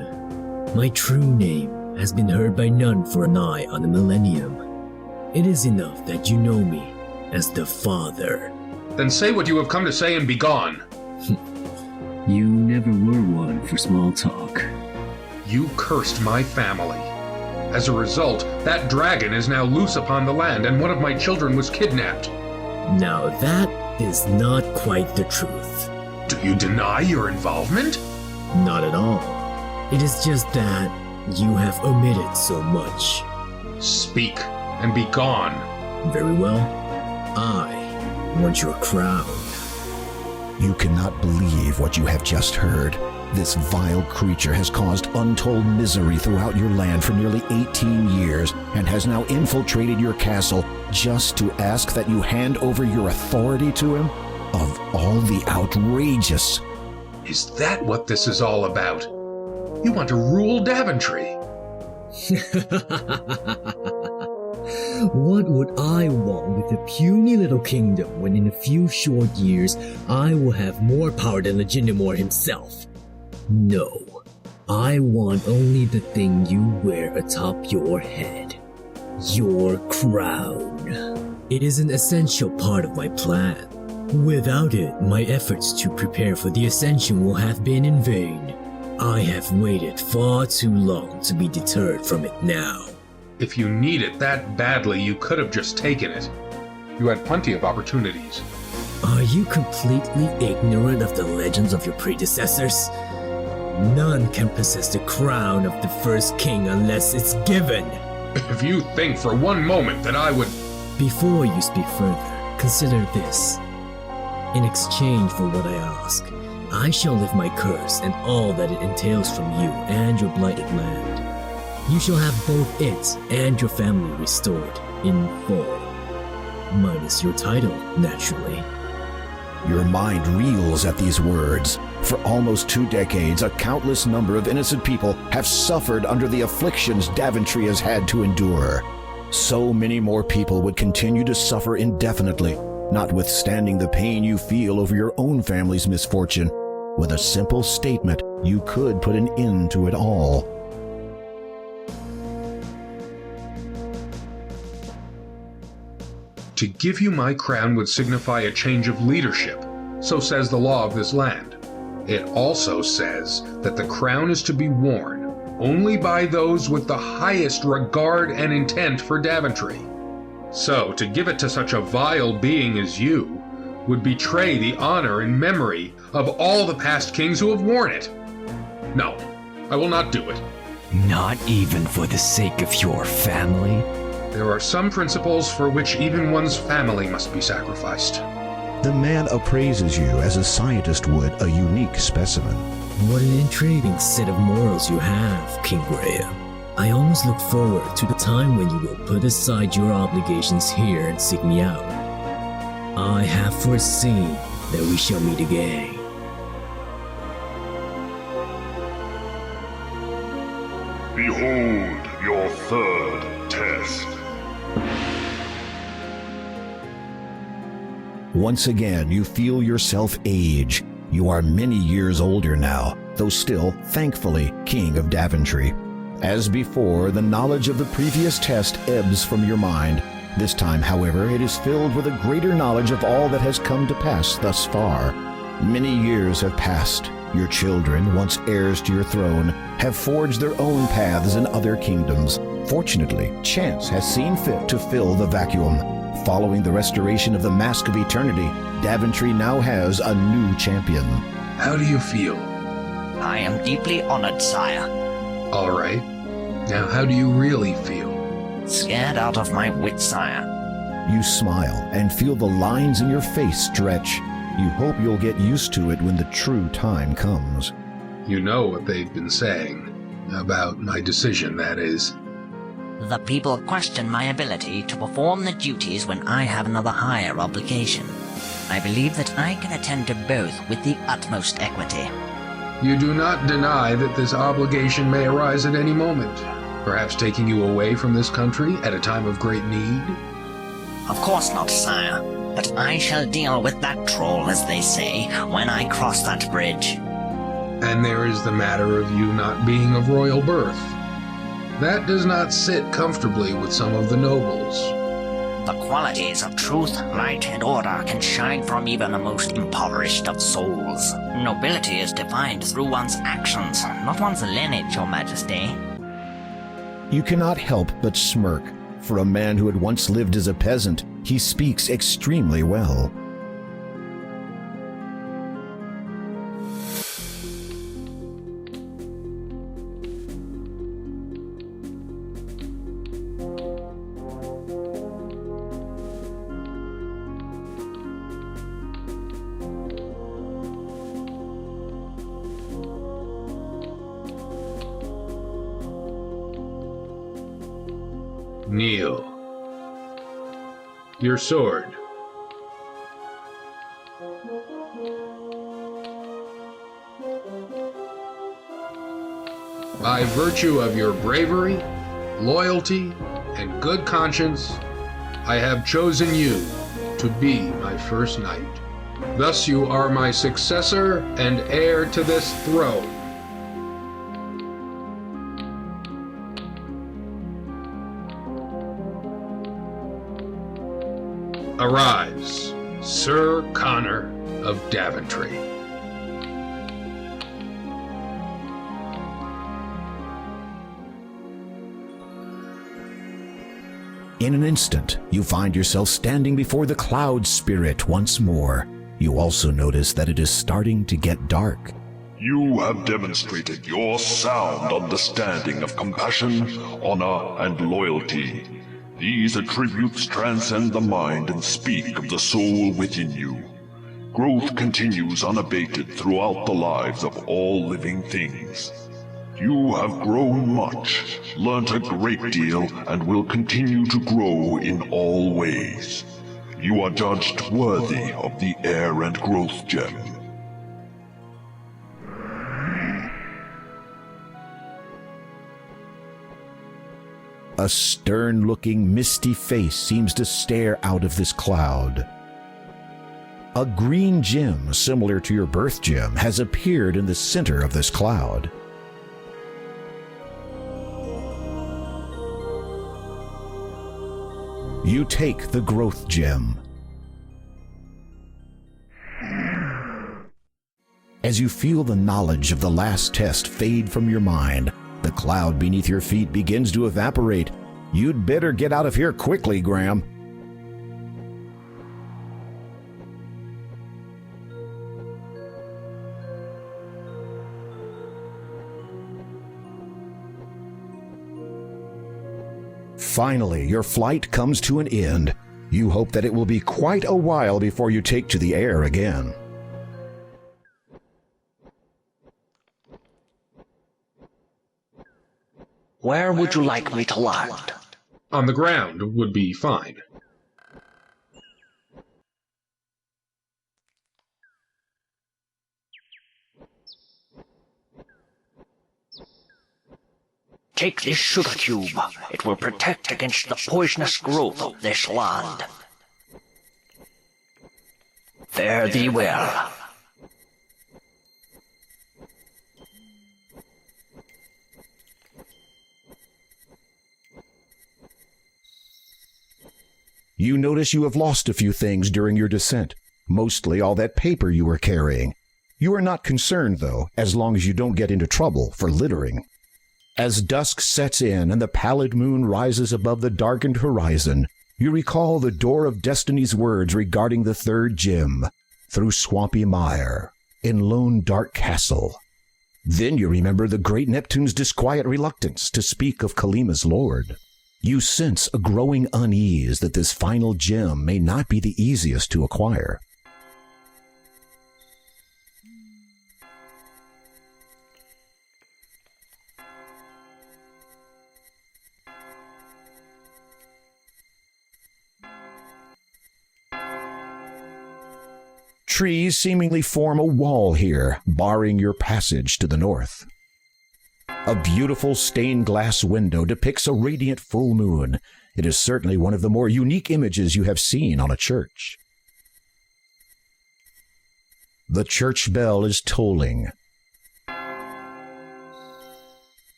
my true name, has been heard by none for nigh on a millennium. It is enough that you know me as the Father. Then say what you have come to say and be gone. You never were one for small talk. You cursed my family. As a result, that dragon is now loose upon the land and one of my children was kidnapped. Now that is not quite the truth. Do you deny your involvement? Not at all. It is just that you have omitted so much. Speak and be gone. Very well. I want your crown. You cannot believe what you have just heard. This vile creature has caused untold misery throughout your land for nearly 18 years and has now infiltrated your castle just to ask that you hand over your authority to him? Of all the outrageous... Is that what this is all about? You want to rule Daventry? What would I want with a puny little kingdom when in a few short years I will have more power than Legitimor himself? No, I want only the thing you wear atop your head. Your crown. It is an essential part of my plan. Without it, my efforts to prepare for the ascension will have been in vain. I have waited far too long to be deterred from it now. If you need it that badly, you could have just taken it. You had plenty of opportunities. Are you completely ignorant of the legends of your predecessors? None can possess the crown of the first king unless it's given. If you think for one moment that I would... Before you speak further, consider this. In exchange for what I ask, I shall lift my curse and all that it entails from you and your blighted land. You shall have both it and your family restored in full. Minus your title, naturally. Your mind reels at these words. For almost 2 decades, a countless number of innocent people have suffered under the afflictions Daventry has had to endure. So many more people would continue to suffer indefinitely, notwithstanding the pain you feel over your own family's misfortune. With a simple statement, you could put an end to it all. To give you my crown would signify a change of leadership, so says the law of this land. It also says that the crown is to be worn only by those with the highest regard and intent for Daventry. So, to give it to such a vile being as you would betray the honor and memory of all the past kings who have worn it. No, I will not do it. Not even for the sake of your family? There are some principles for which even one's family must be sacrificed. The man appraises you as a scientist would a unique specimen. What an intriguing set of morals you have, King Graham. I almost look forward to the time when you will put aside your obligations here and seek me out. I have foreseen that we shall meet again. Behold your third test. Once again, you feel yourself age. You are many years older now, though still, thankfully, King of Daventry. As before, the knowledge of the previous test ebbs from your mind. This time, however, it is filled with a greater knowledge of all that has come to pass thus far. Many years have passed. Your children, once heirs to your throne, have forged their own paths in other kingdoms. Fortunately, chance has seen fit to fill the vacuum. Following the restoration of the Mask of Eternity, Daventry now has a new champion. How do you feel? I am deeply honored, sire. All right. Now, how do you really feel? Scared out of my wits, sire. You smile and feel the lines in your face stretch. You hope you'll get used to it when the true time comes. You know what they've been saying about my decision, that is. The people question my ability to perform the duties when I have another higher obligation. I believe that I can attend to both with the utmost equity. You do not deny that this obligation may arise at any moment, perhaps taking you away from this country at a time of great need? Of course not, sire, but I shall deal with that troll, as they say, when I cross that bridge. And there is the matter of you not being of royal birth. That does not sit comfortably with some of the nobles. The qualities of truth, light, and order can shine from even the most impoverished of souls. Nobility is defined through one's actions, not one's lineage, Your Majesty. You cannot help but smirk. For a man who had once lived as a peasant, he speaks extremely well. Kneel. Your sword. By virtue of your bravery, loyalty, and good conscience, I have chosen you to be my first knight. Thus you are my successor and heir to this throne. Arise, Sir Connor of Daventry. In an instant, you find yourself standing before the Cloud Spirit once more. You also notice that it is starting to get dark. You have demonstrated your sound understanding of compassion, honor, and loyalty. These attributes transcend the mind and speak of the soul within you. Growth continues unabated throughout the lives of all living things. You have grown much, learnt a great deal, and will continue to grow in all ways. You are judged worthy of the Heir and Growth Gem. A stern-looking, misty face seems to stare out of this cloud. A green gem similar to your birth gem has appeared in the center of this cloud. You take the growth gem. As you feel the knowledge of the last test fade from your mind, the cloud beneath your feet begins to evaporate. You'd better get out of here quickly, Graham. Finally, your flight comes to an end. You hope that it will be quite a while before you take to the air again. Where would you like me to land? On the ground would be fine. Take this sugar cube. It will protect against the poisonous growth of this land. Fare thee well. You notice you have lost a few things during your descent, mostly all that paper you were carrying. You are not concerned, though, as long as you don't get into trouble for littering. As dusk sets in and the pallid moon rises above the darkened horizon, you recall the Door of Destiny's words regarding the third gem, through swampy mire, in lone dark castle. Then you remember the great Neptune's disquiet reluctance to speak of Kalima's lord. You sense a growing unease that this final gem may not be the easiest to acquire. Trees seemingly form a wall here, barring your passage to the north. A beautiful stained glass window depicts a radiant full moon. It is certainly one of the more unique images you have seen on a church. The church bell is tolling.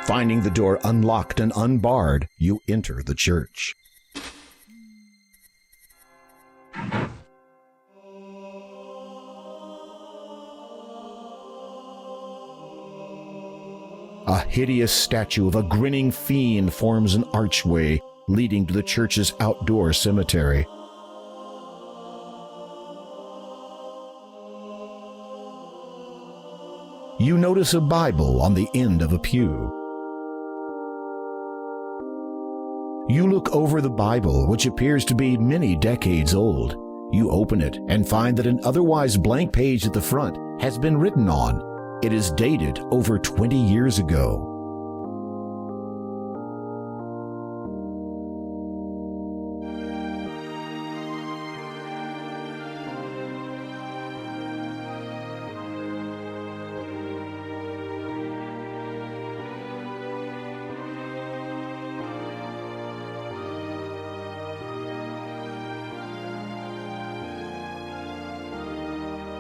Finding the door unlocked and unbarred, you enter the church. A hideous statue of a grinning fiend forms an archway leading to the church's outdoor cemetery. You notice a Bible on the end of a pew. You look over the Bible, which appears to be many decades old. You open it and find that an otherwise blank page at the front has been written on. It is dated over 20 years ago.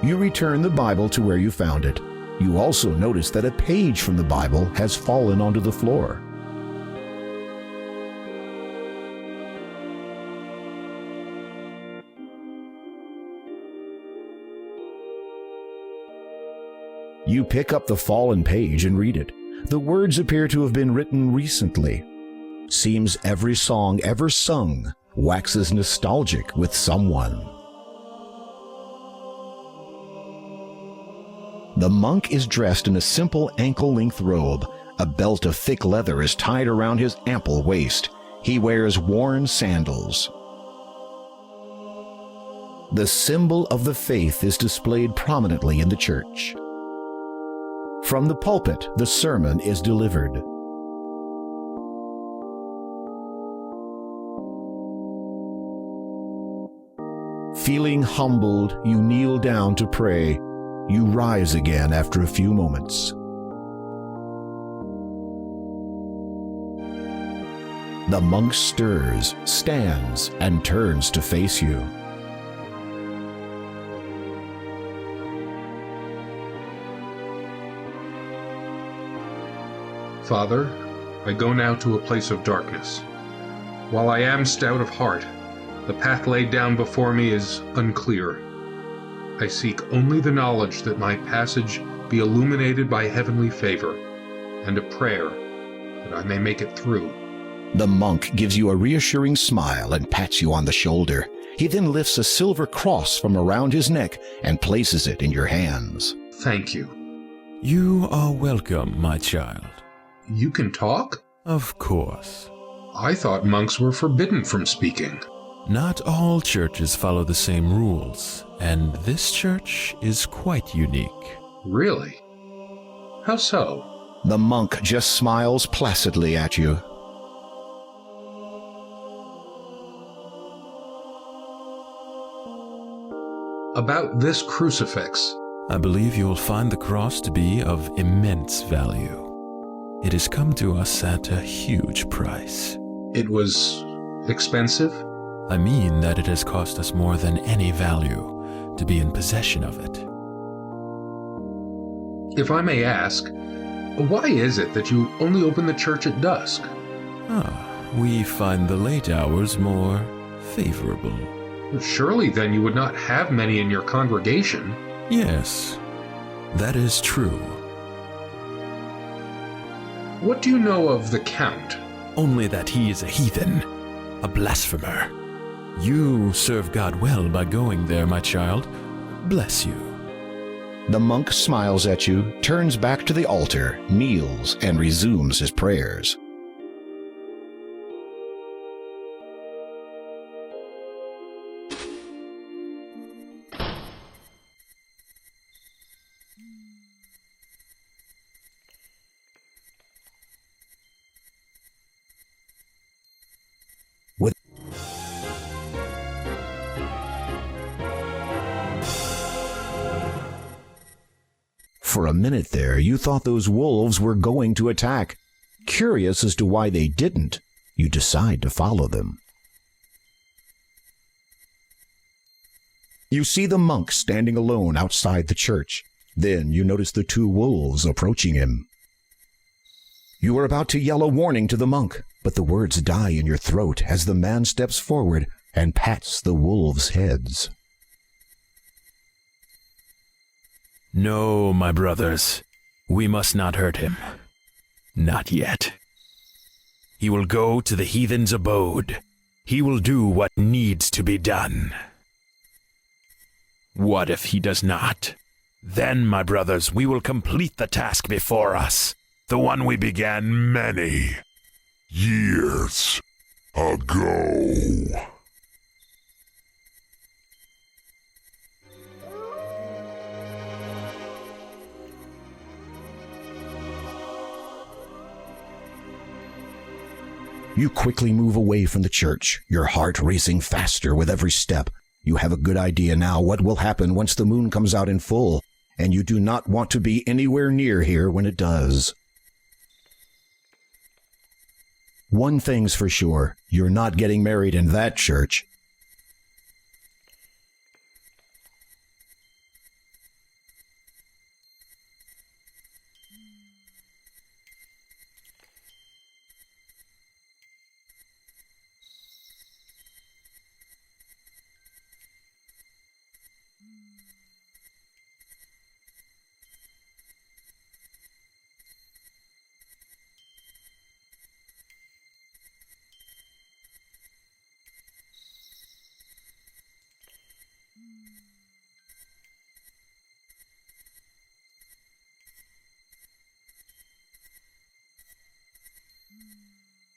You return the Bible to where you found it. You also notice that a page from the Bible has fallen onto the floor. You pick up the fallen page and read it. The words appear to have been written recently. Seems every song ever sung waxes nostalgic with someone. The monk is dressed in a simple ankle-length robe. A belt of thick leather is tied around his ample waist. He wears worn sandals. The symbol of the faith is displayed prominently in the church. From the pulpit, the sermon is delivered. Feeling humbled, you kneel down to pray. You rise again after a few moments. The monk stirs, stands, and turns to face you. Father, I go now to a place of darkness. While I am stout of heart, the path laid down before me is unclear. I seek only the knowledge that my passage be illuminated by heavenly favor, and a prayer that I may make it through. The monk gives you a reassuring smile and pats you on the shoulder. He then lifts a silver cross from around his neck and places it in your hands. Thank you. You are welcome, my child. You can talk? Of course. I thought monks were forbidden from speaking. Not all churches follow the same rules, and this church is quite unique. Really? How so? The monk just smiles placidly at you. About this crucifix. I believe you will find the cross to be of immense value. It has come to us at a huge price. It was expensive? I mean that it has cost us more than any value to be in possession of it. If I may ask, why is it that you only open the church at dusk? We find the late hours more favorable. Surely then you would not have many in your congregation. Yes, that is true. What do you know of the Count? Only that he is a heathen, a blasphemer. You serve God well by going there, my child. Bless you. The monk smiles at you, turns back to the altar, kneels, and resumes his prayers. For a minute there, you thought those wolves were going to attack. Curious as to why they didn't, you decide to follow them. You see the monk standing alone outside the church. Then you notice the two wolves approaching him. You are about to yell a warning to the monk, but the words die in your throat as the man steps forward and pats the wolves' heads. No, my brothers, we must not hurt him. Not yet. He will go to the heathen's abode. He will do what needs to be done. What if he does not? Then, my brothers, we will complete the task before us, the one we began many years ago. You quickly move away from the church, your heart racing faster with every step. You have a good idea now what will happen once the moon comes out in full, and you do not want to be anywhere near here when it does. One thing's for sure, you're not getting married in that church.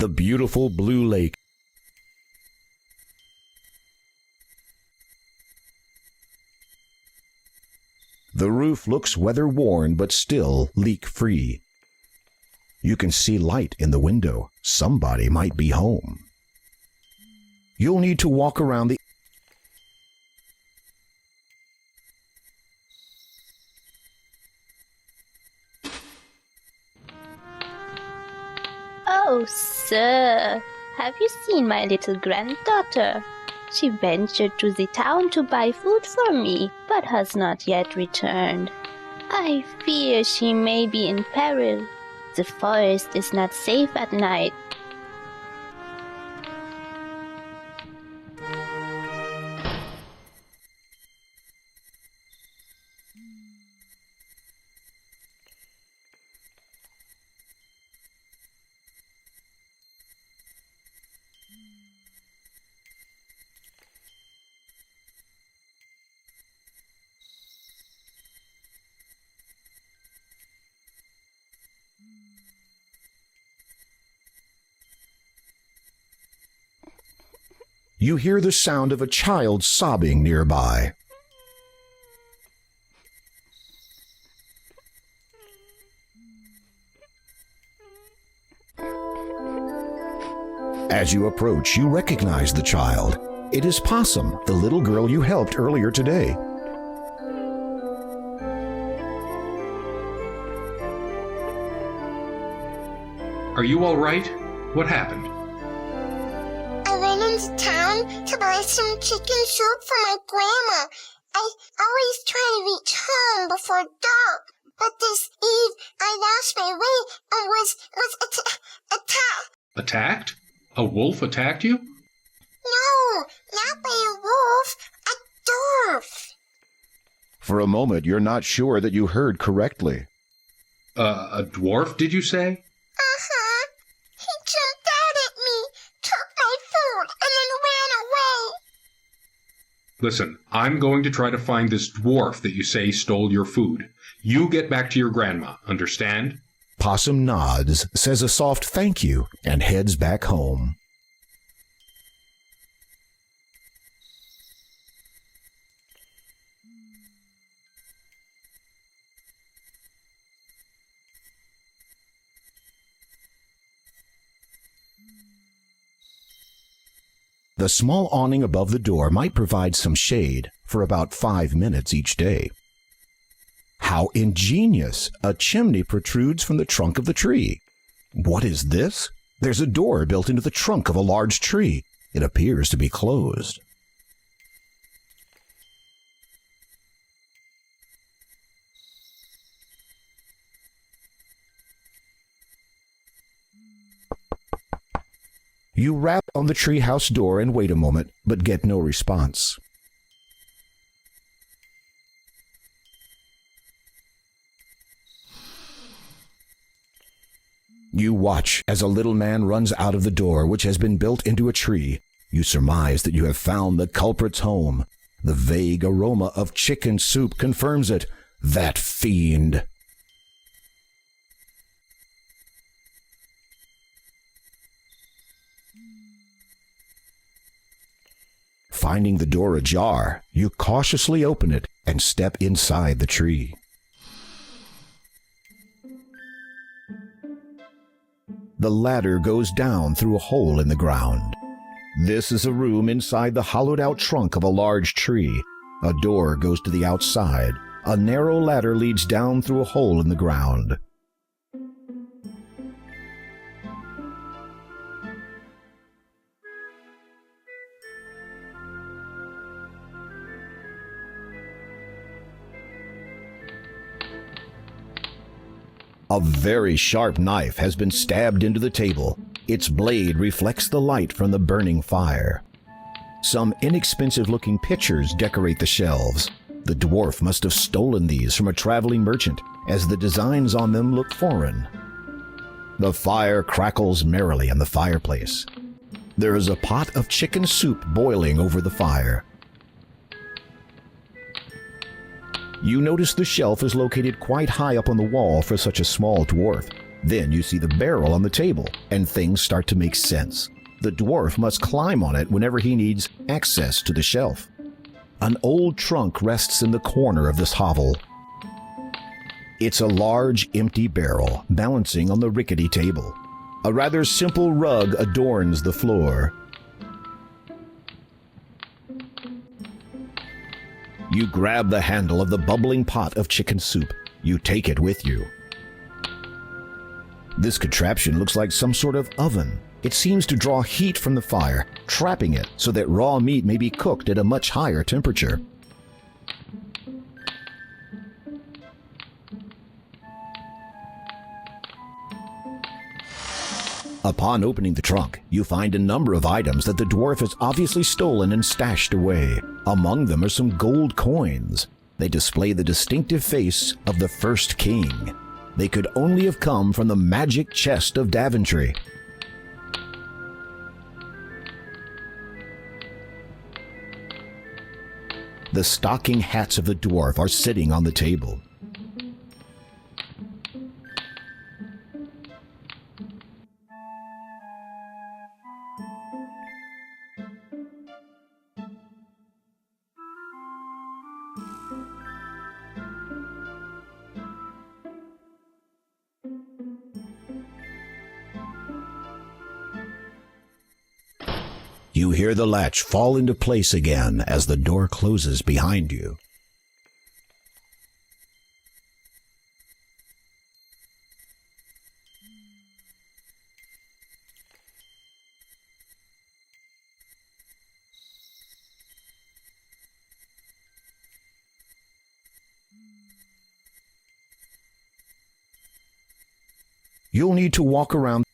The beautiful blue lake. The roof looks weather-worn but still leak-free. You can see light in the window. Somebody might be home. You'll need to walk around the... Oh, sir. Have you seen my little granddaughter? She ventured to the town to buy food for me, but has not yet returned. I fear she may be in peril. The forest is not safe at night. You hear the sound of a child sobbing nearby. As you approach, you recognize the child. It is Possum, the little girl you helped earlier today. Are you all right? What happened? I went into town to buy some chicken soup for my grandma. I always try to reach home before dark, but this eve I lost my way and was attacked. Attacked? A wolf attacked you? No, not by a wolf, a dwarf. For a moment, you're not sure that you heard correctly. A dwarf, did you say? Uh-huh. He jumped out at me, took my food, and then ran away. Listen, I'm going to try to find this dwarf that you say stole your food. You get back to your grandma, understand? Possum nods, says a soft thank you, and heads back home. The small awning above the door might provide some shade for about 5 minutes each day. How ingenious! A chimney protrudes from the trunk of the tree. What is this? There's a door built into the trunk of a large tree. It appears to be closed. You rap on the treehouse door and wait a moment, but get no response. You watch as a little man runs out of the door, which has been built into a tree. You surmise that you have found the culprit's home. The vague aroma of chicken soup confirms it. That fiend! Finding the door ajar, you cautiously open it and step inside the tree. The ladder goes down through a hole in the ground. This is a room inside the hollowed-out trunk of a large tree. A door goes to the outside. A narrow ladder leads down through a hole in the ground. A very sharp knife has been stabbed into the table. Its blade reflects the light from the burning fire. Some inexpensive-looking pictures decorate the shelves. The dwarf must have stolen these from a traveling merchant, as the designs on them look foreign. The fire crackles merrily in the fireplace. There is a pot of chicken soup boiling over the fire. You notice the shelf is located quite high up on the wall for such a small dwarf. Then you see the barrel on the table, and things start to make sense. The dwarf must climb on it whenever he needs access to the shelf. An old trunk rests in the corner of this hovel. It's a large, empty barrel balancing on the rickety table. A rather simple rug adorns the floor. You grab the handle of the bubbling pot of chicken soup. You take it with you. This contraption looks like some sort of oven. It seems to draw heat from the fire, trapping it so that raw meat may be cooked at a much higher temperature. Upon opening the trunk, you find a number of items that the dwarf has obviously stolen and stashed away. Among them are some gold coins. They display the distinctive face of the first king. They could only have come from the magic chest of Daventry. The stocking hats of the dwarf are sitting on the table. You hear the latch fall into place again as the door closes behind you. You'll need to walk around.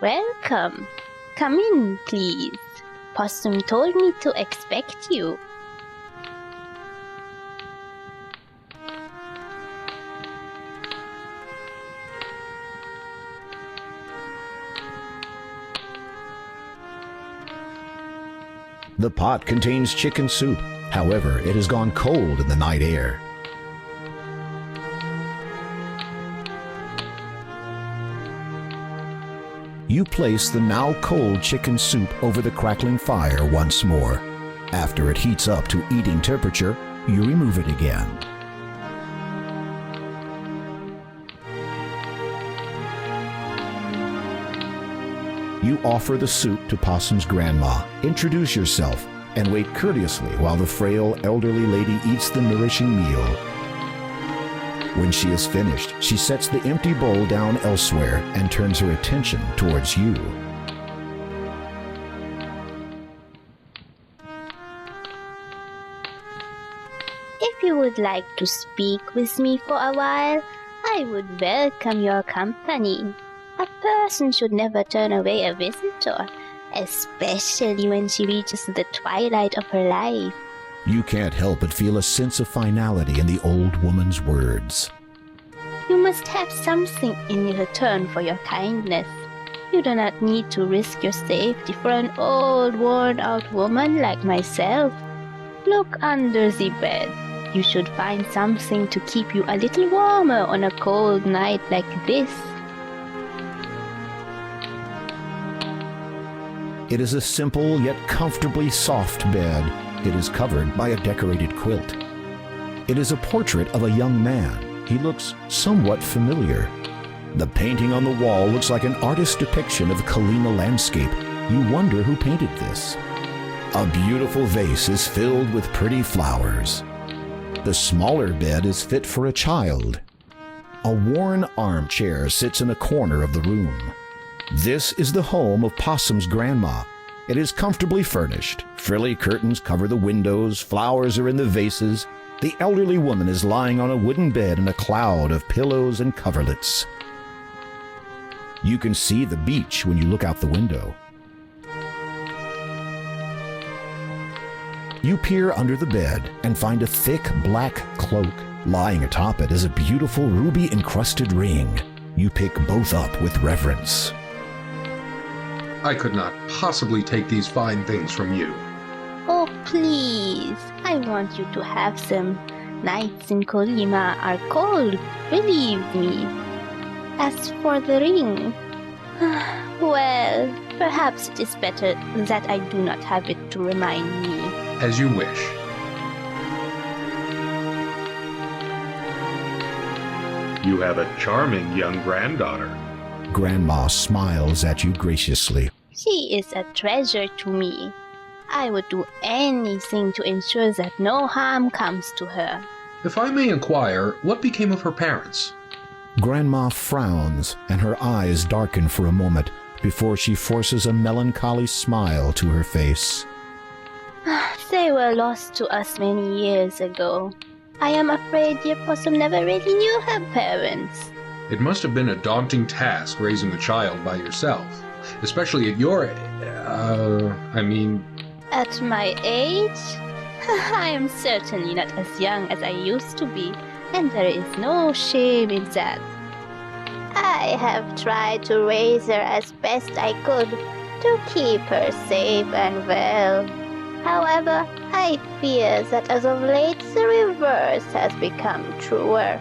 Welcome. Come in, please. Possum told me to expect you. The pot contains chicken soup. However, it has gone cold in the night air. You place the now cold chicken soup over the crackling fire once more. After it heats up to eating temperature, you remove it again. You offer the soup to Possum's grandma, introduce yourself, and wait courteously while the frail elderly lady eats the nourishing meal. When she is finished, she sets the empty bowl down elsewhere and turns her attention towards you. If you would like to speak with me for a while, I would welcome your company. A person should never turn away a visitor, especially when she reaches the twilight of her life. You can't help but feel a sense of finality in the old woman's words. You must have something in return for your kindness. You do not need to risk your safety for an old, worn-out woman like myself. Look under the bed. You should find something to keep you a little warmer on a cold night like this. It is a simple yet comfortably soft bed. It is covered by a decorated quilt. It is a portrait of a young man. He looks somewhat familiar. The painting on the wall looks like an artist's depiction of a Kalina landscape. You wonder who painted this. A beautiful vase is filled with pretty flowers. The smaller bed is fit for a child. A worn armchair sits in a corner of the room. This is the home of Possum's grandma. It is comfortably furnished. Frilly curtains cover the windows, flowers are in the vases. The elderly woman is lying on a wooden bed in a cloud of pillows and coverlets. You can see the beach when you look out the window. You peer under the bed and find a thick black cloak. Lying atop it is a beautiful ruby-encrusted ring. You pick both up with reverence. I could not possibly take these fine things from you. Oh, please. I want you to have them. Nights in Colima are cold, believe me. As for the ring, well, perhaps it is better that I do not have it to remind me. As you wish. You have a charming young granddaughter. Grandma smiles at you graciously. She is a treasure to me. I would do anything to ensure that no harm comes to her. If I may inquire, what became of her parents? Grandma frowns, and her eyes darken for a moment before she forces a melancholy smile to her face. They were lost to us many years ago. I am afraid dear Possum never really knew her parents. It must have been a daunting task raising a child by yourself, especially at your At my age? I am certainly not as young as I used to be, and there is no shame in that. I have tried to raise her as best I could, to keep her safe and well. However, I fear that as of late the reverse has become truer.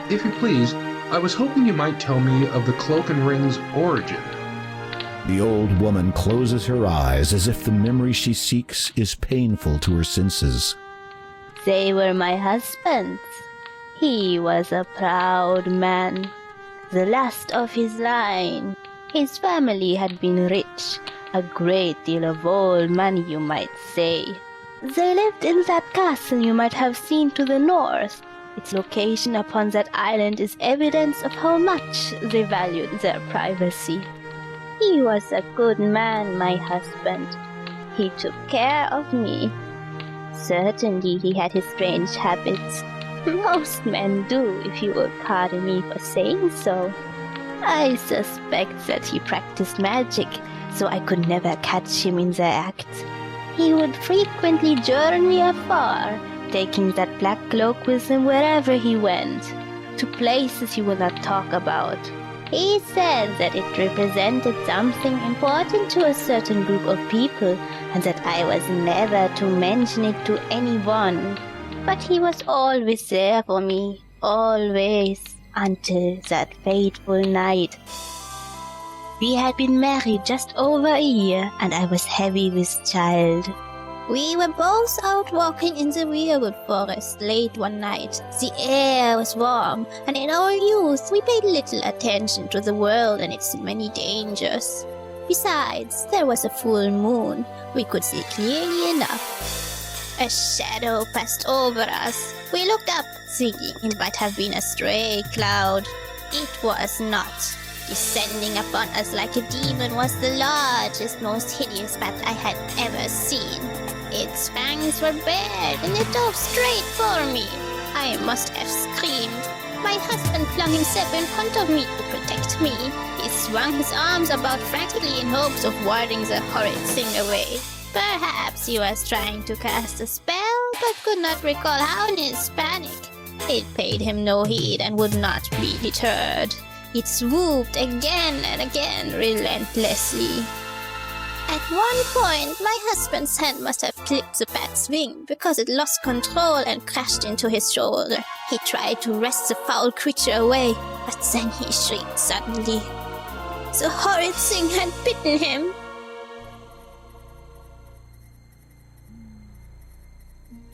If you please, I was hoping you might tell me of the cloak and ring's origin. The old woman closes her eyes as if the memory she seeks is painful to her senses. They were my husband's. He was a proud man, the last of his line. His family had been rich, a great deal of old money, you might say. They lived in that castle you might have seen to the north. Its location upon that island is evidence of how much they valued their privacy. He was a good man, my husband. He took care of me. Certainly he had his strange habits. Most men do, if you would pardon me for saying so. I suspect that he practiced magic, so I could never catch him in the act. He would frequently journey afar, taking that black cloak with him wherever he went, to places he would not talk about. He said that it represented something important to a certain group of people, and that I was never to mention it to anyone. But he was always there for me, always, until that fateful night. We had been married just over a year, and I was heavy with child. We were both out walking in the weirwood forest late one night. The air was warm, and in our youth we paid little attention to the world and its many dangers. Besides, there was a full moon. We could see clearly enough. A shadow passed over us. We looked up, thinking it might have been a stray cloud. It was not. Descending upon us like a demon was the largest, most hideous bat I had ever seen. Its fangs were bared, and it dove straight for me. I must have screamed. My husband flung himself in front of me to protect me. He swung his arms about frantically in hopes of warding the horrid thing away. Perhaps he was trying to cast a spell, but could not recall how in his panic. It paid him no heed and would not be deterred. It swooped again and again relentlessly. At one point, my husband's hand must have clipped the bat's wing because it lost control and crashed into his shoulder. He tried to wrest the foul creature away, but then he shrieked suddenly. The horrid thing had bitten him.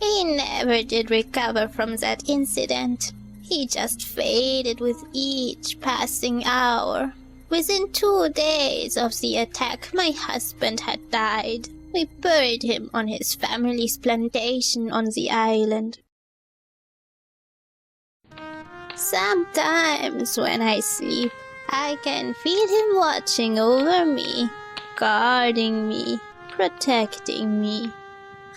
He never did recover from that incident. He just faded with each passing hour. Within 2 days of the attack, my husband had died. We buried him on his family's plantation on the island. Sometimes when I sleep, I can feel him watching over me, guarding me, protecting me.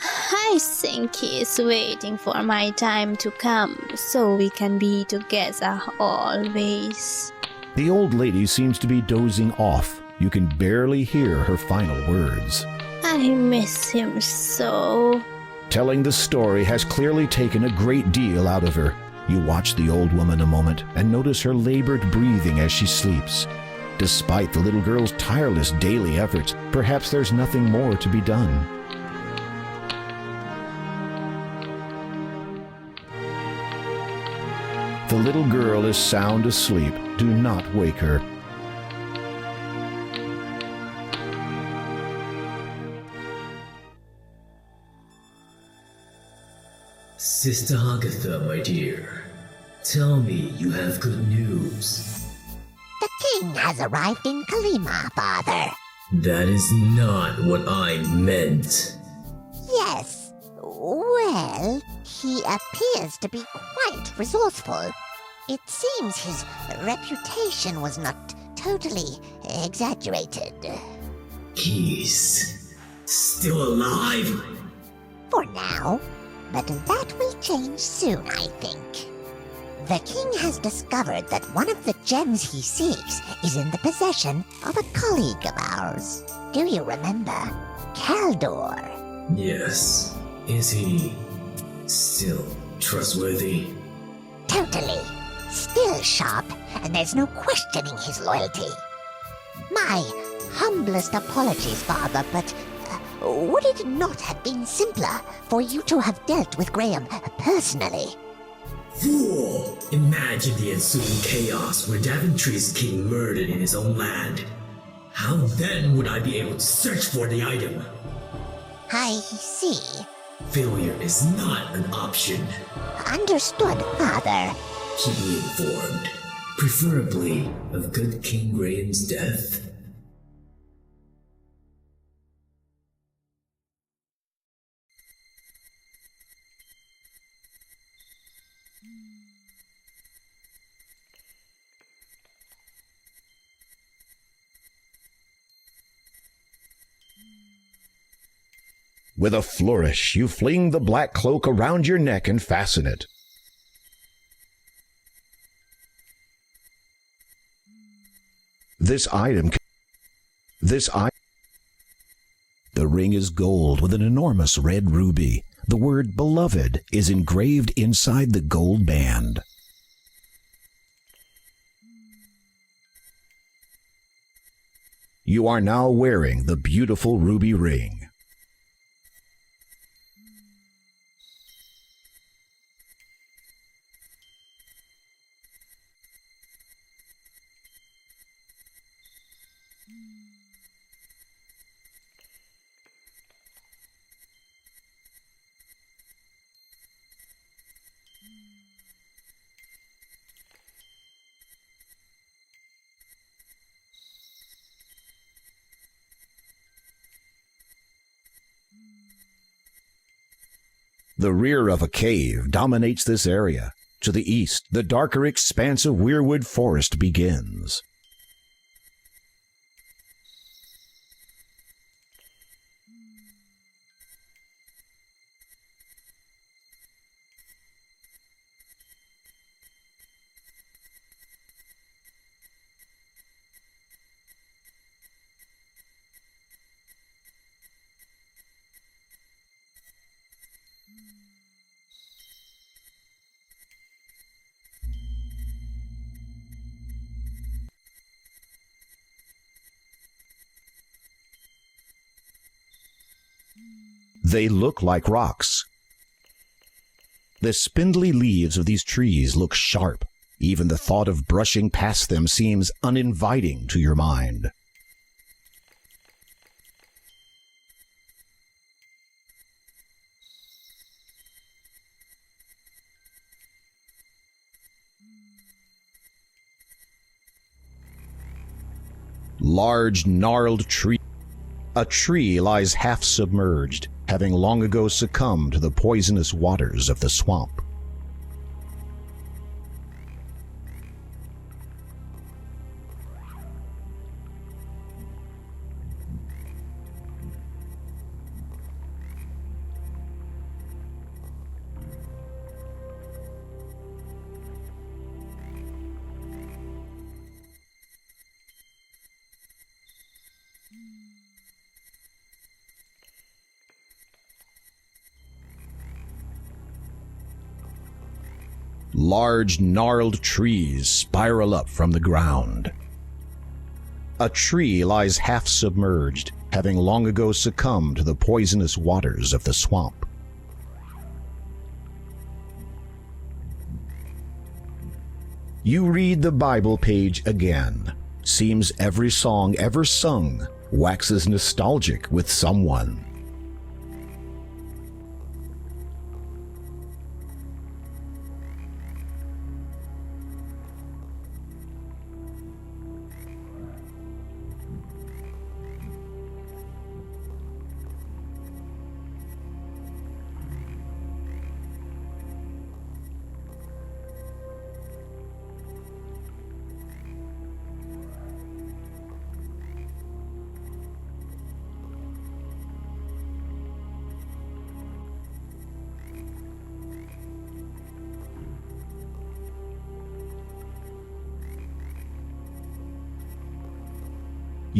I think he is waiting for my time to come so we can be together always. The old lady seems to be dozing off. You can barely hear her final words. I miss him so. Telling the story has clearly taken a great deal out of her. You watch the old woman a moment and notice her labored breathing as she sleeps. Despite the little girl's tireless daily efforts, perhaps there's nothing more to be done. The little girl is sound asleep. Do not wake her. Sister Hagatha, my dear, tell me you have good news. The king has arrived in Kalima, father. That is not what I meant. Yes. Well, he appears to be quite resourceful. It seems his reputation was not totally exaggerated. He's still alive? For now, but that will change soon, I think. The king has discovered that one of the gems he seeks is in the possession of a colleague of ours. Do you remember? Kaldor. Yes. Is he still trustworthy? Totally. Still sharp, and there's no questioning his loyalty. My humblest apologies, father, but would it not have been simpler for you to have dealt with Graham personally? Fool! Imagine the ensuing chaos where Daventry's king murdered in his own land. How then would I be able to search for the item? I see. Failure is not an option. Understood, father. Keep me informed, preferably of good King Graham's death. With a flourish, you fling the black cloak around your neck and fasten it. The ring is gold with an enormous red ruby. The word beloved is engraved inside the gold band. You are now wearing the beautiful ruby ring. The rear of a cave dominates this area. To the east, the darker expanse of weirwood forest begins. They look like rocks. The spindly leaves of these trees look sharp. Even the thought of brushing past them seems uninviting to your mind. Large, gnarled tree. A tree lies half submerged, having long ago succumbed to the poisonous waters of the swamp. Large, gnarled trees spiral up from the ground. A tree lies half submerged, having long ago succumbed to the poisonous waters of the swamp. You read the Bible page again. Seems every song ever sung waxes nostalgic with someone.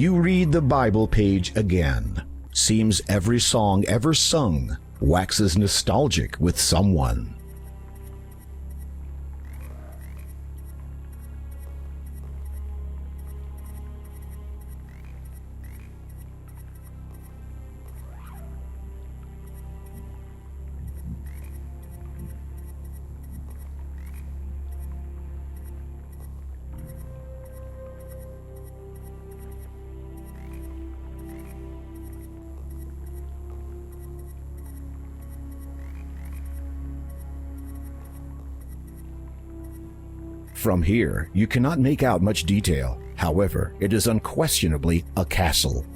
You read the Bible page again. Seems every song ever sung waxes nostalgic with someone. From here, you cannot make out much detail. However, it is unquestionably a castle.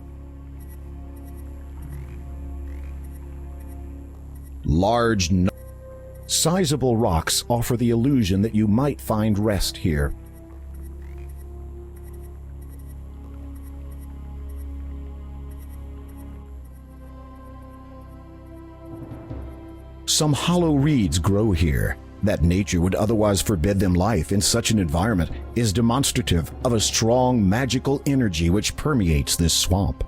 Large, sizable rocks offer the illusion that you might find rest here. Some hollow reeds grow here. That nature would otherwise forbid them life in such an environment is demonstrative of a strong magical energy which permeates this swamp.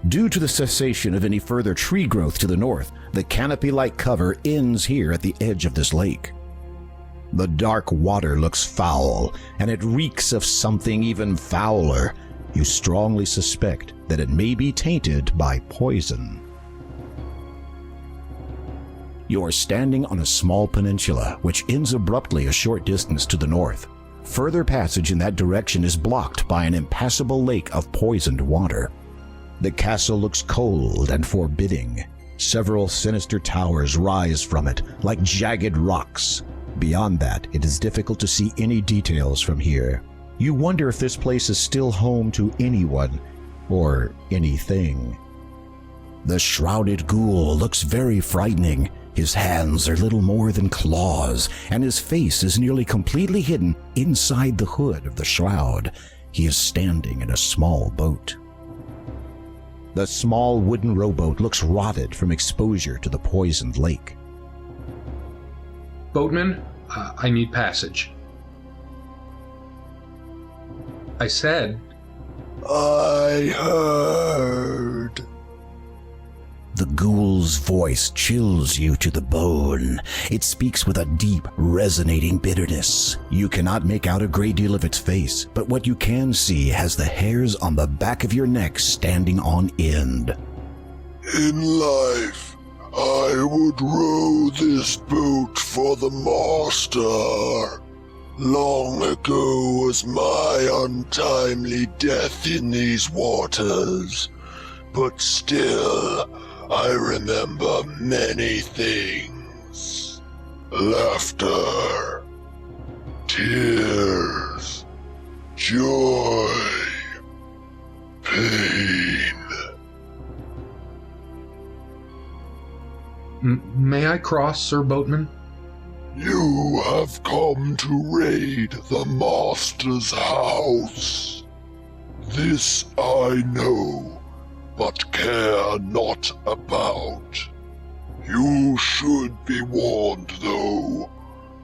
Due to the cessation of any further tree growth to the north, the canopy-like cover ends here at the edge of this lake. The dark water looks foul, and it reeks of something even fouler. You strongly suspect that it may be tainted by poison. You are standing on a small peninsula, which ends abruptly a short distance to the north. Further passage in that direction is blocked by an impassable lake of poisoned water. The castle looks cold and forbidding. Several sinister towers rise from it, like jagged rocks. Beyond that, it is difficult to see any details from here. You wonder if this place is still home to anyone, or anything. The shrouded ghoul looks very frightening. His hands are little more than claws, and his face is nearly completely hidden inside the hood of the shroud. He is standing in a small boat. The small wooden rowboat looks rotted from exposure to the poisoned lake. Boatman, I need passage. I said... I heard... The ghoul's voice chills you to the bone. It speaks with a deep, resonating bitterness. You cannot make out a great deal of its face, but what you can see has the hairs on the back of your neck standing on end. In life, I would row this boat for the master. Long ago was my untimely death in these waters, but still, I remember many things. Laughter, tears, joy, pain. May I cross, Sir Boatman? You have come to raid the master's house. This I know, but care not about. You should be warned, though.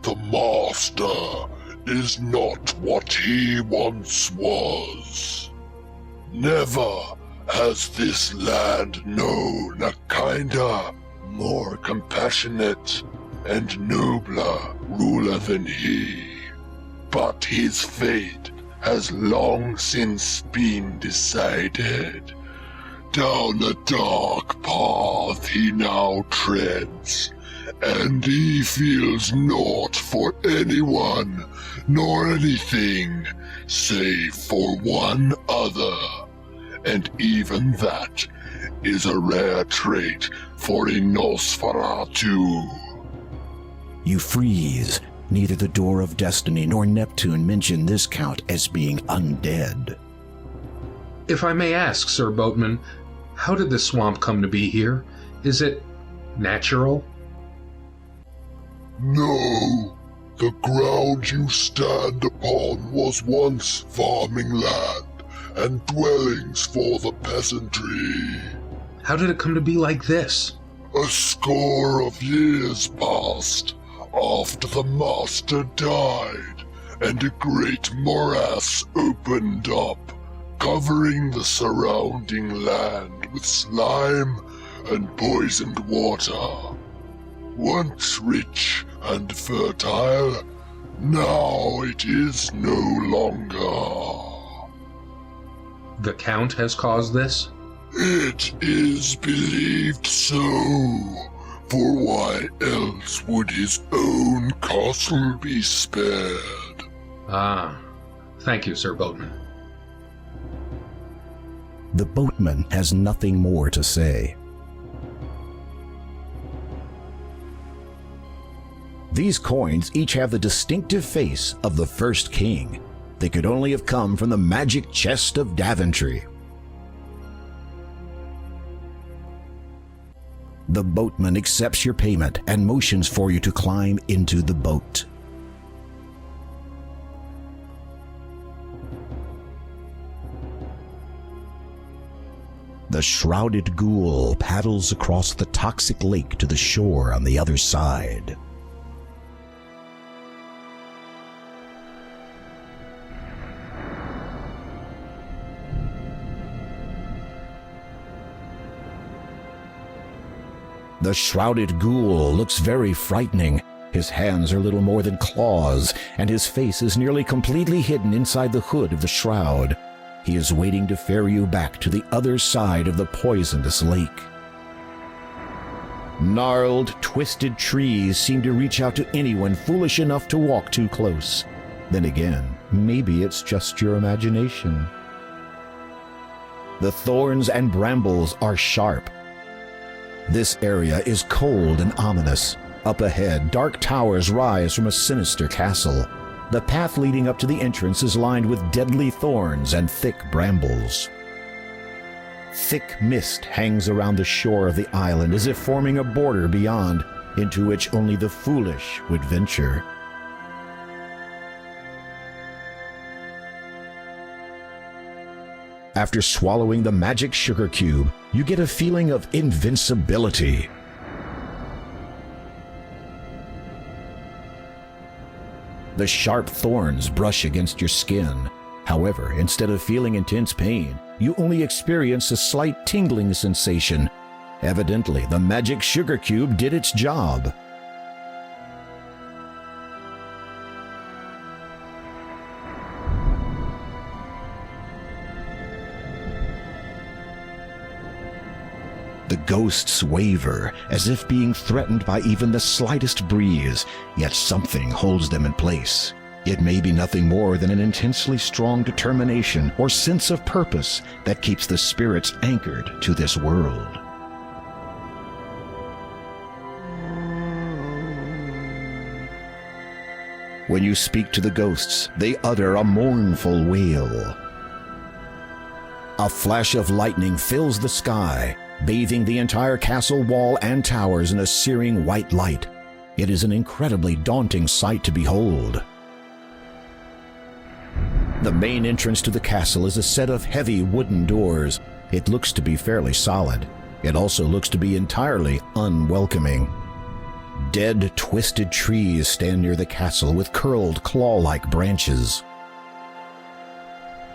The master is not what he once was. Never has this land known a kinder, more compassionate, and nobler ruler than he. But his fate has long since been decided. Down a dark path he now treads, and he feels naught for anyone nor anything, save for one other, and even that is a rare trait for a Nosferatu. You freeze. Neither the Door of Destiny nor Neptune mention this count as being undead. If I may ask, Sir Boatman, how did this swamp come to be here? Is it natural? No. The ground you stand upon was once farming land and dwellings for the peasantry. How did it come to be like this? A score of years passed after the master died, and a great morass opened up covering the surrounding land with slime and poisoned water. Once rich and fertile, now it is no longer. The Count has caused this? It is believed so, for why else would his own castle be spared? Ah, thank you, Sir Boatman. The boatman has nothing more to say. These coins each have the distinctive face of the first king. They could only have come from the magic chest of Daventry. The boatman accepts your payment and motions for you to climb into the boat. The shrouded ghoul paddles across the toxic lake to the shore on the other side. The shrouded ghoul looks very frightening. His hands are little more than claws, and his face is nearly completely hidden inside the hood of the shroud. He is waiting to ferry you back to the other side of the poisonous lake. Gnarled, twisted trees seem to reach out to anyone foolish enough to walk too close. Then again, maybe it's just your imagination. The thorns and brambles are sharp. This area is cold and ominous. Up ahead, dark towers rise from a sinister castle. The path leading up to the entrance is lined with deadly thorns and thick brambles. Thick mist hangs around the shore of the island as if forming a border beyond, into which only the foolish would venture. After swallowing the magic sugar cube, you get a feeling of invincibility. The sharp thorns brush against your skin. However, instead of feeling intense pain, you only experience a slight tingling sensation. Evidently, the magic sugar cube did its job. The ghosts waver, as if being threatened by even the slightest breeze, yet something holds them in place. It may be nothing more than an intensely strong determination or sense of purpose that keeps the spirits anchored to this world. When you speak to the ghosts, they utter a mournful wail. A flash of lightning fills the sky, bathing the entire castle wall and towers in a searing white light. It is an incredibly daunting sight to behold. The main entrance to the castle is a set of heavy wooden doors. It looks to be fairly solid. It also looks to be entirely unwelcoming. Dead, twisted trees stand near the castle with curled, claw-like branches.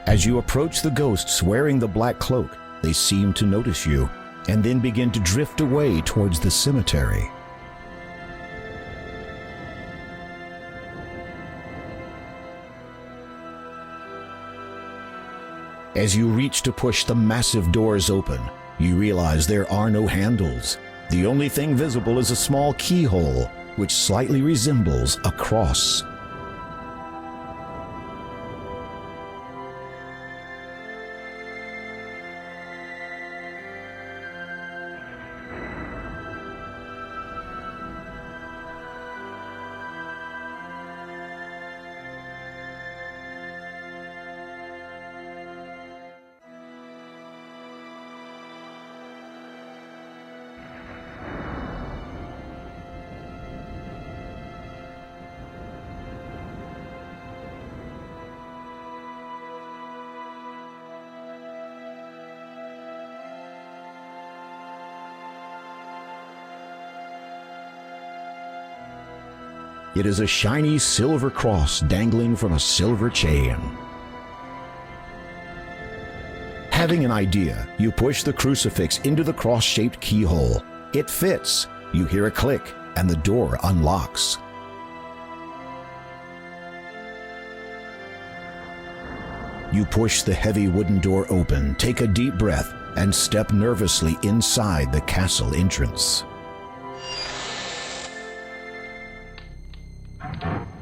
As you approach the ghosts wearing the black cloak, they seem to notice you, and then begin to drift away towards the cemetery. As you reach to push the massive doors open, you realize there are no handles. The only thing visible is a small keyhole, which slightly resembles a cross. It is a shiny silver cross dangling from a silver chain. Having an idea, you push the crucifix into the cross-shaped keyhole. It fits. You hear a click, and the door unlocks. You push the heavy wooden door open, take a deep breath, and step nervously inside the castle entrance.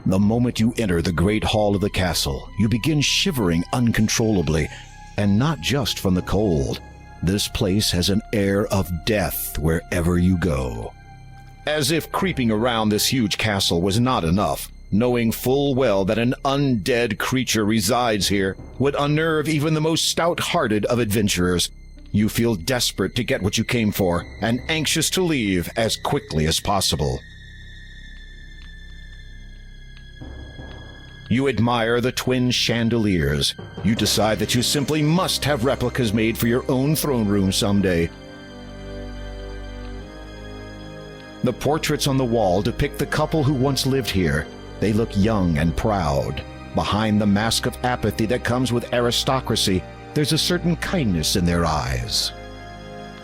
The moment you enter the great hall of the castle, you begin shivering uncontrollably, and not just from the cold. This place has an air of death wherever you go. As if creeping around this huge castle was not enough, knowing full well that an undead creature resides here would unnerve even the most stout-hearted of adventurers, you feel desperate to get what you came for and anxious to leave as quickly as possible. You admire the twin chandeliers. You decide that you simply must have replicas made for your own throne room someday. The portraits on the wall depict the couple who once lived here. They look young and proud. Behind the mask of apathy that comes with aristocracy, there's a certain kindness in their eyes.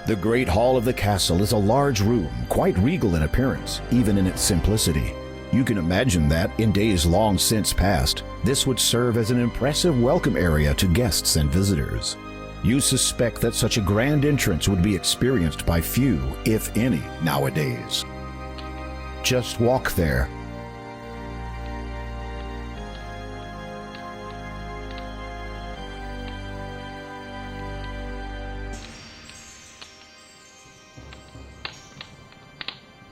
The great hall of the castle is a large room, quite regal in appearance, even in its simplicity. You can imagine that, in days long since past, this would serve as an impressive welcome area to guests and visitors. You suspect that such a grand entrance would be experienced by few, if any, nowadays. Just walk there.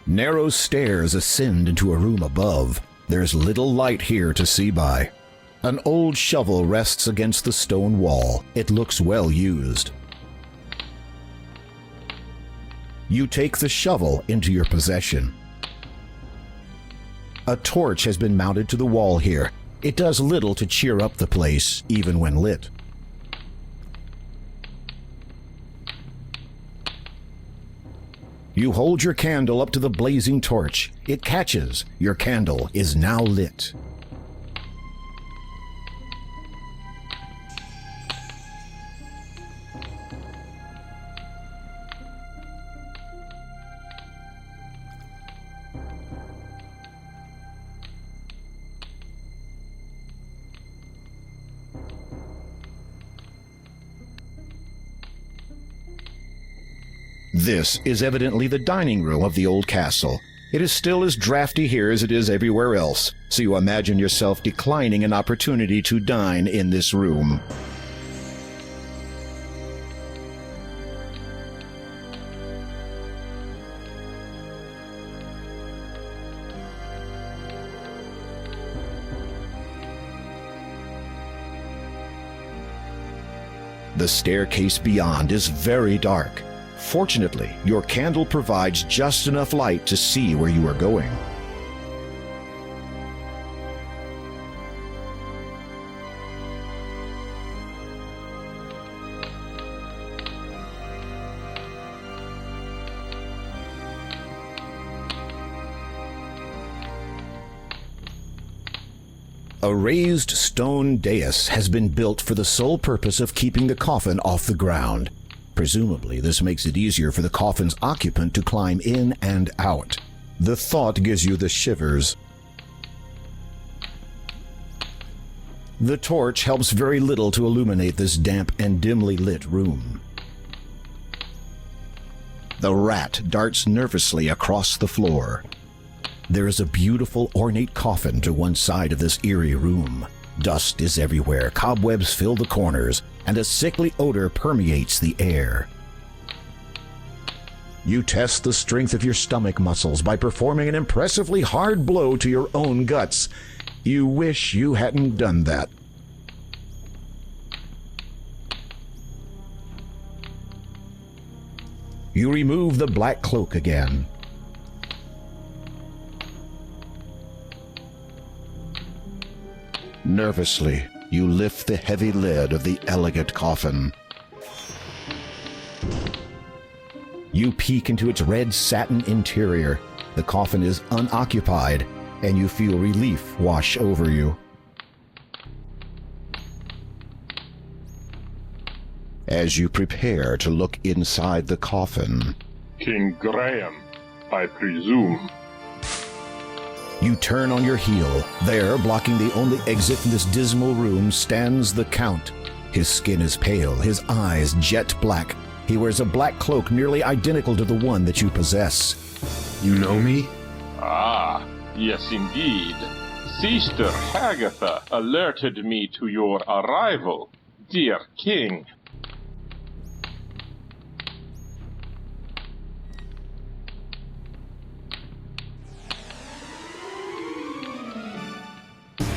Narrow stairs ascend into a room above. There's little light here to see by. An old shovel rests against the stone wall. It looks well used. You take the shovel into your possession. A torch has been mounted to the wall here. It does little to cheer up the place, even when lit. You hold your candle up to the blazing torch. It catches. Your candle is now lit. This is evidently the dining room of the old castle. It is still as drafty here as it is everywhere else, so you imagine yourself declining an opportunity to dine in this room. The staircase beyond is very dark. Fortunately, your candle provides just enough light to see where you are going. A raised stone dais has been built for the sole purpose of keeping the coffin off the ground. Presumably, this makes it easier for the coffin's occupant to climb in and out. The thought gives you the shivers. The torch helps very little to illuminate this damp and dimly lit room. The rat darts nervously across the floor. There is a beautiful ornate coffin to one side of this eerie room. Dust is everywhere, cobwebs fill the corners, and a sickly odor permeates the air. You test the strength of your stomach muscles by performing an impressively hard blow to your own guts. You wish you hadn't done that. You remove the black cloak again. Nervously, you lift the heavy lid of the elegant coffin. You peek into its red satin interior. The coffin is unoccupied, and you feel relief wash over you. as you prepare to look inside the coffin. King Graham, I presume. You turn on your heel. There, blocking the only exit from this dismal room, stands the Count. His skin is pale, his eyes jet black. He wears a black cloak nearly identical to the one that you possess. You know me? Ah, yes indeed. Sister Hagatha alerted me to your arrival, dear king.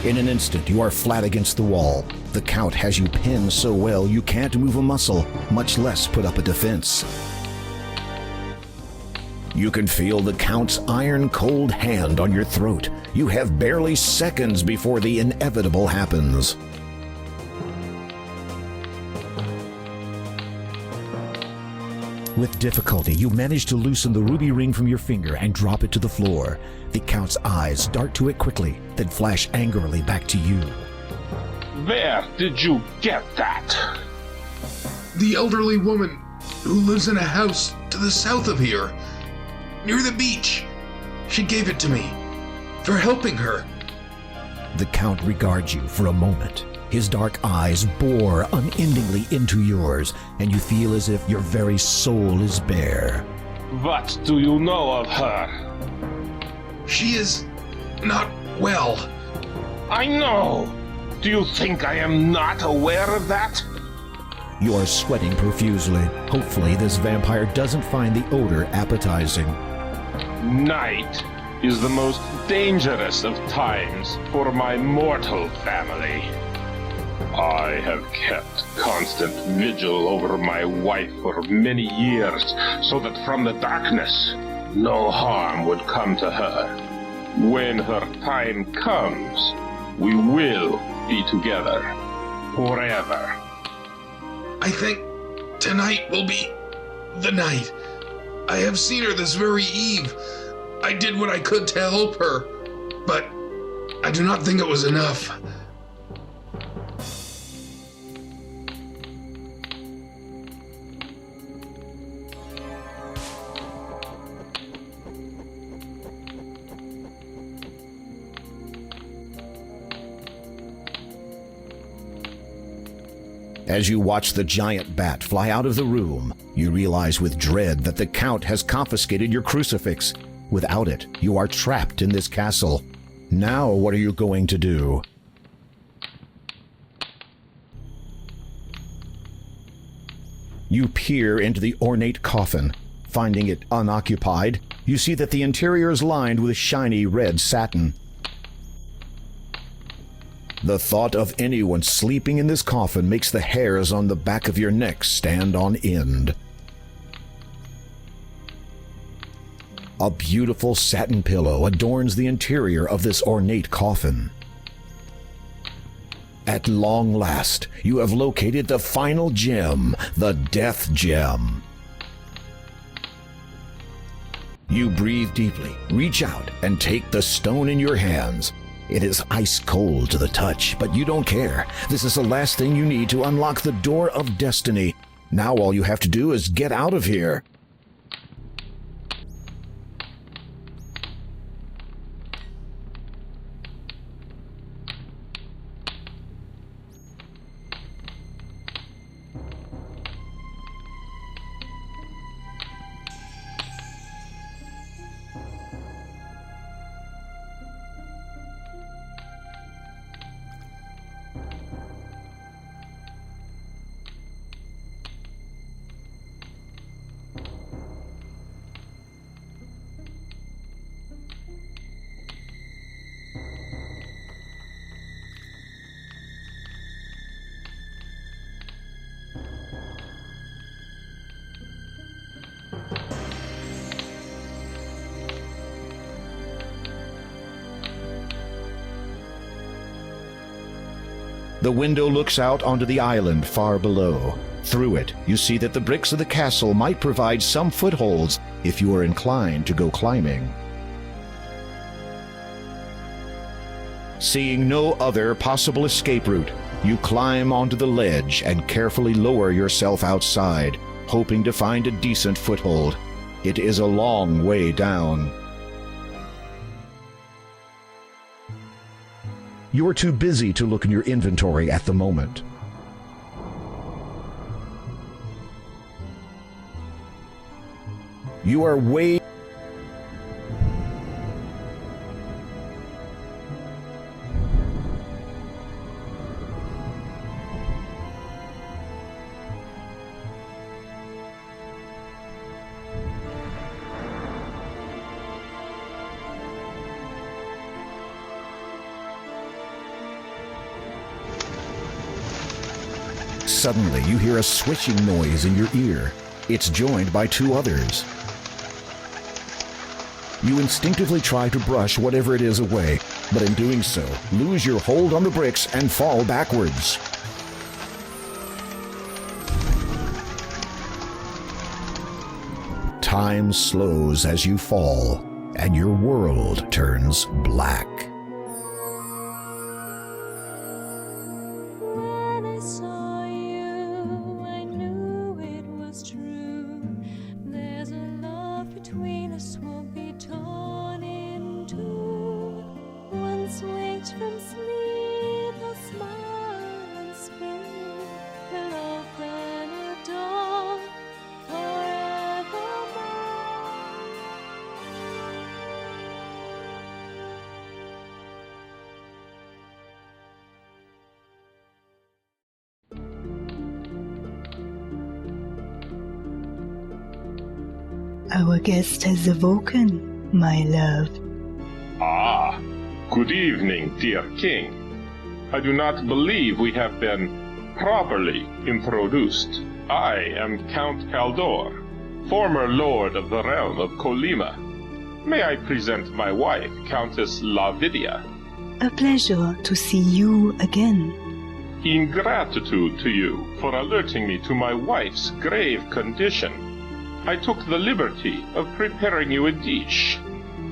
In an instant, you are flat against the wall. The Count has you pinned so well you can't move a muscle, much less put up a defense. You can feel the Count's iron-cold hand on your throat. You have barely seconds before the inevitable happens. With difficulty, you manage to loosen the ruby ring from your finger and drop it to the floor. The Count's eyes dart to it quickly, then flash angrily back to you. Where did you get that? The elderly woman who lives in a house to the south of here, near the beach. She gave it to me for helping her. The Count regards you for a moment. His dark eyes bore unendingly into yours, and you feel as if your very soul is bare. What do you know of her? She is not well. I know! Do you think I am not aware of that? You are sweating profusely. Hopefully this vampire doesn't find the odor appetizing. Night is the most dangerous of times for my mortal family. I have kept constant vigil over my wife for many years, so that from the darkness, no harm would come to her. When her time comes, we will be together forever. I think tonight will be the night. I have seen her this very eve. I did what I could to help her, but I do not think it was enough. As you watch the giant bat fly out of the room, you realize with dread that the Count has confiscated your crucifix. Without it, you are trapped in this castle. Now what are you going to do? You peer into the ornate coffin. Finding it unoccupied, you see that the interior is lined with shiny red satin. The thought of anyone sleeping in this coffin makes the hairs on the back of your neck stand on end. A beautiful satin pillow adorns the interior of this ornate coffin. At long last, you have located the final gem, the Death Gem. You breathe deeply, reach out, and take the stone in your hands. It is ice cold to the touch, but you don't care. This is the last thing you need to unlock the door of destiny. Now all you have to do is get out of here. The window looks out onto the island far below. Through it, you see that the bricks of the castle might provide some footholds if you are inclined to go climbing. Seeing no other possible escape route, You climb onto the ledge and carefully lower yourself outside, hoping to find a decent foothold. It is a long way down. You are too busy to look in your inventory at the moment. You are way... Suddenly, you hear a swishing noise in your ear. It's joined by two others. You instinctively try to brush whatever it is away, but in doing so, lose your hold on the bricks and fall backwards. Time slows as you fall, and your world turns black. Our guest has awoken, my love. Ah, good evening, dear king. I do not believe we have been properly introduced. I am Count Kaldor, former lord of the realm of Kolyma. May I present my wife, Countess Lavidia? A pleasure to see you again. In gratitude to you for alerting me to my wife's grave condition, I took the liberty of preparing you a dish.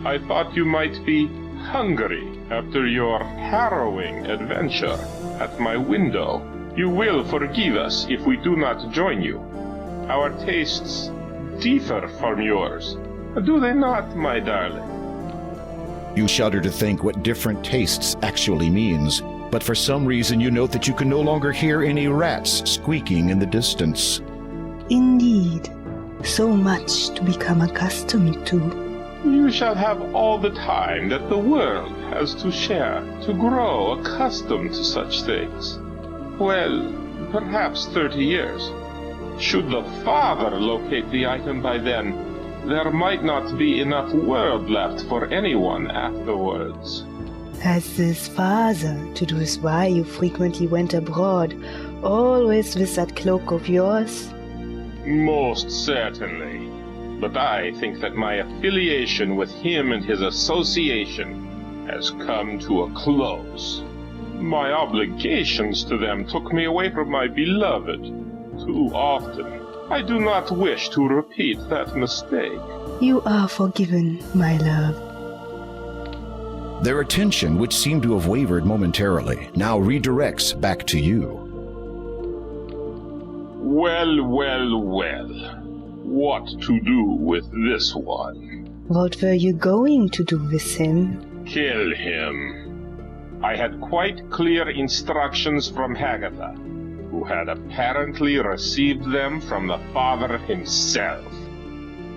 I thought you might be hungry after your harrowing adventure at my window. You will forgive us if we do not join you. Our tastes differ from yours, do they not, my darling? You shudder to think what different tastes actually means, but for some reason you note that you can no longer hear any rats squeaking in the distance. Indeed. So much to become accustomed to. You shall have all the time that the world has to share to grow accustomed to such things. Well, perhaps 30 years. Should the father locate the item by then, there might not be enough world left for anyone afterwards. As this father, that was why you frequently went abroad, always with that cloak of yours? Most certainly. But I think that my affiliation with him and his association has come to a close. My obligations to them took me away from my beloved too often. I do not wish to repeat that mistake. You are forgiven, my love. Their attention, which seemed to have wavered momentarily, now redirects back to you. Well, well, well. What to do with this one? What were you going to do with him? Kill him. I had quite clear instructions from Hagatha, who had apparently received them from the father himself.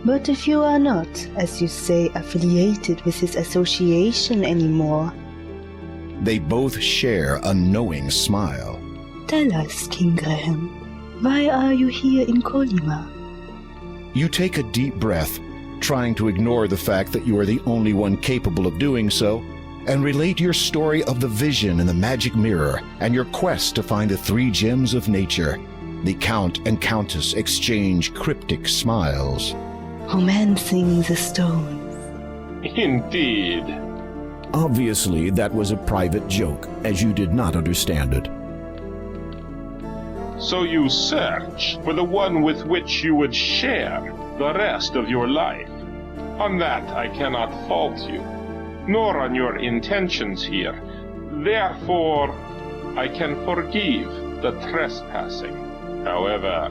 But if you are not, as you say, affiliated with his association anymore... They both share a knowing smile. Tell us, King Graham. Why are you here in Kolyma? You take a deep breath, trying to ignore the fact that you are the only one capable of doing so, and relate your story of the vision in the magic mirror and your quest to find the 3 gems of nature. The Count and Countess exchange cryptic smiles. Romancing the stones. Indeed. Obviously, that was a private joke, as you did not understand it. So you search for the one with which you would share the rest of your life. On that I cannot fault you, nor on your intentions here. Therefore, I can forgive the trespassing. However,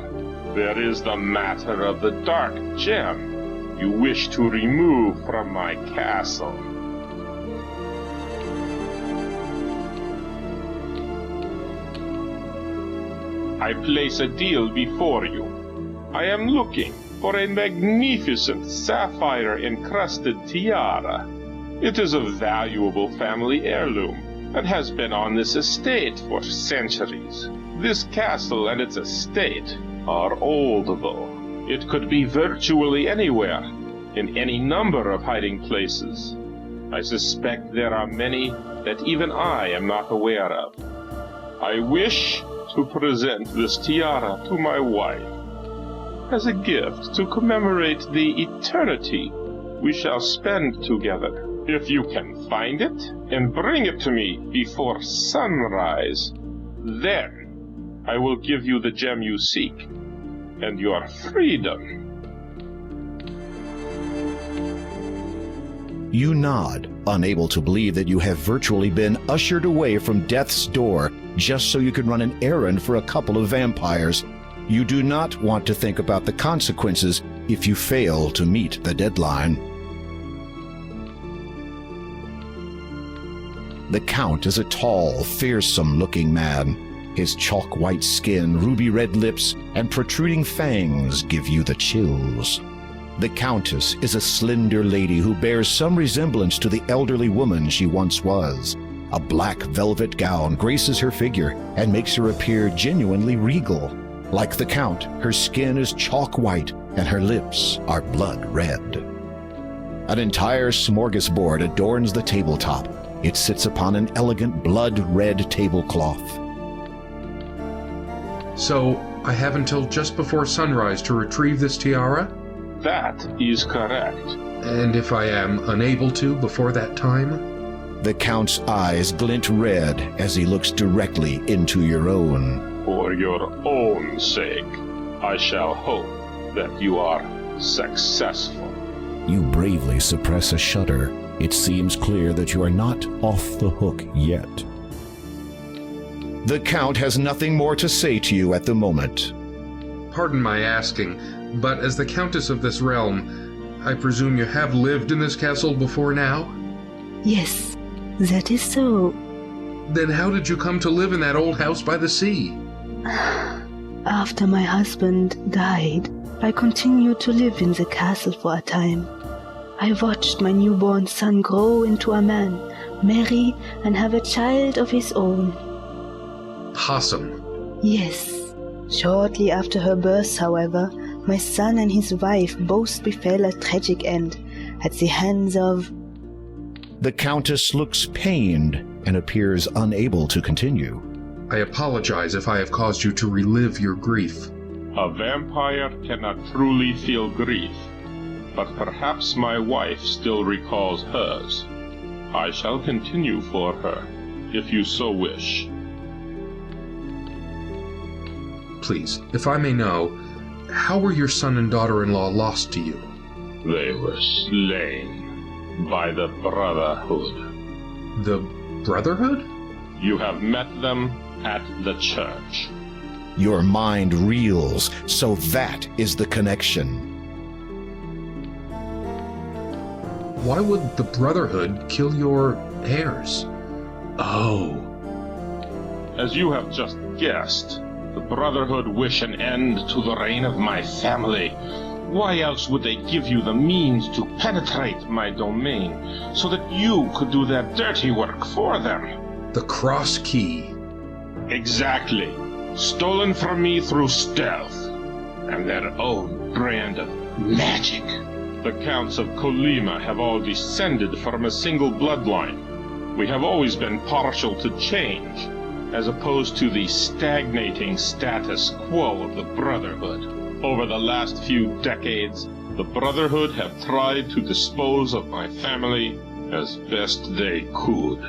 there is the matter of the dark gem you wish to remove from my castle. I place a deal before you. I am looking for a magnificent sapphire-encrusted tiara. It is a valuable family heirloom and has been on this estate for centuries. This castle and its estate are old, though. It could be virtually anywhere, in any number of hiding places. I suspect there are many that even I am not aware of. I wish to present this tiara to my wife as a gift to commemorate the eternity we shall spend together. If you can find it and bring it to me before sunrise, then I will give you the gem you seek and your freedom. You nod, unable to believe that you have virtually been ushered away from death's door just so you can run an errand for a couple of vampires. You do not want to think about the consequences if you fail to meet the deadline. The Count is a tall, fearsome-looking man. His chalk-white skin, ruby-red lips, and protruding fangs give you the chills. The Countess is a slender lady who bears some resemblance to the elderly woman she once was. A black velvet gown graces her figure and makes her appear genuinely regal. Like the Count, her skin is chalk white and her lips are blood red. An entire smorgasbord adorns the tabletop. It sits upon an elegant blood red tablecloth. So, I have until just before sunrise to retrieve this tiara? That is correct. And if I am unable to before that time? The Count's eyes glint red as he looks directly into your own. For your own sake, I shall hope that you are successful. You bravely suppress a shudder. It seems clear that you are not off the hook yet. The Count has nothing more to say to you at the moment. Pardon my asking, but as the Countess of this realm, I presume you have lived in this castle before now? Yes, that is so. Then how did you come to live in that old house by the sea? After my husband died, I continued to live in the castle for a time. I watched my newborn son grow into a man, marry, and have a child of his own. Possum. Yes. Shortly after her birth, however, my son and his wife both befell a tragic end at the hands of... The Countess looks pained and appears unable to continue. I apologize if I have caused you to relive your grief. A vampire cannot truly feel grief, but perhaps my wife still recalls hers. I shall continue for her, if you so wish. Please, if I may know, how were your son and daughter-in-law lost to you? They were slain by the Brotherhood. The Brotherhood? You have met them at the church. Your mind reels, so that is the connection. Why would the Brotherhood kill your heirs? Oh. As you have just guessed, the Brotherhood wish an end to the reign of my family. Why else would they give you the means to penetrate my domain, so that you could do their dirty work for them? The cross key. Exactly. Stolen from me through stealth, and their own brand of magic. The Counts of Colima have all descended from a single bloodline. We have always been partial to change, as opposed to the stagnating status quo of the Brotherhood. Over the last few decades, the Brotherhood have tried to dispose of my family as best they could.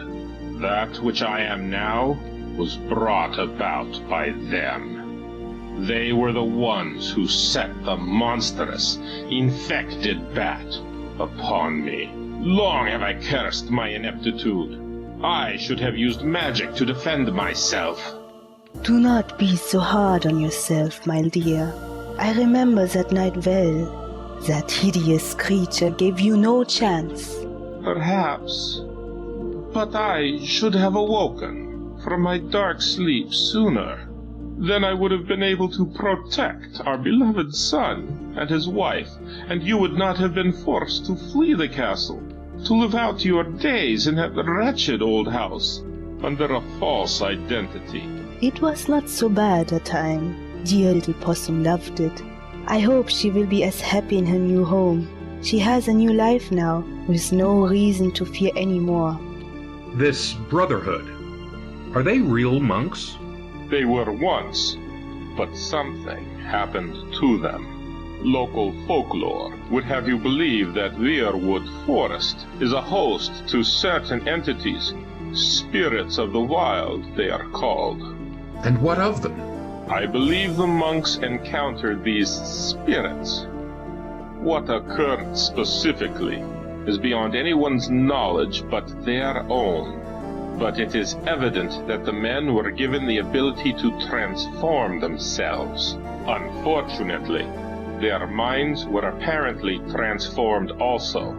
That which I am now was brought about by them. They were the ones who set the monstrous, infected bat upon me. Long have I cursed my ineptitude. I should have used magic to defend myself. Do not be so hard on yourself, my dear. I remember that night well. That hideous creature gave you no chance. Perhaps. But I should have awoken from my dark sleep sooner. Then I would have been able to protect our beloved son and his wife, and you would not have been forced to flee the castle, to live out your days in that wretched old house under a false identity. It was not so bad a time. Dear little possum loved it. I hope she will be as happy in her new home. She has a new life now, with no reason to fear any more. This brotherhood, are they real monks? They were once, but something happened to them. Local folklore would have you believe that Weirwood Forest is a host to certain entities, spirits of the wild they are called. And what of them? I believe the monks encountered these spirits. What occurred specifically is beyond anyone's knowledge but their own. But it is evident that the men were given the ability to transform themselves. Unfortunately, their minds were apparently transformed also.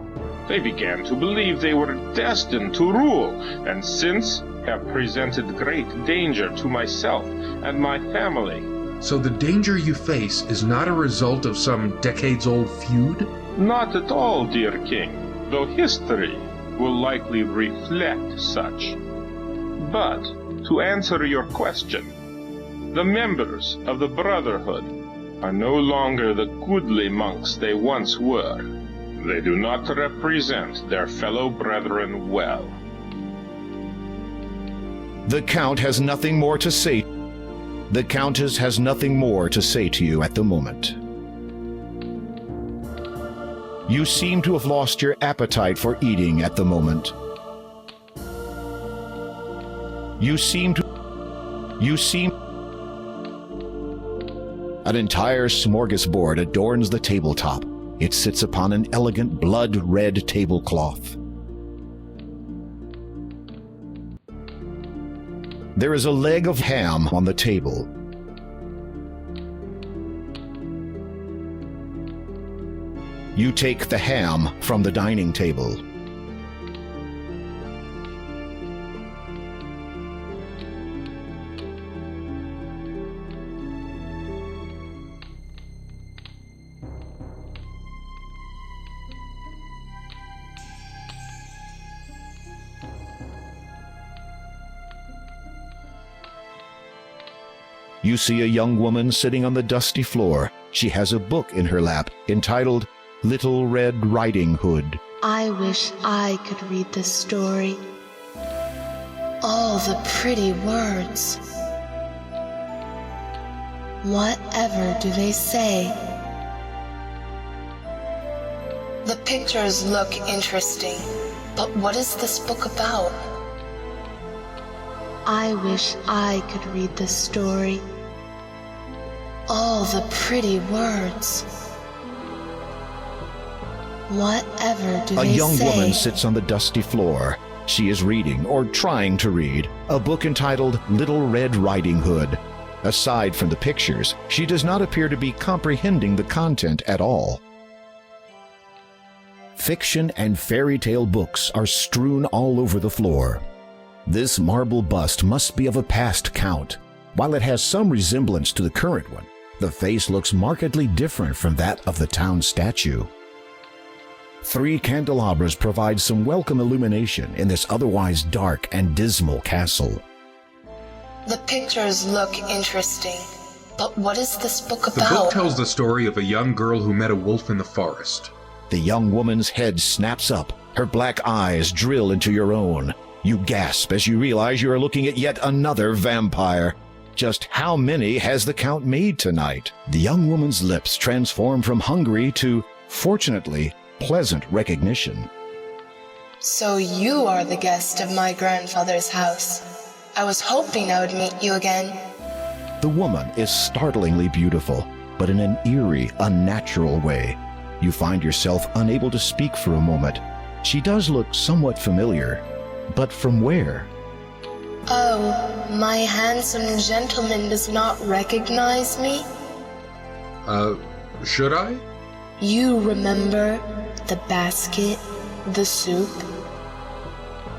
They began to believe they were destined to rule, and since have presented great danger to myself and my family. So the danger you face is not a result of some decades-old feud? Not at all, dear king, though history will likely reflect such. But, to answer your question, the members of the Brotherhood are no longer the goodly monks they once were. They do not represent their fellow brethren well. The Count has nothing more to say. The Countess has nothing more to say to you at the moment. You seem to have lost your appetite for eating at the moment. An entire smorgasbord adorns the tabletop. It sits upon an elegant blood-red tablecloth. There is a leg of ham on the table. You take the ham from the dining table. You see a young woman sitting on the dusty floor. She has a book in her lap entitled Little Red Riding Hood. I wish I could read this story. All the pretty words. Whatever do they say? The pictures look interesting, but what is this book about? I wish I could read this story. All the pretty words. Whatever do they say? A young woman sits on the dusty floor. She is reading, or trying to read, a book entitled Little Red Riding Hood. Aside from the pictures, she does not appear to be comprehending the content at all. Fiction and fairy tale books are strewn all over the floor. This marble bust must be of a past count. While it has some resemblance to the current one, the face looks markedly different from that of the town statue. 3 candelabras provide some welcome illumination in this otherwise dark and dismal castle. The pictures look interesting, but what is this book about? The book tells the story of a young girl who met a wolf in the forest. The young woman's head snaps up. Her black eyes drill into your own. You gasp as you realize you are looking at yet another vampire. Just how many has the Count made tonight? The young woman's lips transform from hungry to, fortunately, pleasant recognition. So you are the guest of my grandfather's house. I was hoping I would meet you again. The woman is startlingly beautiful, but in an eerie, unnatural way. You find yourself unable to speak for a moment. She does look somewhat familiar. But from where? Oh, my handsome gentleman does not recognize me? Should I? You remember the basket, the soup?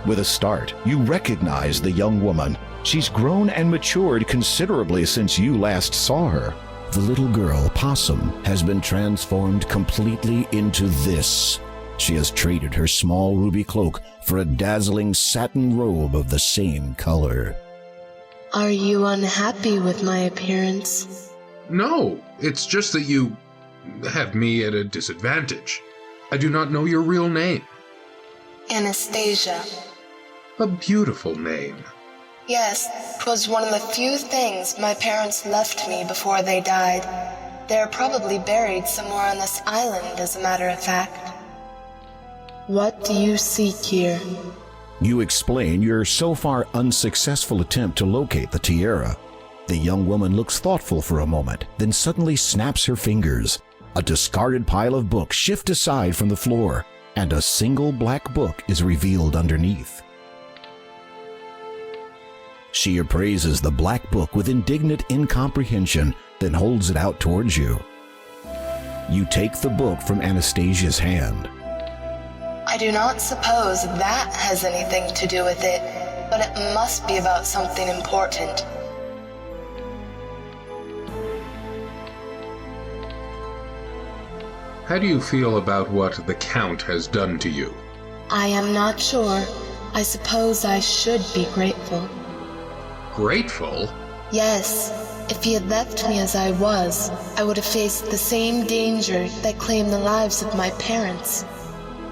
With a start, you recognize the young woman. She's grown and matured considerably since you last saw her. The little girl, Possum, has been transformed completely into this. She has traded her small ruby cloak for a dazzling satin robe of the same color. Are you unhappy with my appearance? No, it's just that you have me at a disadvantage. I do not know your real name. Anastasia. A beautiful name. Yes, 'twas one of the few things my parents left me before they died. They're probably buried somewhere on this island, as a matter of fact. What do you seek here? You explain your so far unsuccessful attempt to locate the tiara. The young woman looks thoughtful for a moment, then suddenly snaps her fingers. A discarded pile of books shift aside from the floor, and a single black book is revealed underneath. She appraises the black book with indignant incomprehension, then holds it out towards you. You take the book from Anastasia's hand. I do not suppose that has anything to do with it, but it must be about something important. How do you feel about what the Count has done to you? I am not sure. I suppose I should be grateful. Grateful? Yes. If he had left me as I was, I would have faced the same danger that claimed the lives of my parents.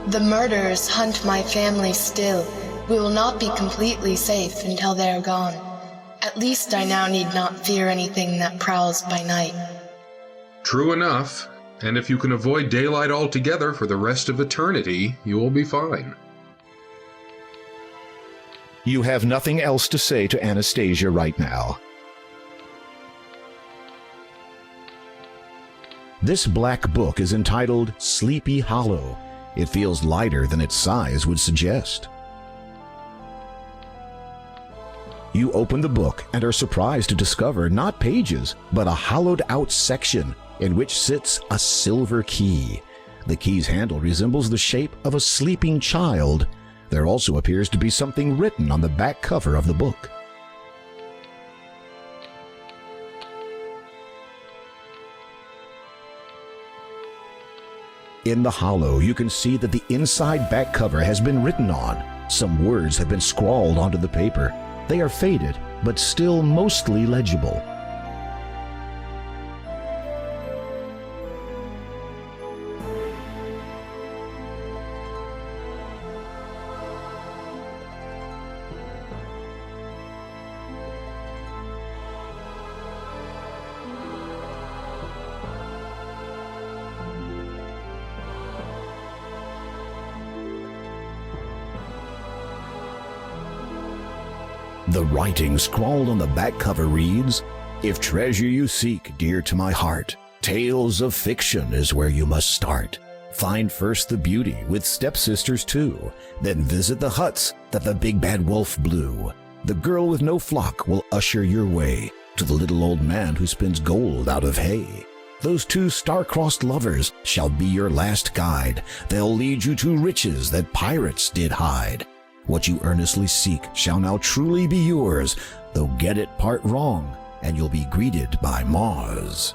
The murderers hunt my family still. We will not be completely safe until they are gone. At least I now need not fear anything that prowls by night. True enough. And if you can avoid daylight altogether for the rest of eternity, you will be fine. You have nothing else to say to Anastasia right now. This black book is entitled Sleepy Hollow. It feels lighter than its size would suggest. You open the book and are surprised to discover not pages, but a hollowed-out section in which sits a silver key. The key's handle resembles the shape of a sleeping child. There also appears to be something written on the back cover of the book. In the hollow, you can see that the inside back cover has been written on. Some words have been scrawled onto the paper. They are faded, but still mostly legible. The writing scrawled on the back cover reads, "If treasure you seek, dear to my heart, tales of fiction is where you must start. Find first the beauty with stepsisters too, then visit the huts that the big bad wolf blew. The girl with no flock will usher your way to the little old man who spins gold out of hay. Those two star-crossed lovers shall be your last guide. They'll lead you to riches that pirates did hide. What you earnestly seek shall now truly be yours, though get it part wrong, and you'll be greeted by Mars."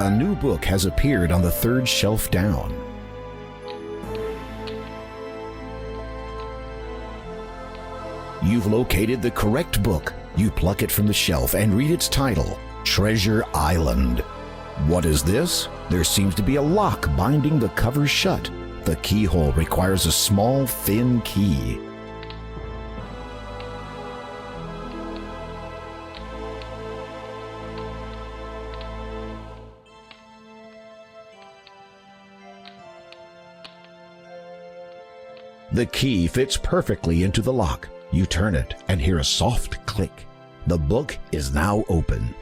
A new book has appeared on the third shelf down. You've located the correct book. You pluck it from the shelf and read its title, Treasure Island. What is this? There seems to be a lock binding the cover shut. The keyhole requires a small, thin key. The key fits perfectly into the lock. You turn it and hear a soft click. The book is now open.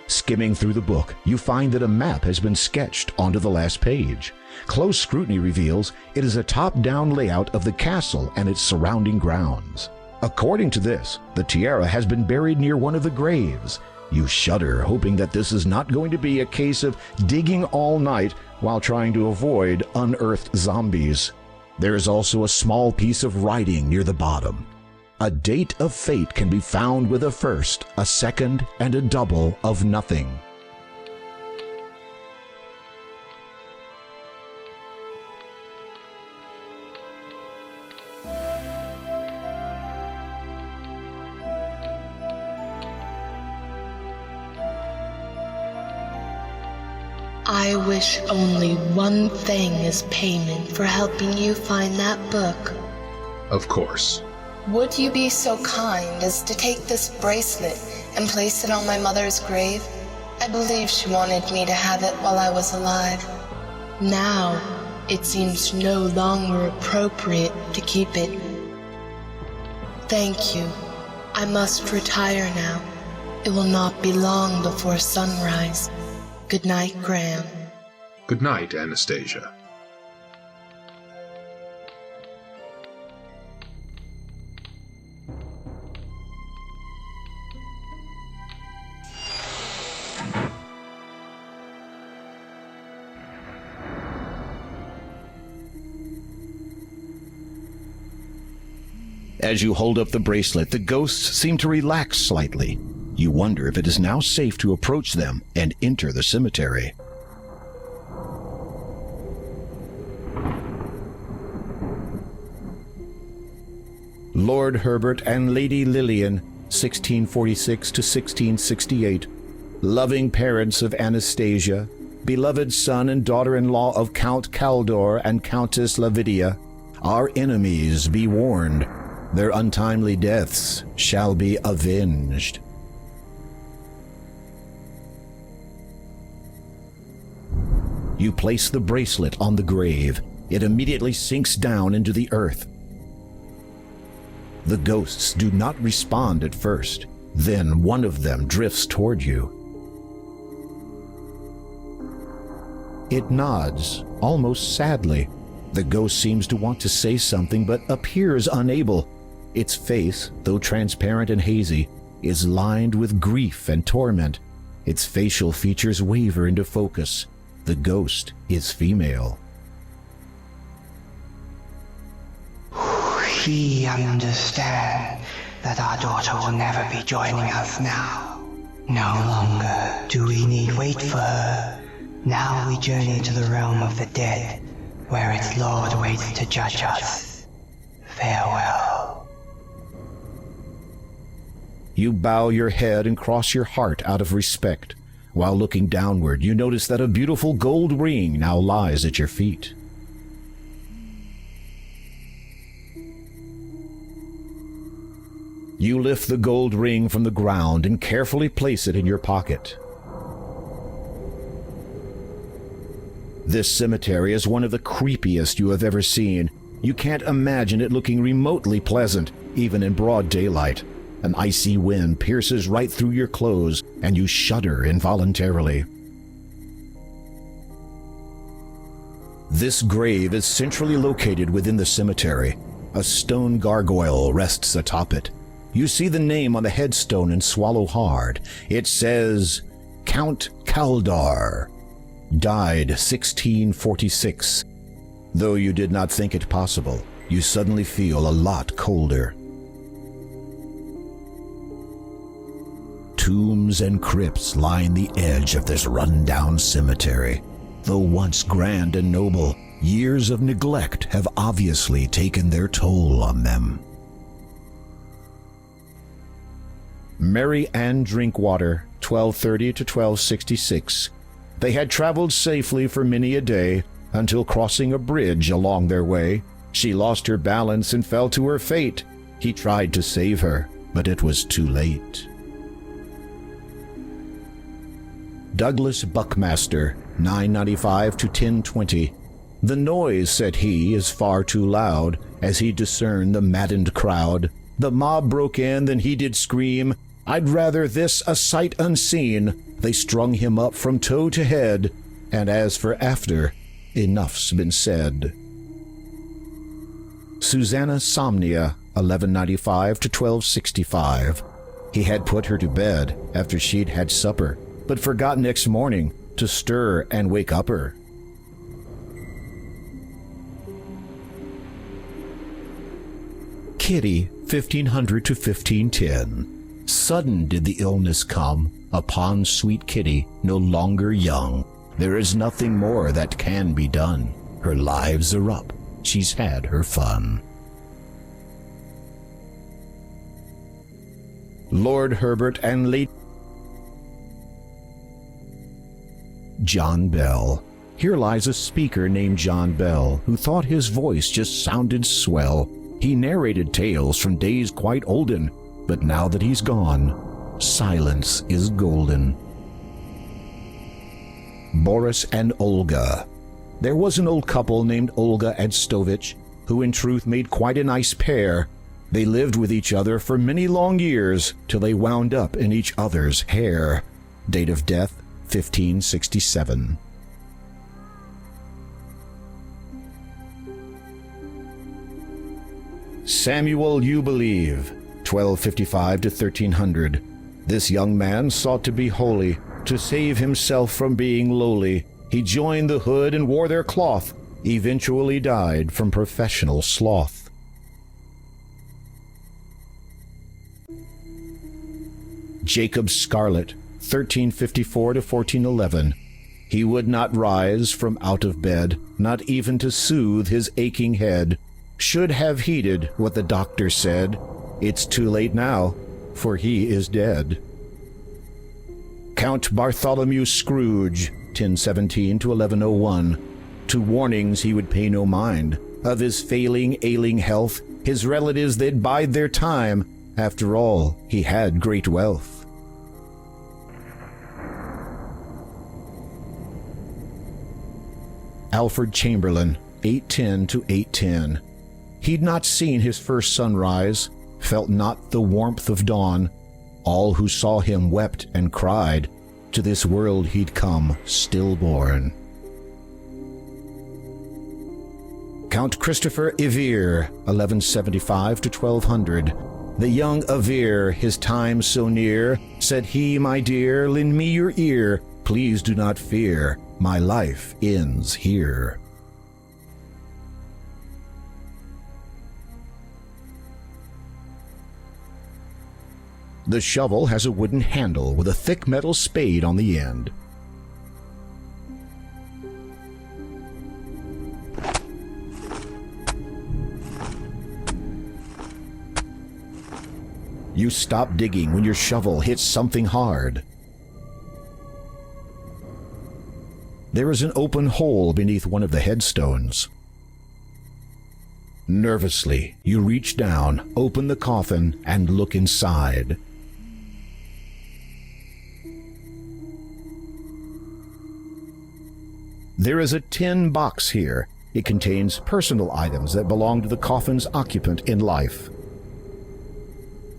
Skimming through the book, you find that a map has been sketched onto the last page. Close scrutiny reveals it is a top-down layout of the castle and its surrounding grounds. According to this, the tiara has been buried near one of the graves. You shudder, hoping that this is not going to be a case of digging all night while trying to avoid unearthed zombies. There is also a small piece of writing near the bottom. A date of fate can be found with a first, a second, and a double of nothing. I wish only one thing as payment for helping you find that book. Of course. Would you be so kind as to take this bracelet and place it on my mother's grave? I believe she wanted me to have it while I was alive. Now, it seems no longer appropriate to keep it. Thank you. I must retire now. It will not be long before sunrise. Good night, Graham. Good night, Anastasia. As you hold up the bracelet, the ghosts seem to relax slightly. You wonder if it is now safe to approach them and enter the cemetery. Lord Herbert and Lady Lillian, 1646 to 1668, loving parents of Anastasia, beloved son and daughter-in-law of Count Caldor and Countess Lavidia, our enemies be warned. Their untimely deaths shall be avenged. You place the bracelet on the grave. It immediately sinks down into the earth. The ghosts do not respond at first. Then one of them drifts toward you. It nods, almost sadly. The ghost seems to want to say something but appears unable. Its face, though transparent and hazy, is lined with grief and torment. Its facial features waver into focus. The ghost is female. We understand that our daughter will never be joining us now. No longer do we need wait for her. Now we journey to the realm of the dead, where its lord waits to judge us. Farewell. You bow your head and cross your heart out of respect. While looking downward, you notice that a beautiful gold ring now lies at your feet. You lift the gold ring from the ground and carefully place it in your pocket. This cemetery is one of the creepiest you have ever seen. You can't imagine it looking remotely pleasant, even in broad daylight. An icy wind pierces right through your clothes, and you shudder involuntarily. This grave is centrally located within the cemetery. A stone gargoyle rests atop it. You see the name on the headstone and swallow hard. It says, Count Caldor. Died 1646. Though you did not think it possible, you suddenly feel a lot colder. Tombs and crypts line the edge of this run-down cemetery. Though once grand and noble, years of neglect have obviously taken their toll on them. Mary Ann Drinkwater, 1230 to 1266. They had traveled safely for many a day, until crossing a bridge along their way, she lost her balance and fell to her fate. He tried to save her, but it was too late. Douglas Buckmaster, 995 to 1020. The noise, said he, is far too loud, as he discerned the maddened crowd. The mob broke in, then he did scream, I'd rather this a sight unseen. They strung him up from toe to head, and as for after, enough's been said. Susanna Somnia, 1195 to 1265. He had put her to bed after she'd had supper, but forgot next morning to stir and wake up her. Kitty, 1500 to 1510. Sudden did the illness come upon sweet Kitty, no longer young. There is nothing more that can be done. Her lives are up. She's had her fun. Lord Herbert and Lady John Bell. Here lies a speaker named John Bell, who thought his voice just sounded swell. He narrated tales from days quite olden, but now that he's gone, silence is golden. Boris and Olga. There was an old couple named Olga and Stovich, who in truth made quite a nice pair. They lived with each other for many long years, till they wound up in each other's hair. Date of death, 1567. Samuel You Believe, 1255 to 1300. This young man sought to be holy, to save himself from being lowly. He joined the hood and wore their cloth, eventually died from professional sloth. Jacob Scarlett, 1354 to 1411. He would not rise from out of bed, not even to soothe his aching head. Should have heeded what the doctor said. It's too late now, for he is dead. Count Bartholomew Scrooge, 1017 to 1101. To warnings he would pay no mind. Of his failing, ailing health, his relatives they'd bide their time. After all, he had great wealth. Alfred Chamberlain, 810 to 810. He'd not seen his first sunrise, felt not the warmth of dawn. All who saw him wept and cried. To this world he'd come stillborn. Count Christopher Evere, 1175 to 1200. The young Evere, his time so near, said he, my dear, lend me your ear. Please do not fear, my life ends here. The shovel has a wooden handle with a thick metal spade on the end. You stop digging when your shovel hits something hard. There is an open hole beneath one of the headstones. Nervously, you reach down, open the coffin, and look inside. There is a tin box here. It contains personal items that belong to the coffin's occupant in life.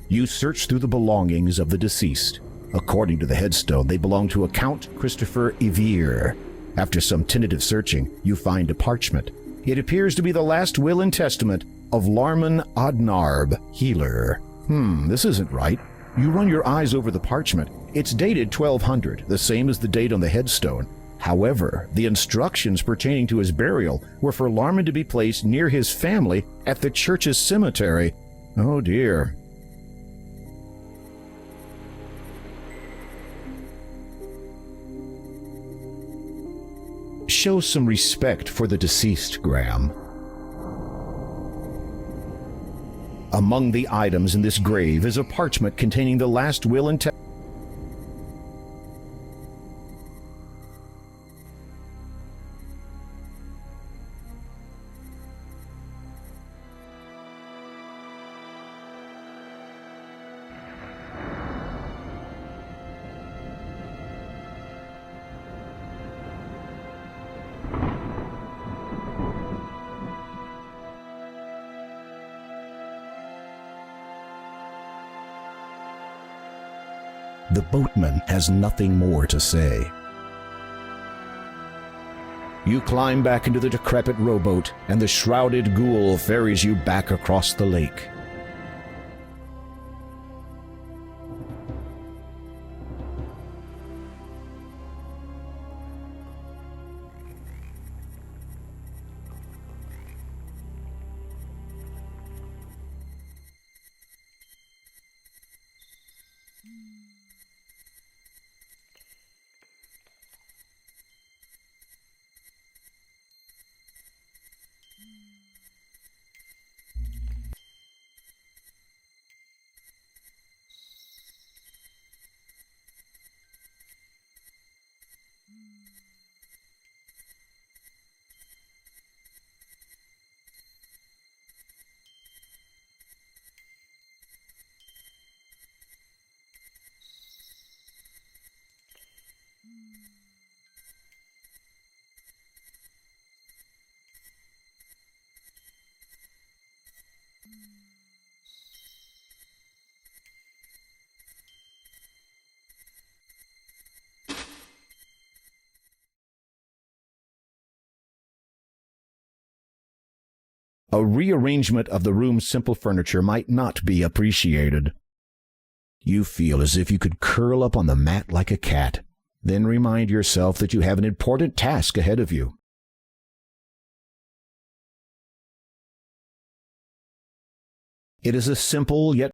You search through the belongings of the deceased. According to the headstone, they belong to a Count Christopher Evere. After some tentative searching, you find a parchment. It appears to be the last will and testament of Larman Odnarb, healer. This isn't right. You run your eyes over the parchment. It's dated 1200, the same as the date on the headstone. However, the instructions pertaining to his burial were for Larman to be placed near his family at the church's cemetery. Oh dear. show some respect for the deceased, Graham. Among the items in this grave is a parchment containing the last will and testament. The boatman has nothing more to say. You climb back into the decrepit rowboat, and the shrouded ghoul ferries you back across the lake. A rearrangement of the room's simple furniture might not be appreciated. You feel as if you could curl up on the mat like a cat, then remind yourself that you have an important task ahead of you. It is a simple yet...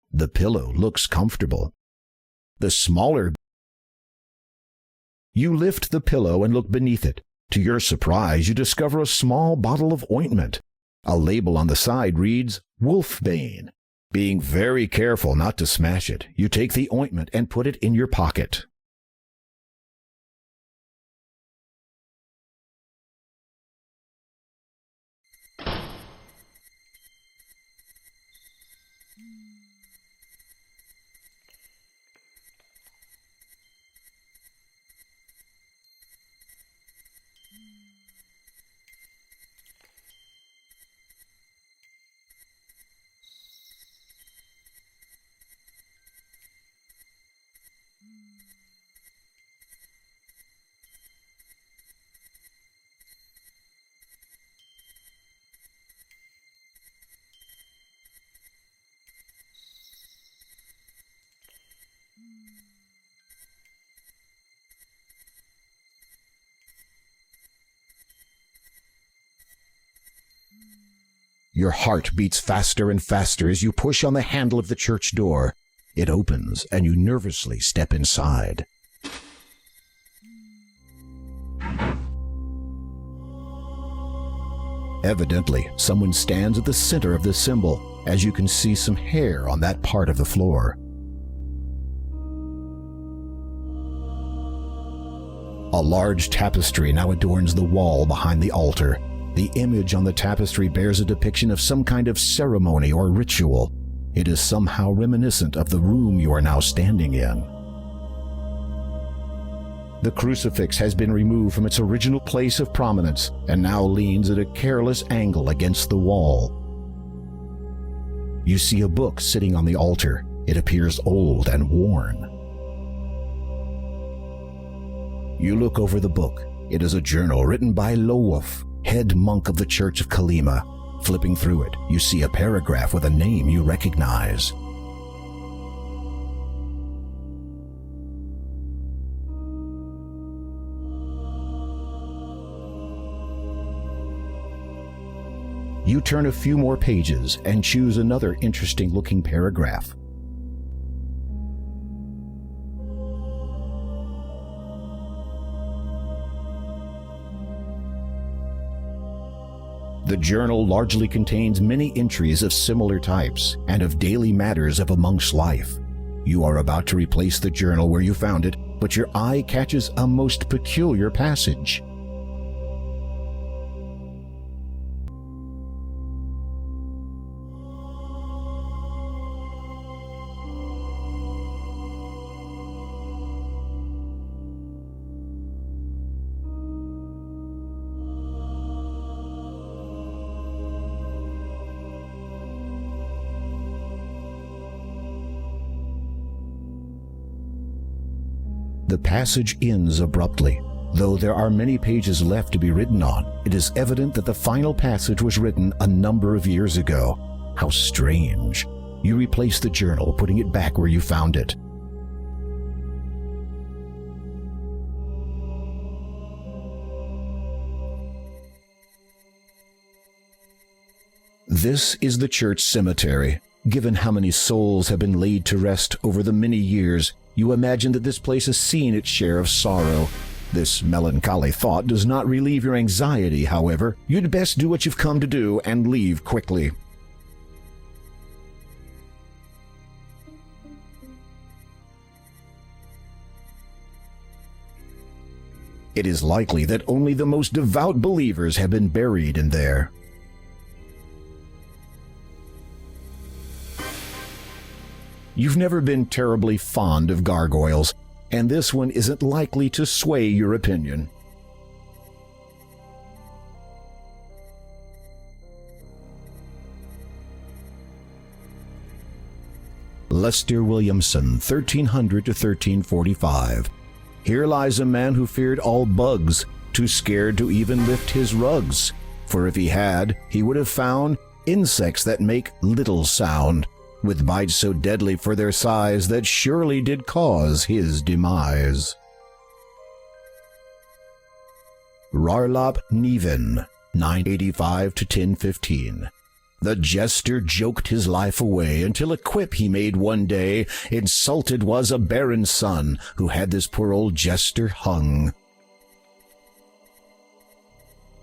The pillow looks comfortable. The smaller... You lift the pillow and look beneath it. To your surprise, you discover a small bottle of ointment. A label on the side reads, Wolfbane. Being very careful not to smash it, you take the ointment and put it in your pocket. Your heart beats faster and faster as you push on the handle of the church door. It opens, and you nervously step inside. Evidently, someone stands at the center of the symbol, as you can see some hair on that part of the floor. A large tapestry now adorns the wall behind the altar. The image on the tapestry bears a depiction of some kind of ceremony or ritual. It is somehow reminiscent of the room you are now standing in. The crucifix has been removed from its original place of prominence and now leans at a careless angle against the wall. You see a book sitting on the altar. It appears old and worn. You look over the book. It is a journal written by Lowolf, head monk of the Church of Kalima. Flipping through it, you see a paragraph with a name you recognize. You turn a few more pages and choose another interesting-looking paragraph. The journal largely contains many entries of similar types and of daily matters of a monk's life. You are about to replace the journal where you found it, but your eye catches a most peculiar passage. The passage ends abruptly. Though there are many pages left to be written on, it is evident that the final passage was written a number of years ago. How strange. You replace the journal, putting it back where you found it. This is the church cemetery. Given how many souls have been laid to rest over the many years, you imagine that this place has seen its share of sorrow. This melancholy thought does not relieve your anxiety, however. You'd best do what you've come to do and leave quickly. It is likely that only the most devout believers have been buried in there. You've never been terribly fond of gargoyles, and this one isn't likely to sway your opinion. Lester Williamson, 1300 to 1345. Here lies a man who feared all bugs, too scared to even lift his rugs. For if he had, he would have found insects that make little sound, with bites so deadly for their size that surely did cause his demise. Rarlap Niven, 985 to 1015. The jester joked his life away until a quip he made one day. Insulted was a baron's son who had this poor old jester hung.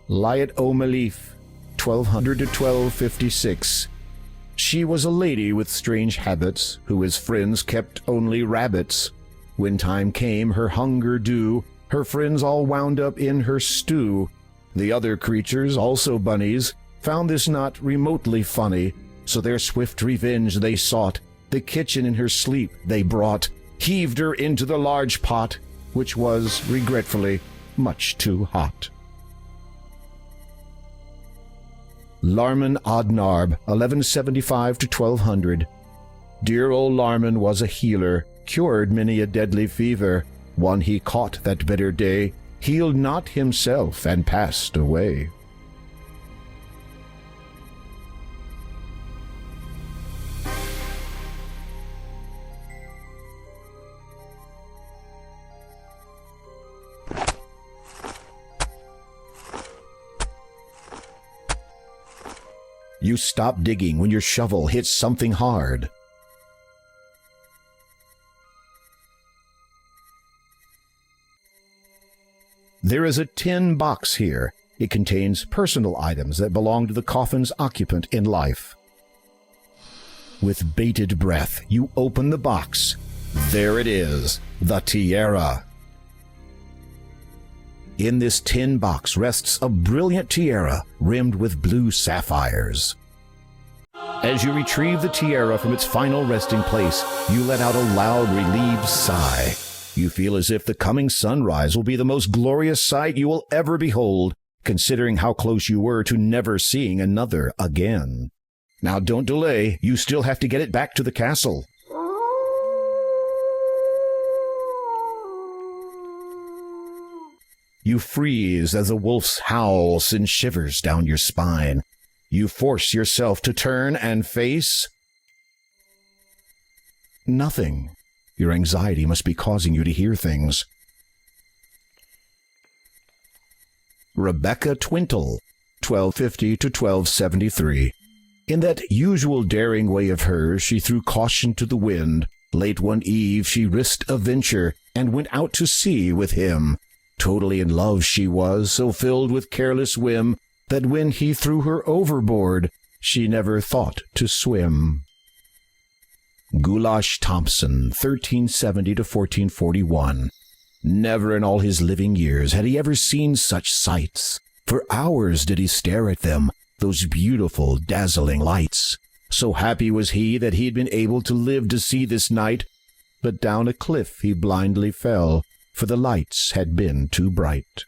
Lyot O'Maleef, 1200 to 1256. She was a lady with strange habits, who as friends kept only rabbits. When time came her hunger due, her friends all wound up in her stew. The other creatures, also bunnies, found this not remotely funny, so their swift revenge they sought. The kitchen in her sleep they brought, heaved her into the large pot, which was, regretfully, much too hot. Larman Odnarb, 1175 to 1200. Dear old Larman was a healer, cured many a deadly fever. One he caught that bitter day, healed not himself and passed away. You stop digging when your shovel hits something hard. There is a tin box here. It contains personal items that belong to the coffin's occupant in life. With bated breath, you open the box. There it is, the tiara. In this tin box rests a brilliant tiara rimmed with blue sapphires. As you retrieve the tiara from its final resting place, you let out a loud, relieved sigh. You feel as if the coming sunrise will be the most glorious sight you will ever behold, considering how close you were to never seeing another again. Now don't delay, you still have to get it back to the castle. You freeze as a wolf's howl sends shivers down your spine. You force yourself to turn and face nothing. Your anxiety must be causing you to hear things. Rebecca Twintle, 1250 to 1273. In that usual daring way of hers, she threw caution to the wind. Late one eve she risked a venture and went out to sea with him. Totally in love she was, so filled with careless whim, that when he threw her overboard, she never thought to swim. Goulash Thompson, 1370 to 1441. Never in all his living years had he ever seen such sights. For hours did he stare at them, those beautiful, dazzling lights. So happy was he that he had been able to live to see this night, but down a cliff he blindly fell, for the lights had been too bright.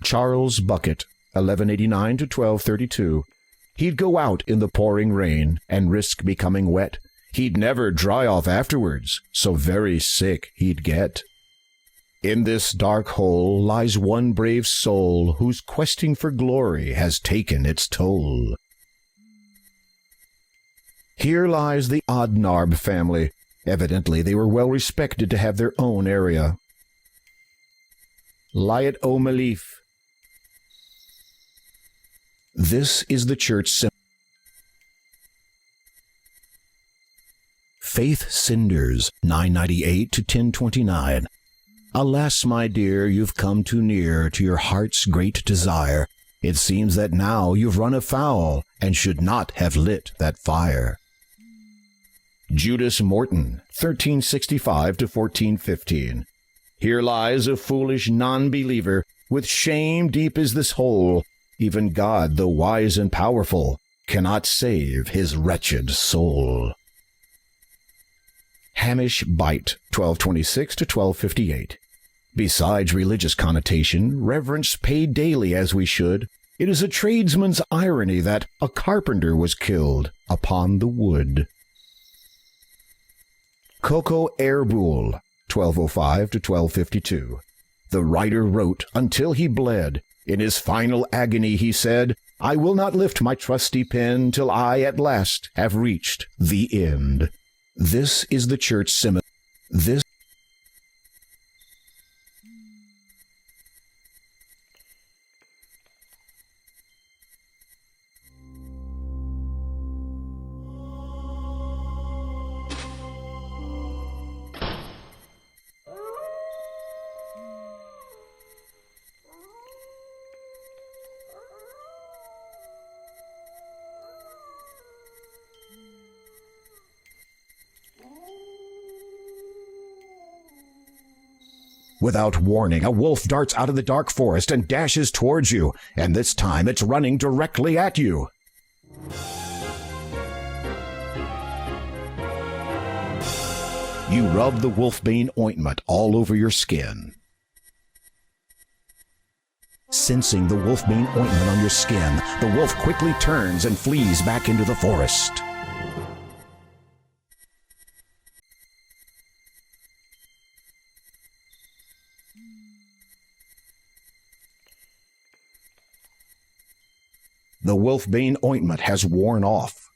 Charles Bucket, 1189 to 1232. He'd go out in the pouring rain and risk becoming wet. He'd never dry off afterwards, so very sick he'd get. In this dark hole lies one brave soul whose questing for glory has taken its toll. Here lies the Odnarb family. Evidently they were well respected to have their own area. Liat O'Malif. This is the church symbol. Faith Cinders, 998 to 1029. Alas, my dear, you've come too near to your heart's great desire. It seems that now you've run afoul and should not have lit that fire. Judas Morton, 1365 to 1415. Here lies a foolish non-believer, with shame deep is this hole. Even God, though wise and powerful, cannot save his wretched soul. Hamish Bite, 1226 to 1258. Besides religious connotation, reverence paid daily as we should, it is a tradesman's irony that a carpenter was killed upon the wood. Coco Airboul, 1205 to 1252. The writer wrote until he bled. In his final agony he said, I will not lift my trusty pen till I at last have reached the end. This is the church cemetery. This Without warning, a wolf darts out of the dark forest and dashes towards you, and this time it's running directly at you. You rub the wolfbane ointment all over your skin. Sensing the wolfbane ointment on your skin, the wolf quickly turns and flees back into the forest. The wolfbane ointment has worn off.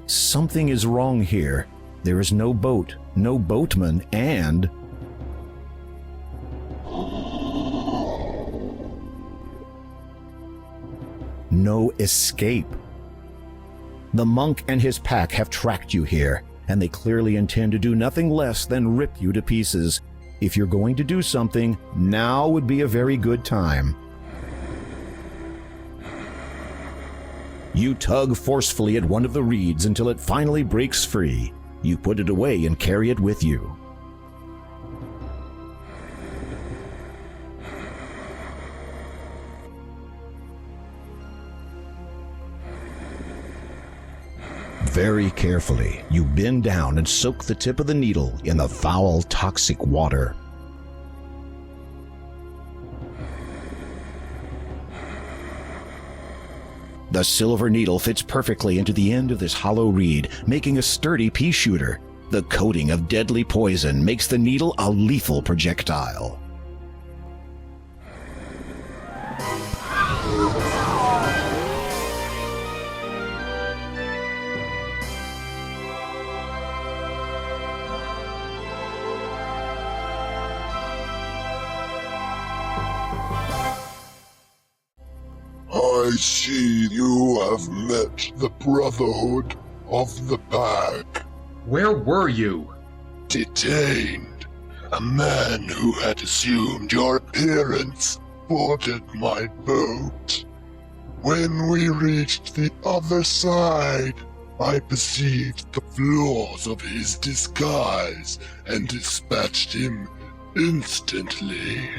Something is wrong here. There is no boat, no boatman, and... no escape. The monk and his pack have tracked you here, and they clearly intend to do nothing less than rip you to pieces. If you're going to do something, now would be a very good time. You tug forcefully at one of the reeds until it finally breaks free. You put it away and carry it with you. Very carefully, you bend down and soak the tip of the needle in the foul, toxic water. The silver needle fits perfectly into the end of this hollow reed, making a sturdy pea shooter. The coating of deadly poison makes the needle a lethal projectile. I see you have met the Brotherhood of the Pack. Where were you? Detained. A man who had assumed your appearance boarded my boat. When we reached the other side, I perceived the flaws of his disguise and dispatched him instantly.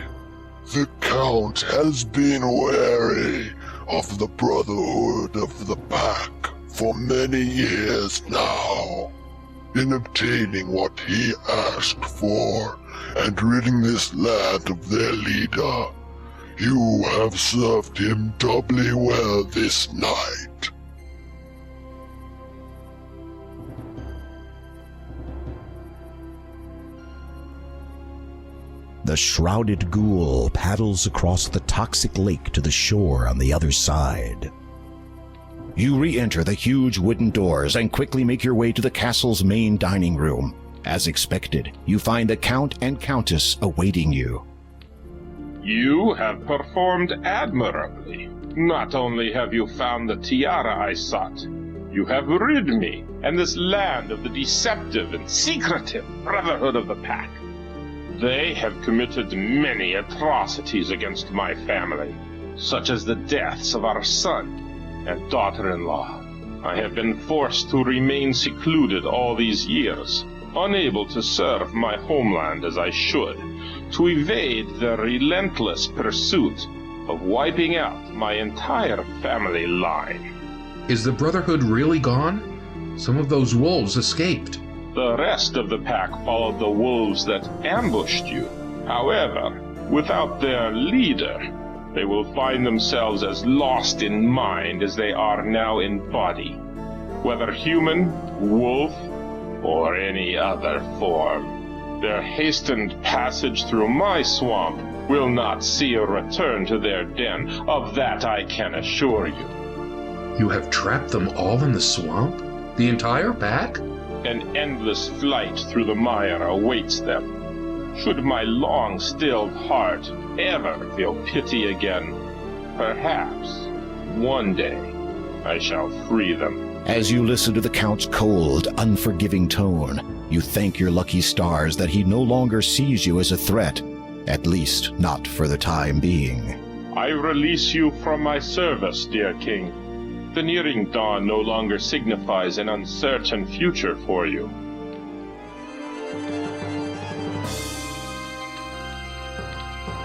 The Count has been wary of the Brotherhood of the Pack for many years now. In obtaining what he asked for and ridding this land of their leader, you have served him doubly well this night. The shrouded ghoul paddles across the toxic lake to the shore on the other side. You re-enter the huge wooden doors and quickly make your way to the castle's main dining room. As expected, you find the Count and Countess awaiting you. You have performed admirably. Not only have you found the tiara I sought, you have rid me and this land of the deceptive and secretive Brotherhood of the Pack. They have committed many atrocities against my family, such as the deaths of our son and daughter-in-law. I have been forced to remain secluded all these years, unable to serve my homeland as I should, to evade the relentless pursuit of wiping out my entire family line. Is the Brotherhood really gone? Some of those wolves escaped. The rest of the pack followed the wolves that ambushed you. However, without their leader, they will find themselves as lost in mind as they are now in body, whether human, wolf, or any other form. Their hastened passage through my swamp will not see a return to their den, of that I can assure you. You have trapped them all in the swamp? The entire pack? An endless flight through the mire awaits them. Should my long-stilled heart ever feel pity again, perhaps one day I shall free them. As you listen to the Count's cold, unforgiving tone, you thank your lucky stars that he no longer sees you as a threat, at least not for the time being. I release you from my service, dear King. The nearing dawn no longer signifies an uncertain future for you.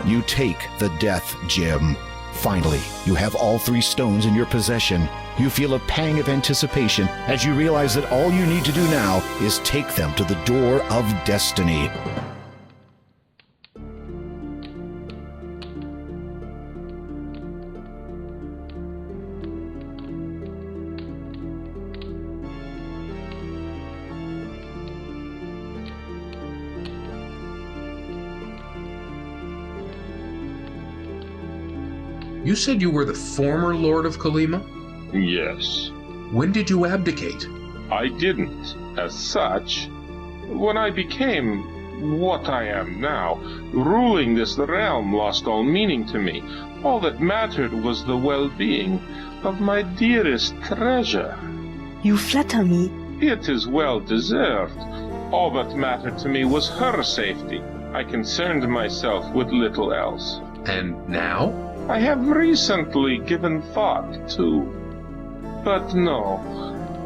You take the death gem. Finally, you have all 3 stones in your possession. You feel a pang of anticipation as you realize that all you need to do now is take them to the door of destiny. You said you were the former Lord of Kolyma? Yes. When did you abdicate? I didn't, as such. When I became what I am now, ruling this realm lost all meaning to me. All that mattered was the well-being of my dearest treasure. You flatter me. It is well deserved. All that mattered to me was her safety. I concerned myself with little else. And now? I have recently given thought to... But no,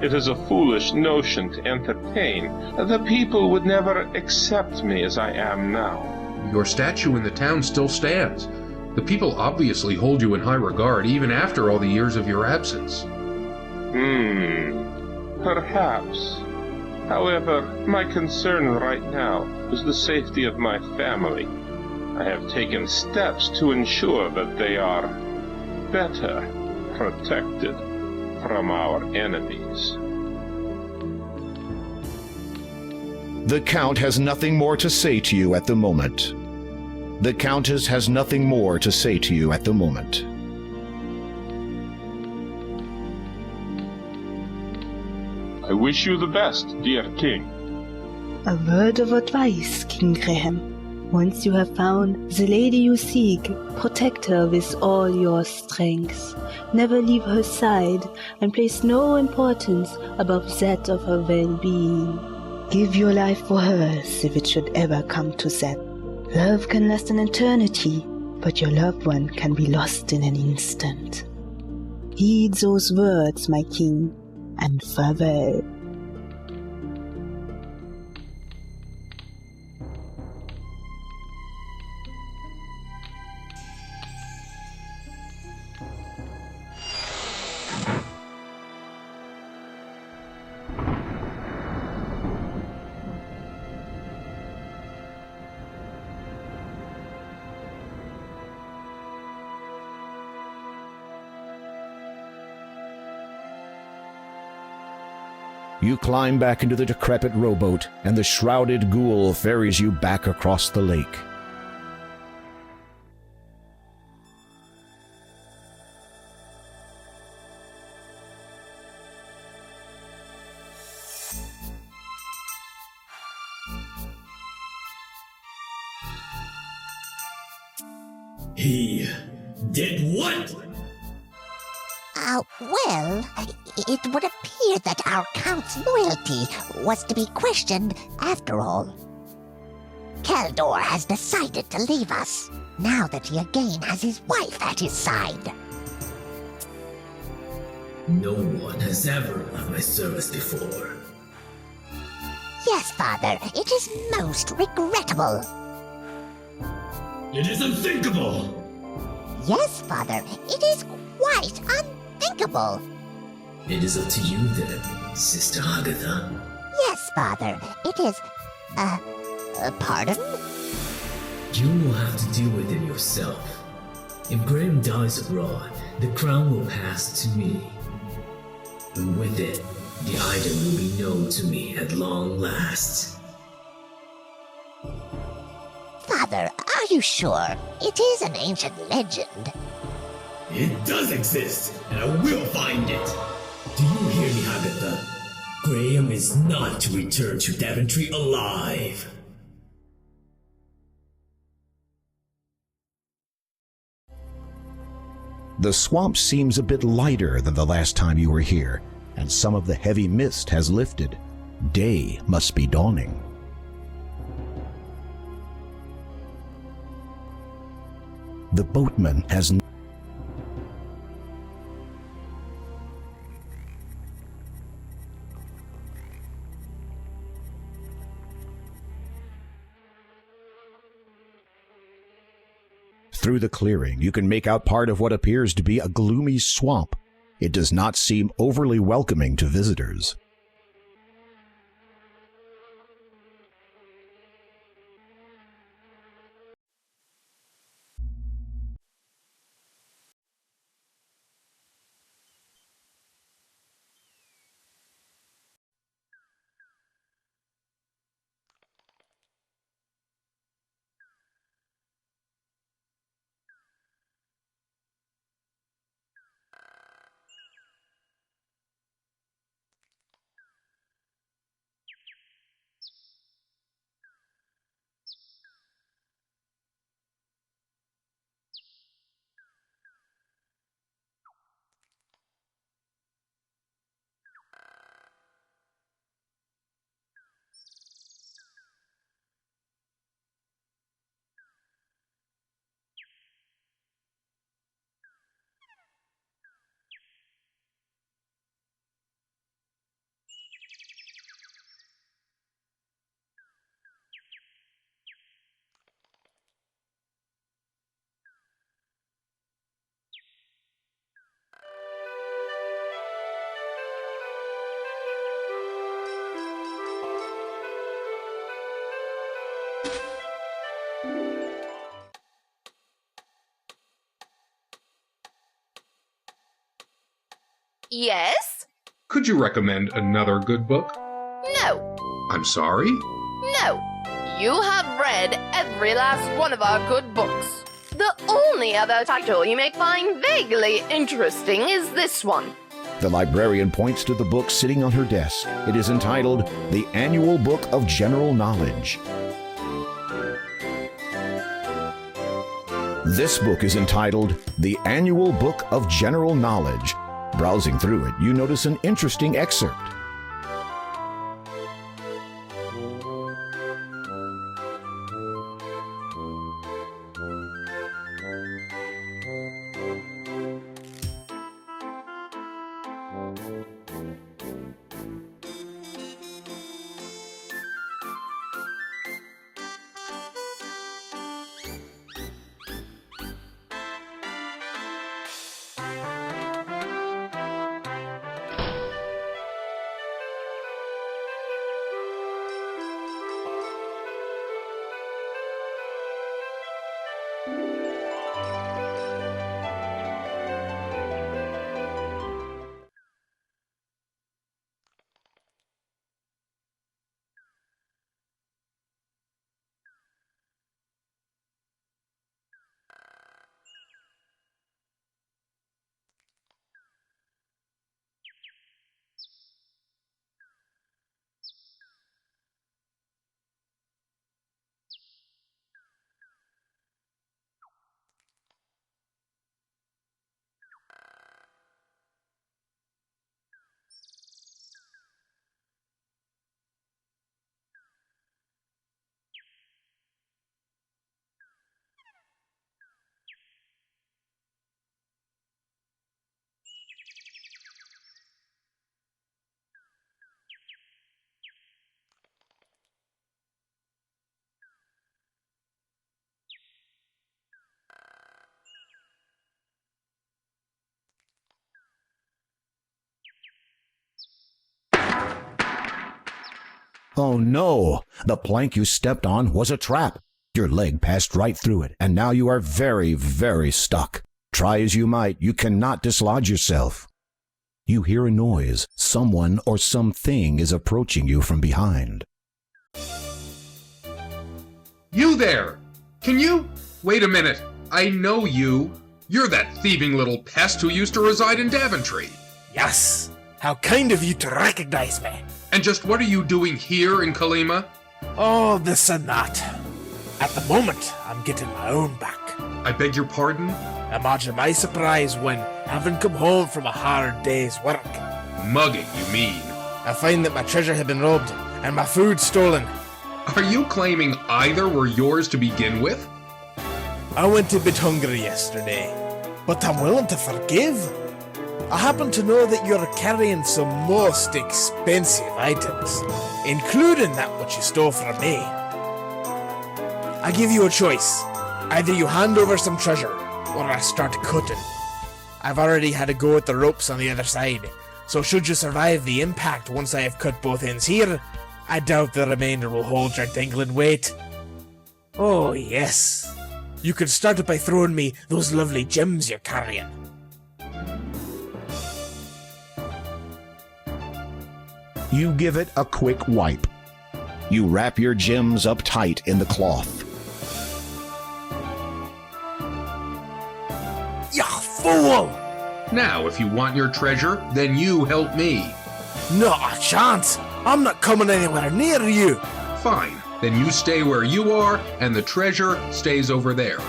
it is a foolish notion to entertain. The people would never accept me as I am now. Your statue in the town still stands. The people obviously hold you in high regard even after all the years of your absence. Perhaps. However, my concern right now is the safety of my family. I have taken steps to ensure that they are better protected from our enemies. The Count has nothing more to say to you at the moment. The Countess has nothing more to say to you at the moment. I wish you the best, dear King. A word of advice, King Graham. Once you have found the lady you seek, protect her with all your strength. Never leave her side, and place no importance above that of her well-being. Give your life for hers if it should ever come to that. Love can last an eternity, but your loved one can be lost in an instant. Heed those words, my king, and farewell. You climb back into the decrepit rowboat, and the shrouded ghoul ferries you back across the lake. He did what? Well, it would appear that our Count's loyalty was to be questioned after all. Kaldor has decided to leave us, now that he again has his wife at his side. No one has ever left my service before. Yes, Father, it is most regrettable. It is unthinkable! Yes, Father, it is quite unthinkable. It is up to you then, Sister Hagatha. Yes, Father, it is... pardon? You will have to deal with it yourself. If Graham dies abroad, the crown will pass to me. And with it, the item will be known to me at long last. Father, are you sure? It is an ancient legend. It does exist, and I will find it. Do you hear me, Hagatha? Graham is not to return to Daventry alive. The swamp seems a bit lighter than the last time you were here, and some of the heavy mist has lifted. Day must be dawning. The boatman has Through the clearing, you can make out part of what appears to be a gloomy swamp. It does not seem overly welcoming to visitors. Yes? Could you recommend another good book? No. I'm sorry? No. You have read every last one of our good books. The only other title you may find vaguely interesting is this one. The librarian points to the book sitting on her desk. It is entitled The Annual Book of General Knowledge. This book is entitled The Annual Book of General Knowledge. Browsing through it, you notice an interesting excerpt. Oh no! The plank you stepped on was a trap. Your leg passed right through it, and now you are very, very stuck. Try as you might, you cannot dislodge yourself. You hear a noise. Someone or something is approaching you from behind. You there! Can you? Wait a minute. I know you. You're that thieving little pest who used to reside in Daventry. Yes. How kind of you to recognize me. And just what are you doing here in Kalima? Oh, this and that. At the moment, I'm getting my own back. I beg your pardon? Imagine my surprise when, having come home from a hard day's work... Mugging, you mean? I find that my treasure had been robbed, and my food stolen. Are you claiming either were yours to begin with? I went a bit hungry yesterday, but I'm willing to forgive. I happen to know that you're carrying some most expensive items, including that which you stole from me. I give you a choice. Either you hand over some treasure, or I start cutting. I've already had a go at the ropes on the other side, so should you survive the impact once I have cut both ends here, I doubt the remainder will hold your dangling weight. Oh yes, you could start it by throwing me those lovely gems you're carrying. You give it a quick wipe. You wrap your gems up tight in the cloth. You fool! Now, if you want your treasure, then you help me. Not a chance! I'm not coming anywhere near you! Fine, then you stay where you are, and the treasure stays over there.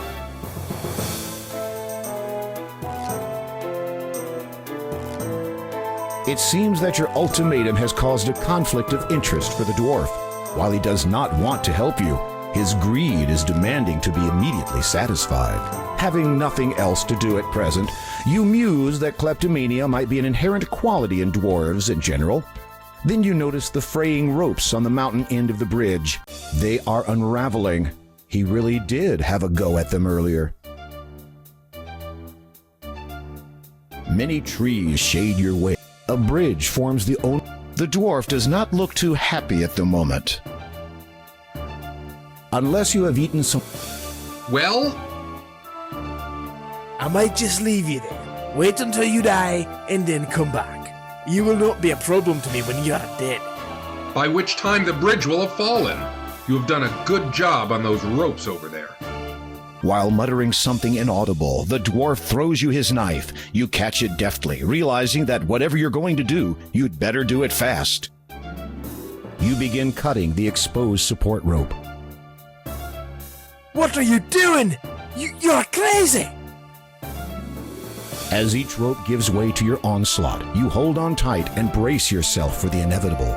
It seems that your ultimatum has caused a conflict of interest for the dwarf. While he does not want to help you, his greed is demanding to be immediately satisfied. Having nothing else to do at present, you muse that kleptomania might be an inherent quality in dwarves in general. Then you notice the fraying ropes on the mountain end of the bridge. They are unraveling. He really did have a go at them earlier. Many trees shade your way. A bridge forms the only... The dwarf does not look too happy at the moment. Unless you have eaten some... Well? I might just leave you there. Wait until you die, and then come back. You will not be a problem to me when you are dead. By which time the bridge will have fallen. You have done a good job on those ropes over there. While muttering something inaudible, the dwarf throws you his knife. You catch it deftly, realizing that whatever you're going to do, you'd better do it fast. You begin cutting the exposed support rope. What are you doing? You're crazy! As each rope gives way to your onslaught, you hold on tight and brace yourself for the inevitable.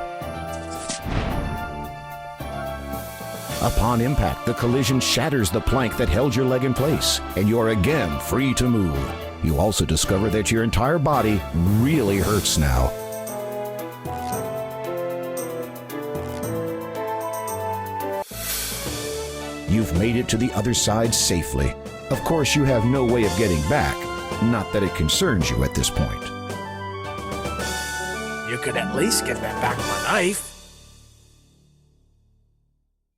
Upon impact, the collision shatters the plank that held your leg in place, and you're again free to move. You also discover that your entire body really hurts now. You've made it to the other side safely. Of course, you have no way of getting back. Not that it concerns you at this point. You could at least get that back my knife.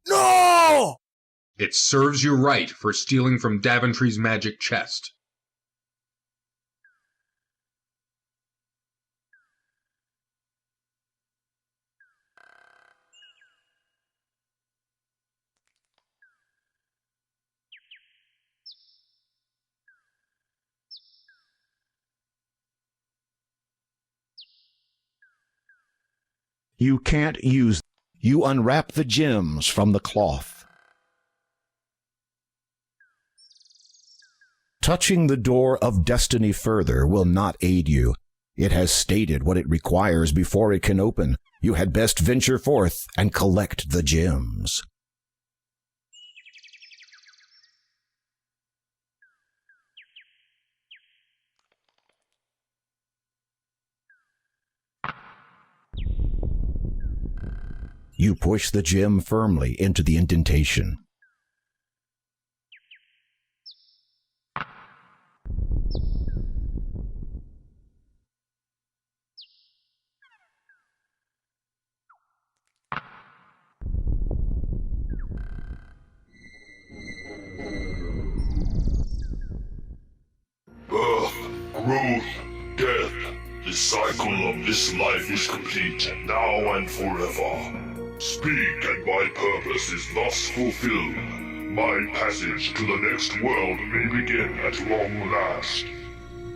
No! It serves you right for stealing from Daventry's magic chest. You can't use. You unwrap the gems from the cloth. Touching the door of destiny further will not aid you. It has stated what it requires before it can open. You had best venture forth and collect the gems. You push the gem firmly into the indentation. Birth, growth, death. The cycle of this life is complete, now and forever. Speak, and my purpose is thus fulfilled. My passage to the next world may begin at long last.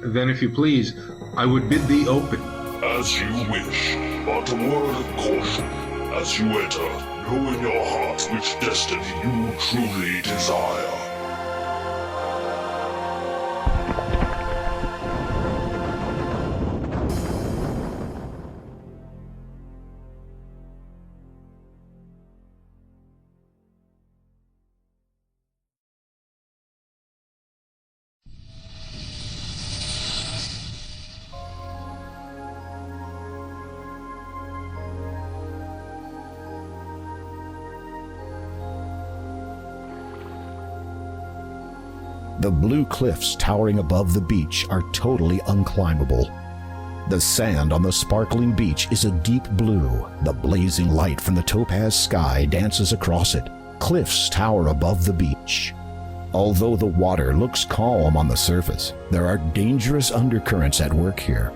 Then, if you please, I would bid thee open. As you wish, but a word of caution. As you enter, know in your heart which destiny you truly desire. The blue cliffs towering above the beach are totally unclimbable. The sand on the sparkling beach is a deep blue. The blazing light from the topaz sky dances across it. Cliffs tower above the beach. Although the water looks calm on the surface, there are dangerous undercurrents at work here.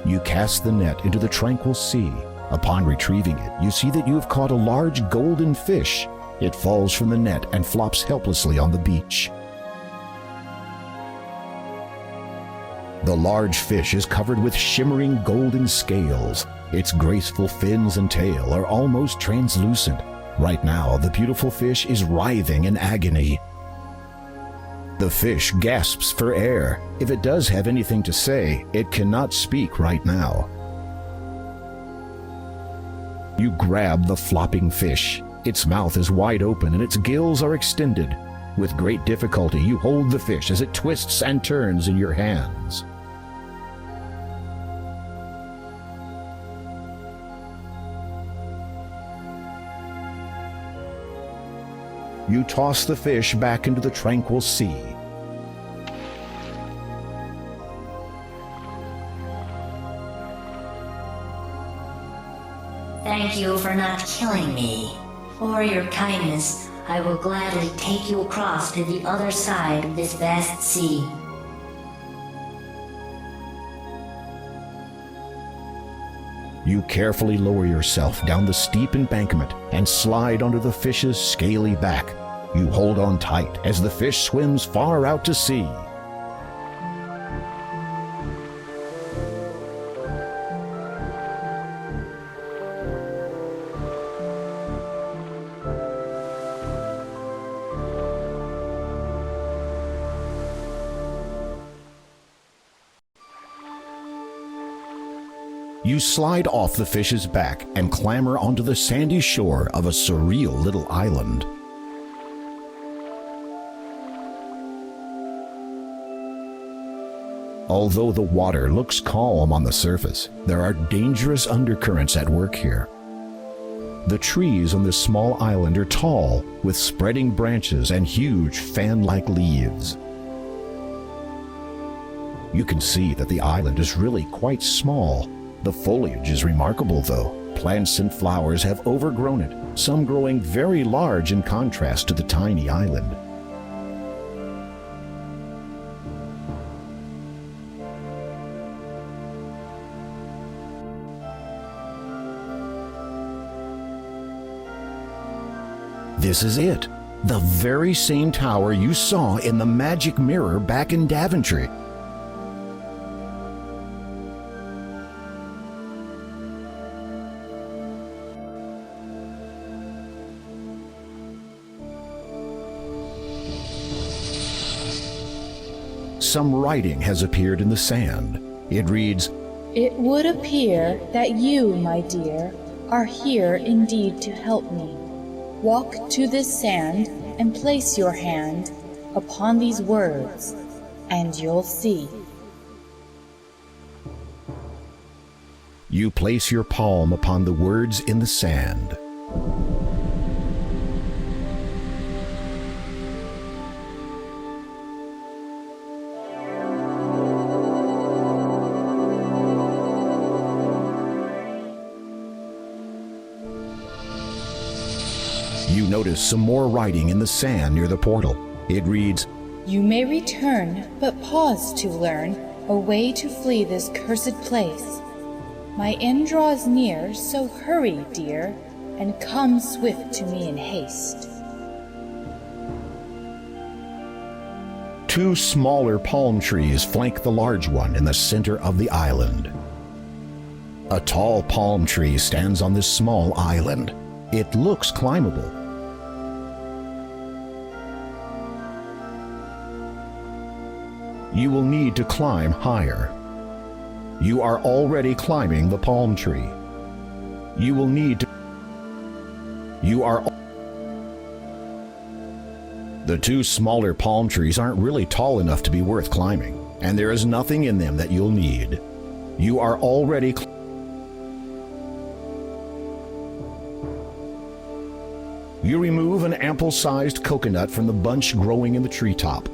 You cast the net into the tranquil sea. Upon retrieving it, you see that you have caught a large golden fish. It falls from the net and flops helplessly on the beach. The large fish is covered with shimmering golden scales. Its graceful fins and tail are almost translucent. Right now, the beautiful fish is writhing in agony. The fish gasps for air. If it does have anything to say, it cannot speak right now. You grab the flopping fish. Its mouth is wide open and its gills are extended. With great difficulty, you hold the fish as it twists and turns in your hands. You toss the fish back into the tranquil sea. Thank you for not killing me. For your kindness, I will gladly take you across to the other side of this vast sea. You carefully lower yourself down the steep embankment and slide onto the fish's scaly back. You hold on tight as the fish swims far out to sea. You slide off the fish's back and clamber onto the sandy shore of a surreal little island. Although the water looks calm on the surface, there are dangerous undercurrents at work here. The trees on this small island are tall, with spreading branches and huge fan-like leaves. You can see that the island is really quite small. The foliage is remarkable, though. Plants and flowers have overgrown it, some growing very large in contrast to the tiny island. This is it, the very same tower you saw in the magic mirror back in Daventry. Some writing has appeared in the sand. It reads, "It would appear that you, my dear, are here indeed to help me. Walk to this sand and place your hand upon these words, and you'll see." You place your palm upon the words in the sand. You notice some more writing in the sand near the portal. It reads, "You may return, but pause to learn a way to flee this cursed place. My end draws near, so hurry, dear, and come swift to me in haste." Two smaller palm trees flank the large one in the center of the island. A tall palm tree stands on this small island. It looks climbable. You will need to climb higher. You are already climbing the palm tree. You will need to... The two smaller palm trees aren't really tall enough to be worth climbing, and there is nothing in them that you'll need. You are already... You remove an ample-sized coconut from the bunch growing in the treetop.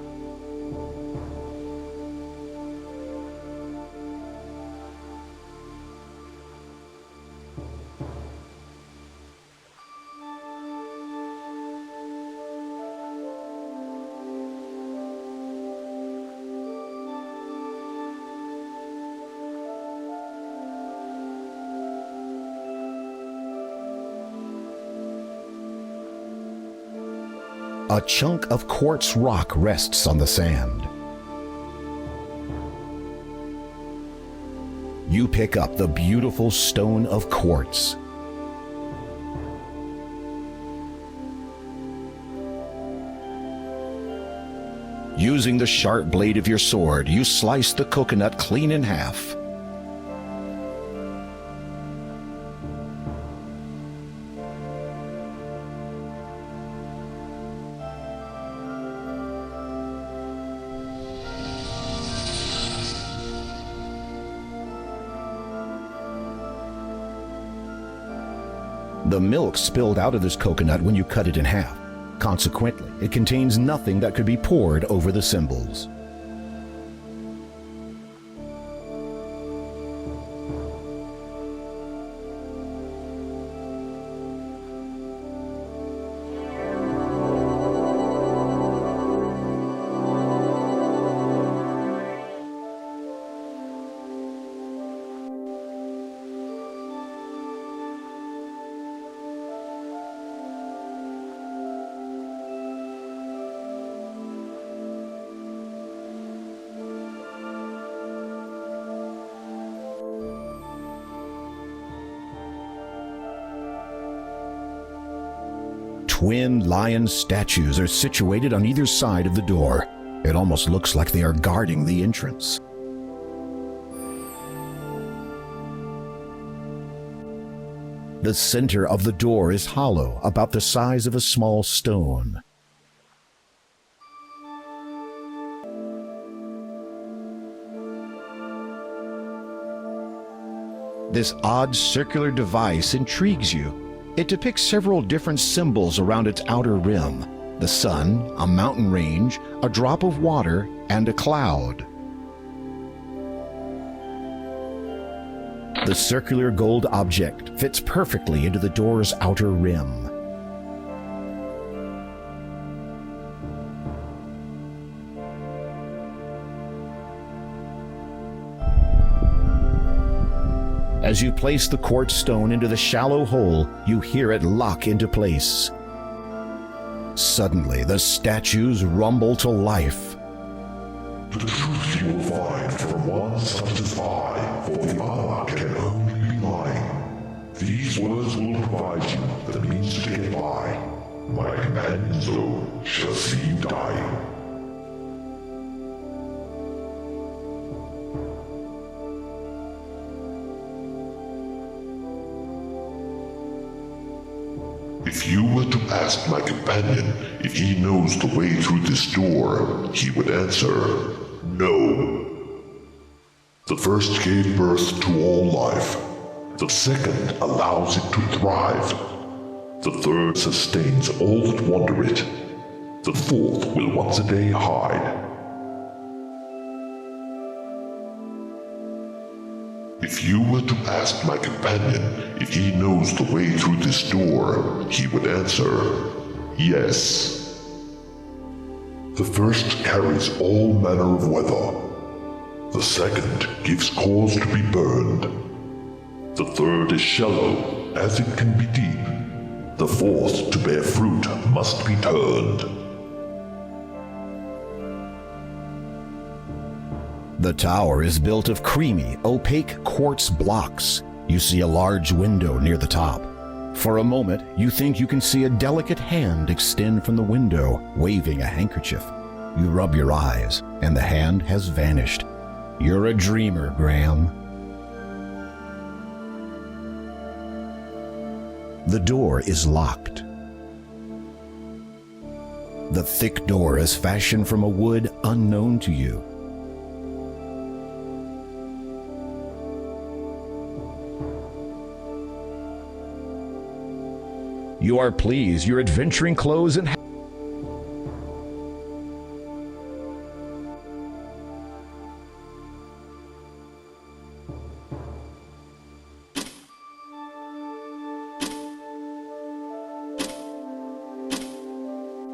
A chunk of quartz rock rests on the sand. You pick up the beautiful stone of quartz. Using the sharp blade of your sword, you slice the coconut clean in half. The milk spilled out of this coconut when you cut it in half. Consequently, it contains nothing that could be poured over the symbols. Twin lion statues are situated on either side of the door. It almost looks like they are guarding the entrance. The center of the door is hollow, about the size of a small stone. This odd circular device intrigues you. It depicts several different symbols around its outer rim: the sun, a mountain range, a drop of water, and a cloud. The circular gold object fits perfectly into the door's outer rim. As you place the quartz stone into the shallow hole, you hear it lock into place. Suddenly, the statues rumble to life. The truth you will find from one such as I, for the other can only be mine. These words will provide you the means to get by. My companions, though, shall see you dying. If you were to ask my companion if he knows the way through this door, he would answer, no. The first gave birth to all life. The second allows it to thrive. The third sustains all that wander it. The fourth will once a day hide. If you were to ask my companion if he knows the way through this door, he would answer, yes. The first carries all manner of weather. The second gives cause to be burned. The third is shallow, as it can be deep. The fourth, to bear fruit, must be turned. The tower is built of creamy, opaque quartz blocks. You see a large window near the top. For a moment, you think you can see a delicate hand extend from the window, waving a handkerchief. You rub your eyes, and the hand has vanished. You're a dreamer, Graham. The door is locked. The thick door is fashioned from a wood unknown to you. You are pleased your adventuring clothes and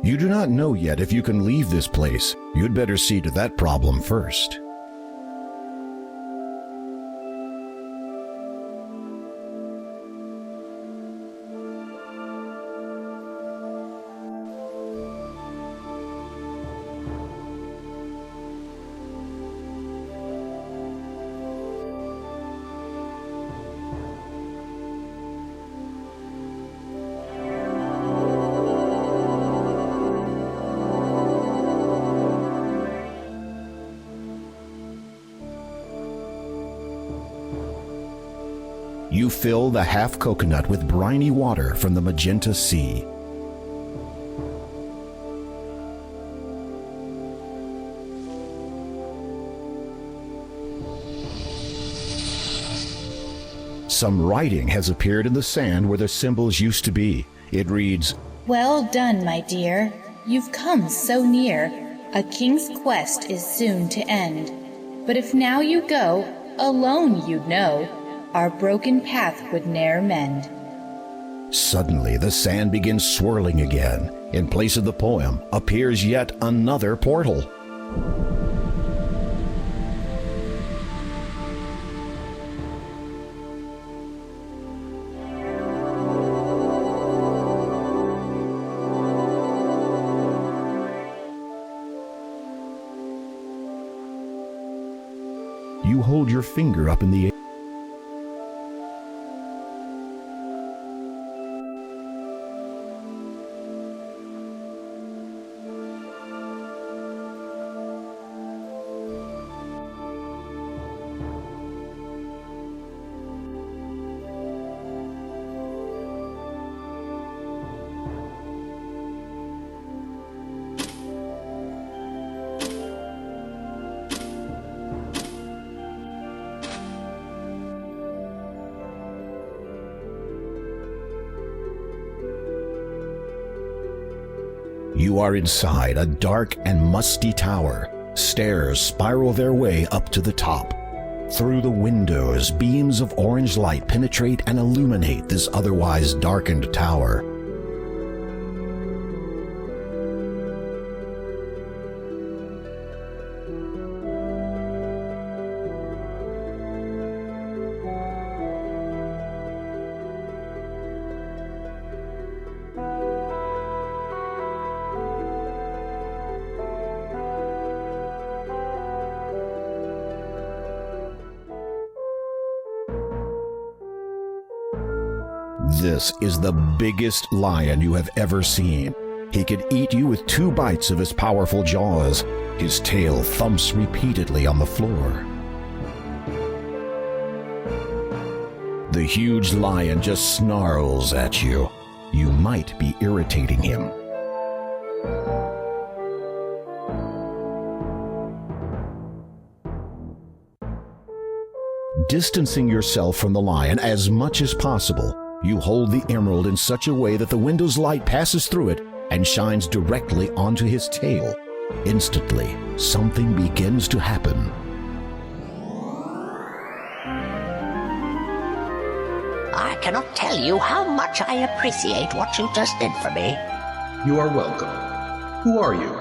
You do not know yet if you can leave this place. You'd better see to that problem first. You fill the half coconut with briny water from the magenta sea. Some writing has appeared in the sand where the symbols used to be. It reads, Well done, my dear. You've come so near. A king's quest is soon to end. But if now you go, alone you'd know, our broken path would ne'er mend. Suddenly, the sand begins swirling again. In place of the poem appears yet another portal. You hold your finger up in the air. You are inside a dark and musty tower. Stairs spiral their way up to the top. Through the windows, beams of orange light penetrate and illuminate this otherwise darkened tower. This is the biggest lion you have ever seen. He could eat you with 2 bites of his powerful jaws. His tail thumps repeatedly on the floor. The huge lion just snarls at you. You might be irritating him. Distancing yourself from the lion as much as possible, you hold the emerald in such a way that the window's light passes through it and shines directly onto his tail. Instantly, something begins to happen. I cannot tell you how much I appreciate what you just did for me. You are welcome. Who are you?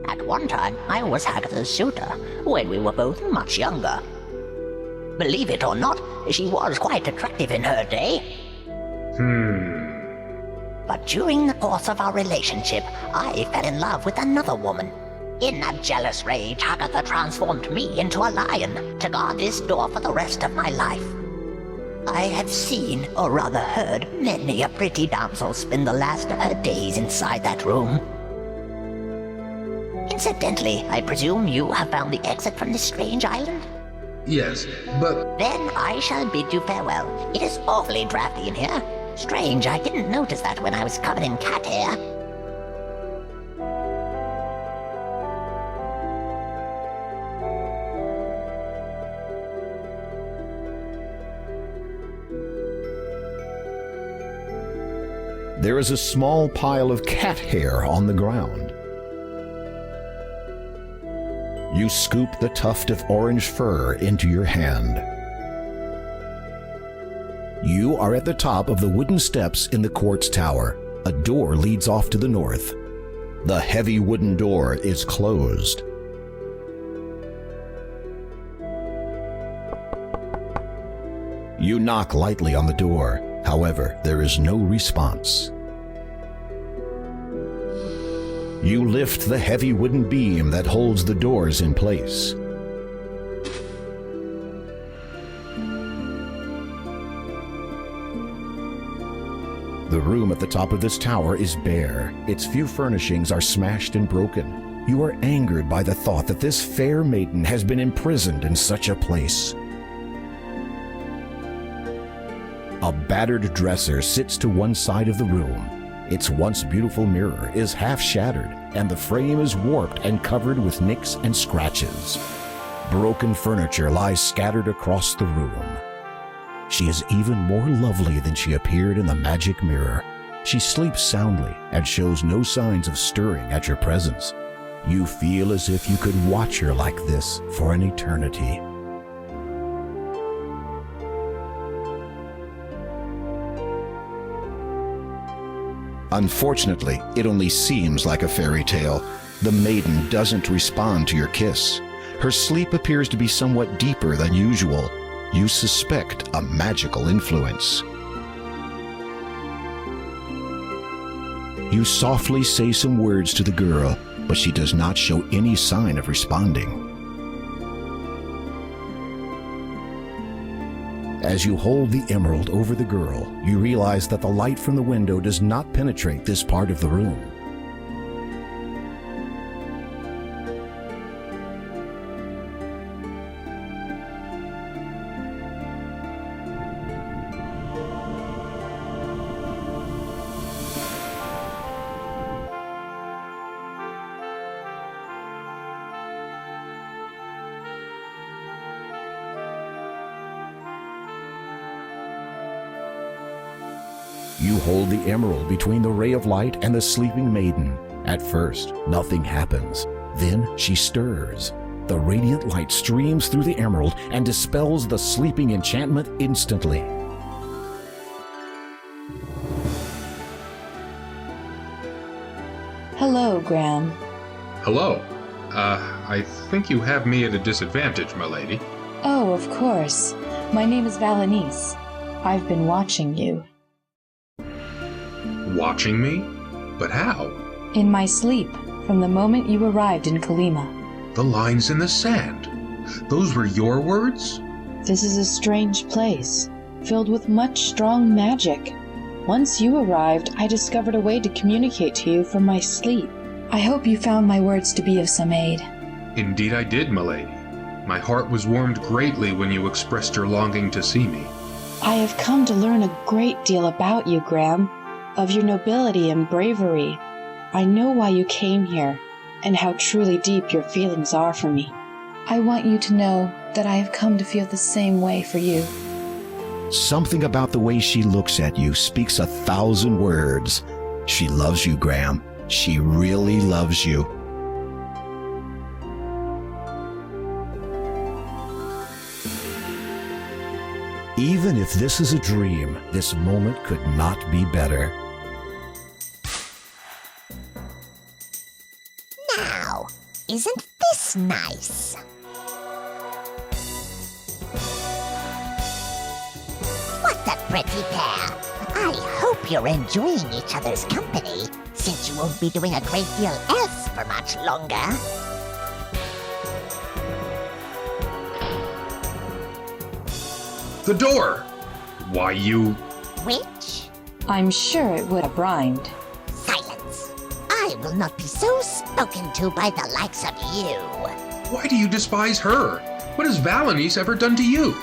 At one time, I was Hagatha's suitor, when we were both much younger. Believe it or not, she was quite attractive in her day. But during the course of our relationship, I fell in love with another woman. In a jealous rage, Hagatha transformed me into a lion to guard this door for the rest of my life. I have seen, or rather heard, many a pretty damsel spend the last of her days inside that room. Incidentally, I presume you have found the exit from this strange island? Yes, but... Then I shall bid you farewell. It is awfully drafty in here. Strange, I didn't notice that when I was covered in cat hair. There is a small pile of cat hair on the ground. You scoop the tuft of orange fur into your hand. You are at the top of the wooden steps in the quartz tower. A door leads off to the north. The heavy wooden door is closed. You knock lightly on the door. However, there is no response. You lift the heavy wooden beam that holds the doors in place. The room at the top of this tower is bare. Its few furnishings are smashed and broken. You are angered by the thought that this fair maiden has been imprisoned in such a place. A battered dresser sits to one side of the room. Its once beautiful mirror is half shattered, and the frame is warped and covered with nicks and scratches. Broken furniture lies scattered across the room. She is even more lovely than she appeared in the magic mirror. She sleeps soundly and shows no signs of stirring at your presence. You feel as if you could watch her like this for an eternity. Unfortunately, it only seems like a fairy tale. The maiden doesn't respond to your kiss. Her sleep appears to be somewhat deeper than usual. You suspect a magical influence. You softly say some words to the girl, but she does not show any sign of responding. As you hold the emerald over the girl, you realize that the light from the window does not penetrate this part of the room. You hold the emerald between the ray of light and the sleeping maiden. At first, nothing happens. Then she stirs. The radiant light streams through the emerald and dispels the sleeping enchantment instantly. Hello, Graham. Hello. I think you have me at a disadvantage, my lady. Oh, of course. My name is Valenice. I've been watching you. Watching me? But how? In my sleep, from the moment you arrived in Kalima. The lines in the sand. Those were your words? This is a strange place, filled with much strong magic. Once you arrived, I discovered a way to communicate to you from my sleep. I hope you found my words to be of some aid. Indeed I did, my lady. My heart was warmed greatly when you expressed your longing to see me. I have come to learn a great deal about you, Graham, of your nobility and bravery. I know why you came here, and how truly deep your feelings are for me. I want you to know that I have come to feel the same way for you. Something about the way she looks at you speaks 1,000 words. She loves you, Graham. She really loves you. Even if this is a dream, this moment could not be better. Now, isn't this nice? What a pretty pair. I hope you're enjoying each other's company, since you won't be doing a great deal else for much longer. The door! Why, you... Which? I'm sure it would have rhymed. Silence. I will not be so spoken to by the likes of you. Why do you despise her? What has Valenice ever done to you?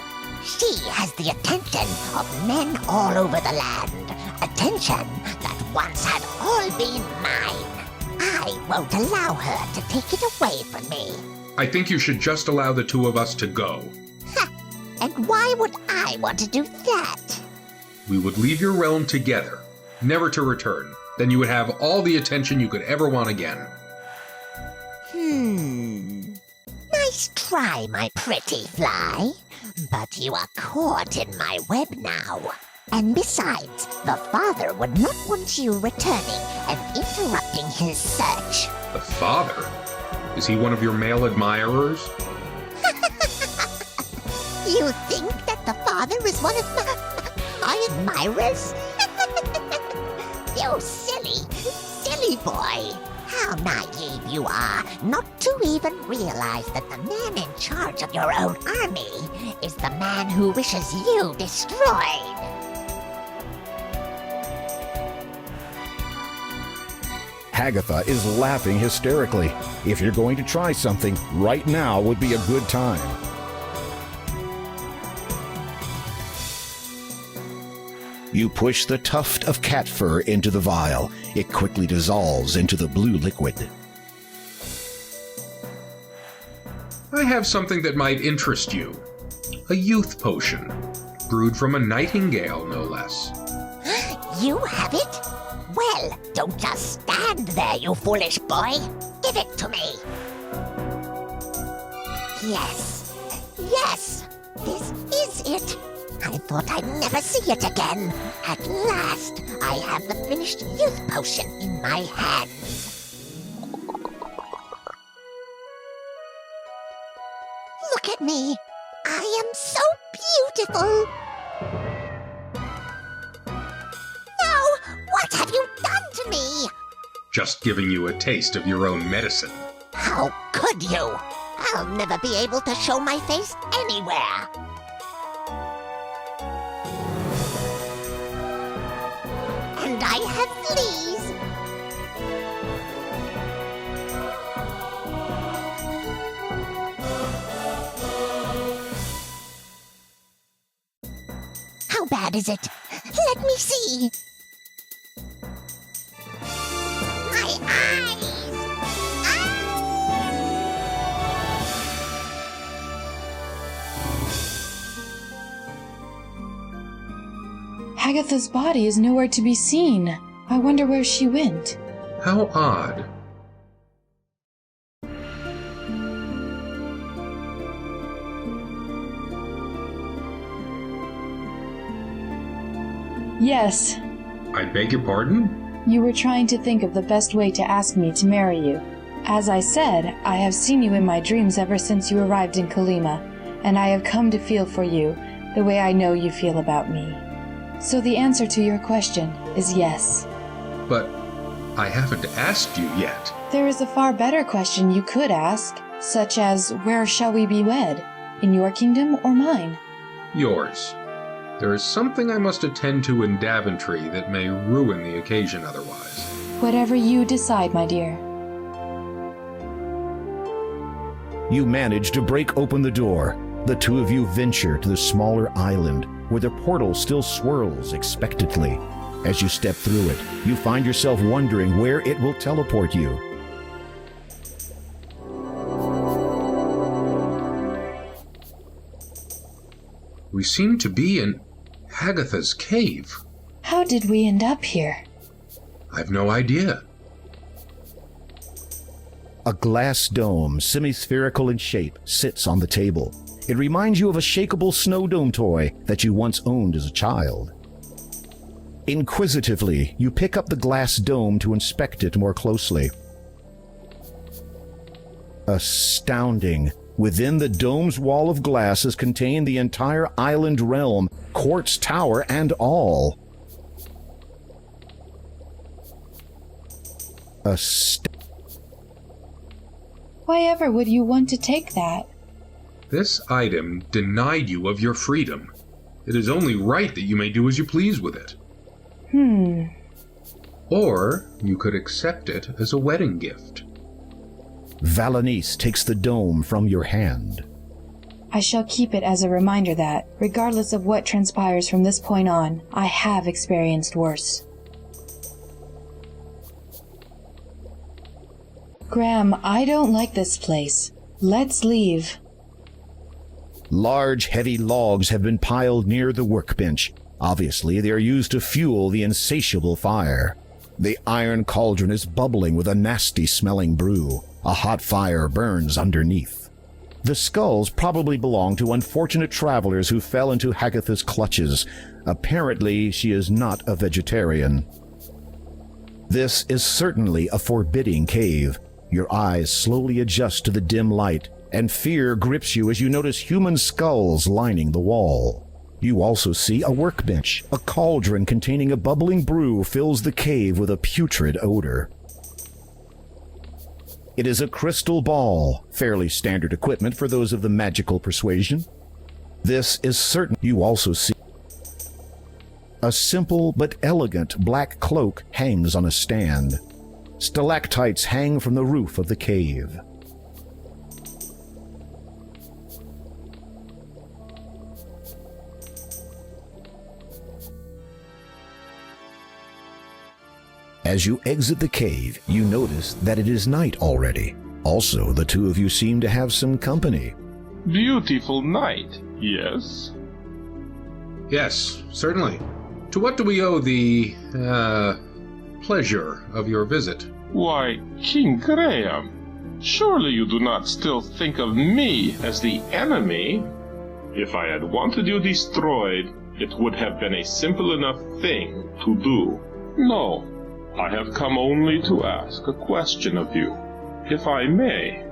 She has the attention of men all over the land. Attention that once had all been mine. I won't allow her to take it away from me. I think you should just allow the two of us to go. And why would I want to do that? We would leave your realm together, never to return. Then you would have all the attention you could ever want again. Nice try, my pretty fly. But you are caught in my web now. And besides, the father would not want you returning and interrupting his search. The father? Is he one of your male admirers? You think that the father is one of my admirers? You silly boy. How naive you are not to even realize that the man in charge of your own army is the man who wishes you destroyed. Hagatha is laughing hysterically. If you're going to try something, right now would be a good time. You push the tuft of cat fur into the vial. It quickly dissolves into the blue liquid. I have something that might interest you. A youth potion. Brewed from a nightingale, no less. You have it? Well, don't just stand there, you foolish boy. Give it to me. Yes. Yes. This is it. I thought I'd never see it again. At last, I have the finished youth potion in my hands. Look at me. I am so beautiful. No! What have you done to me? Just giving you a taste of your own medicine. How could you? I'll never be able to show my face anywhere. And I have fleas. How bad is it? Let me see. My eyes! Hagatha's body is nowhere to be seen. I wonder where she went. How odd. Yes. I beg your pardon? You were trying to think of the best way to ask me to marry you. As I said, I have seen you in my dreams ever since you arrived in Kalima, and I have come to feel for you the way I know you feel about me. So the answer to your question is yes. But I haven't asked you yet. There is a far better question you could ask, such as, where shall we be wed? In your kingdom or mine? Yours. There is something I must attend to in Daventry that may ruin the occasion otherwise. Whatever you decide, my dear. You manage to break open the door. The two of you venture to the smaller island, where the portal still swirls expectantly. As you step through it, you find yourself wondering where it will teleport you. We seem to be in Hagatha's cave. How did we end up here? I've no idea. A glass dome, semi-spherical in shape, sits on the table. It reminds you of a shakeable snow dome toy that you once owned as a child. Inquisitively, you pick up the glass dome to inspect it more closely. Astounding! Within the dome's wall of glass is contained the entire island realm, quartz tower and all. Why ever would you want to take that? This item denied you of your freedom. It is only right that you may do as you please with it. Or you could accept it as a wedding gift. Valanice takes the dome from your hand. I shall keep it as a reminder that, regardless of what transpires from this point on, I have experienced worse. Graham, I don't like this place. Let's leave. Large, heavy logs have been piled near the workbench. Obviously, they are used to fuel the insatiable fire. The iron cauldron is bubbling with a nasty-smelling brew. A hot fire burns underneath. The skulls probably belong to unfortunate travelers who fell into Hagatha's clutches. Apparently, she is not a vegetarian. This is certainly a forbidding cave. Your eyes slowly adjust to the dim light, and fear grips you as you notice human skulls lining the wall. You also see a workbench. A cauldron containing a bubbling brew fills the cave with a putrid odor. It is a crystal ball, fairly standard equipment for those of the magical persuasion. This is certain. You also see a simple but elegant black cloak hangs on a stand. Stalactites hang from the roof of the cave. As you exit the cave, you notice that it is night already. Also, the two of you seem to have some company. Beautiful night, yes? Yes, certainly. To what do we owe the, pleasure of your visit. Why, King Graham, surely you do not still think of me as the enemy? If I had wanted you destroyed, it would have been a simple enough thing to do. No, I have come only to ask a question of you, if I may.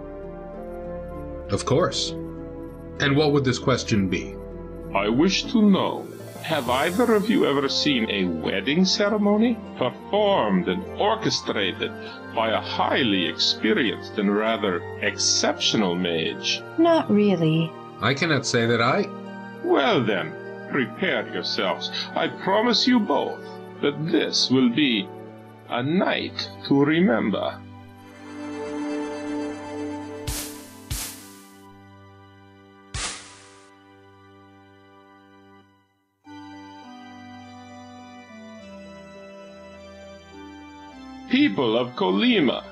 Of course. And what would this question be? I wish to know, have either of you ever seen a wedding ceremony performed and orchestrated by a highly experienced and rather exceptional mage? Not really. I cannot say that I... Well then, prepare yourselves. I promise you both that this will be a night to remember. People of Kolyma,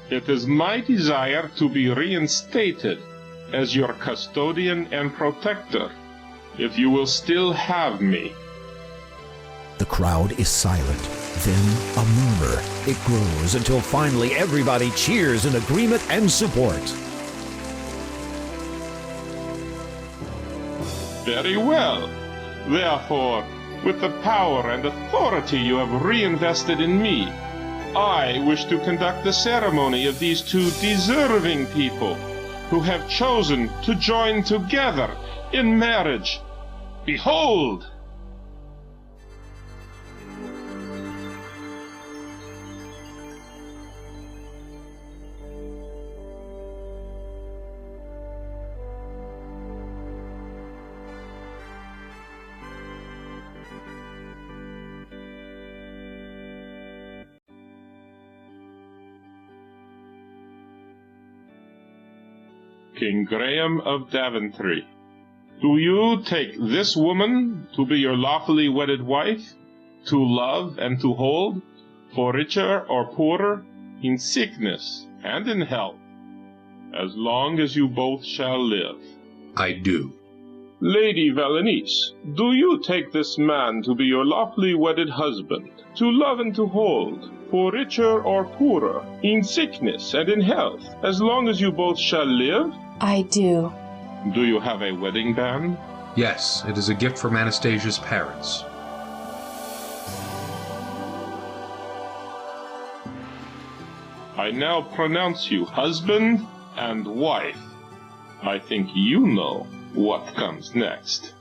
it is my desire to be reinstated as your custodian and protector, if you will still have me. The crowd is silent. Then a murmur. It grows until finally everybody cheers in agreement and support. Very well. Therefore, with the power and authority you have reinvested in me, I wish to conduct the ceremony of these two deserving people who have chosen to join together in marriage. Behold! King Graham of Daventry, do you take this woman to be your lawfully wedded wife, to love and to hold, for richer or poorer, in sickness and in health, as long as you both shall live? I do. Lady Valenice, do you take this man to be your lawfully wedded husband, to love and to hold, for richer or poorer, in sickness and in health, as long as you both shall live? I do. Do you have a wedding band? Yes, it is a gift from Anastasia's parents. I now pronounce you husband and wife. I think you know what comes next.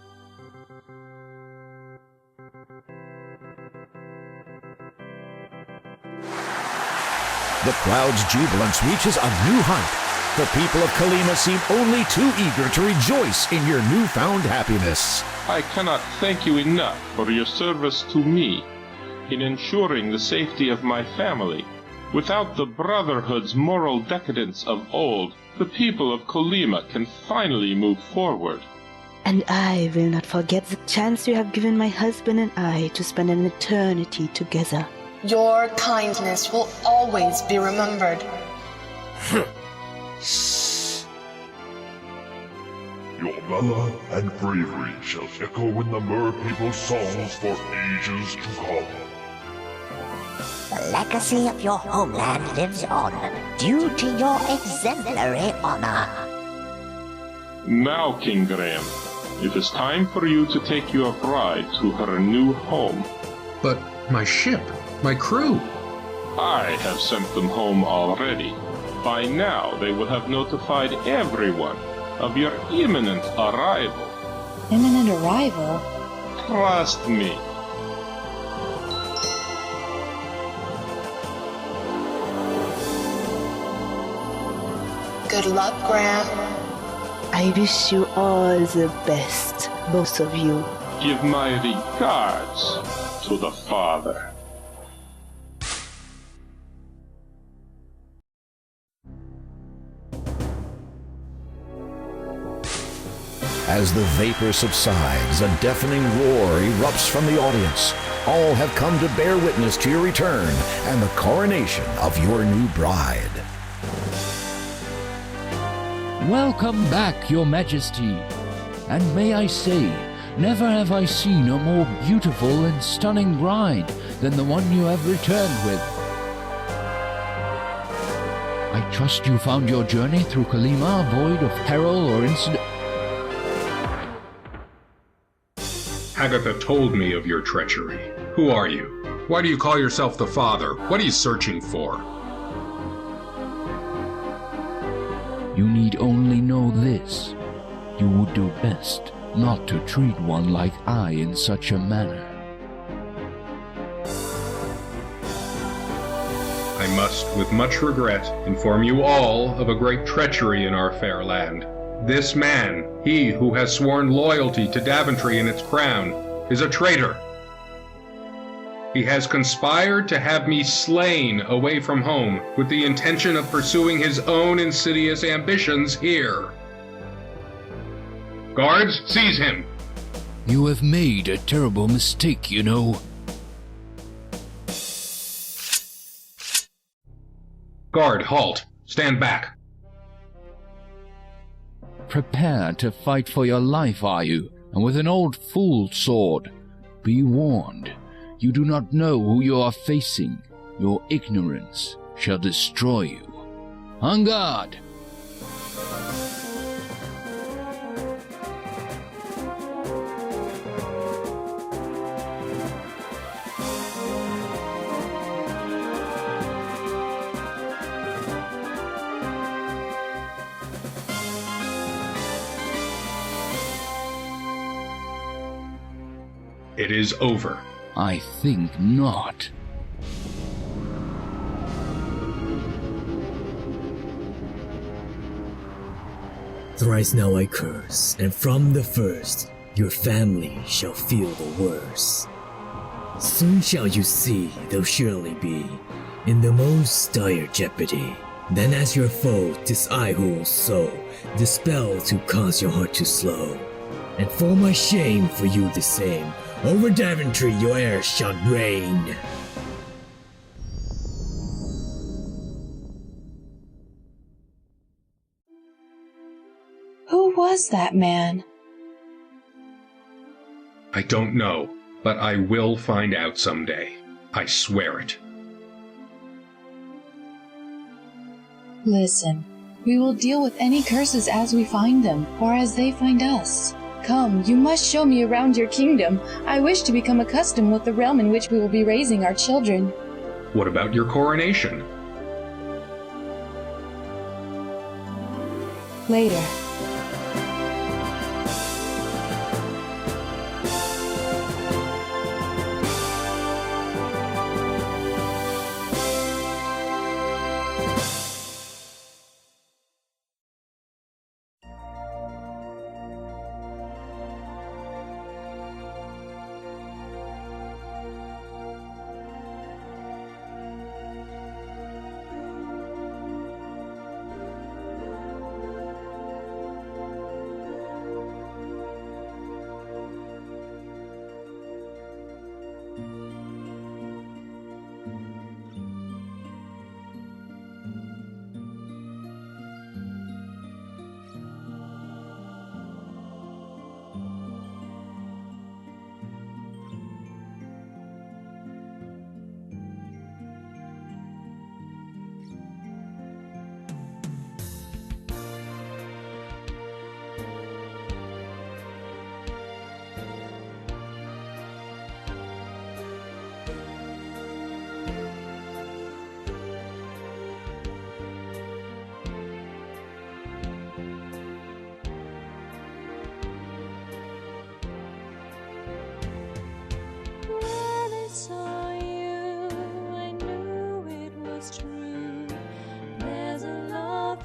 The crowd's jubilance reaches a new height. The people of Kolyma seem only too eager to rejoice in your newfound happiness. I cannot thank you enough for your service to me in ensuring the safety of my family. Without the Brotherhood's moral decadence of old, the people of Kolyma can finally move forward. And I will not forget the chance you have given my husband and I to spend an eternity together. Your kindness will always be remembered. Your valor and bravery shall echo in the Mer people's songs for ages to come. The legacy of your homeland lives on, due to your exemplary honor. Now, King Graham, it is time for you to take your bride to her new home. But my ship, my crew... I have sent them home already. By now, they will have notified everyone of your imminent arrival. Imminent arrival? Trust me. Good luck, Graham. I wish you all the best, both of you. Give my regards to the father. As the vapor subsides, a deafening roar erupts from the audience. All have come to bear witness to your return and the coronation of your new bride. Welcome back, Your Majesty. And may I say, never have I seen a more beautiful and stunning bride than the one you have returned with. I trust you found your journey through Kalima void of peril or incident. Hagatha told me of your treachery. Who are you? Why do you call yourself the Father? What are you searching for? You need only know this. You would do best not to treat one like I in such a manner. I must, with much regret, inform you all of a great treachery in our fair land. This man, he who has sworn loyalty to Daventry and its crown, is a traitor. He has conspired to have me slain away from home with the intention of pursuing his own insidious ambitions here. Guards, seize him! You have made a terrible mistake, you know. Guard, halt! Stand back! Prepare to fight for your life, are you? And with an old fool's sword. Be warned. You do not know who you are facing. Your ignorance shall destroy you. On guard! It is over. I think not. Thrice now I curse, and from the first, your family shall feel the worst. Soon shall you see they'll surely be in the most dire jeopardy. Then as your foe, 'tis I who will sow the spell to cause your heart to slow. And for my shame for you the same, over Daventry your heir shall reign. Who was that man? I don't know, but I will find out someday. I swear it. Listen, we will deal with any curses as we find them, or as they find us. Come, you must show me around your kingdom. I wish to become accustomed with the realm in which we will be raising our children. What about your coronation? Later.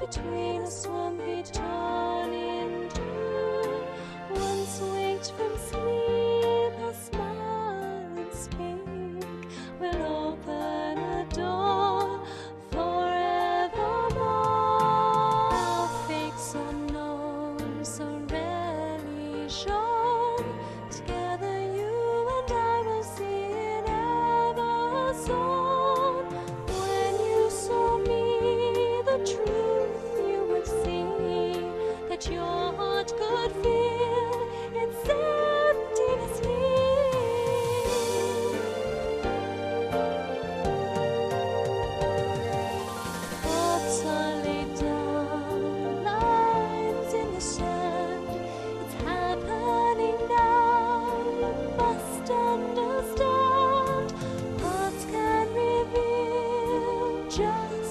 Between us won't be torn in two. Once waked from sleep, a smile and speak will open a door forevermore. Our fates unknown, so rarely shown. Together you and I will see it ever sown. When you saw me, the truth you would see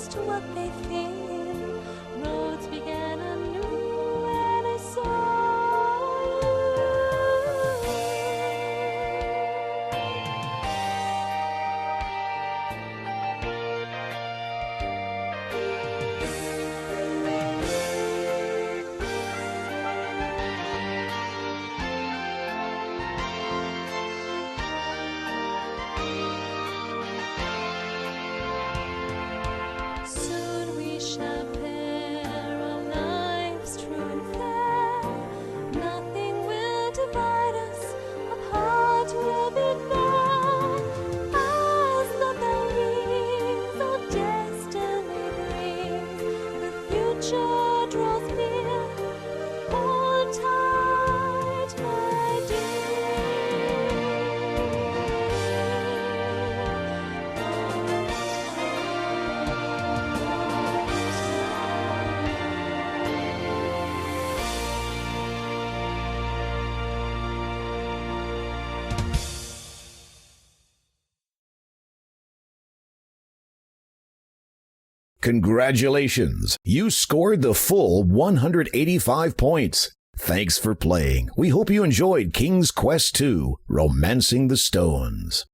just what they feel. Roads began anew and I saw you. Soon we shall pair our lives true and fair. Nothing will divide us, apart we'll be there. As the wings of destiny brings, the future draws near. Hold tight, my Congratulations! You scored the full 185 points. Thanks for playing. We hope you enjoyed King's Quest II, Romancing the Stones.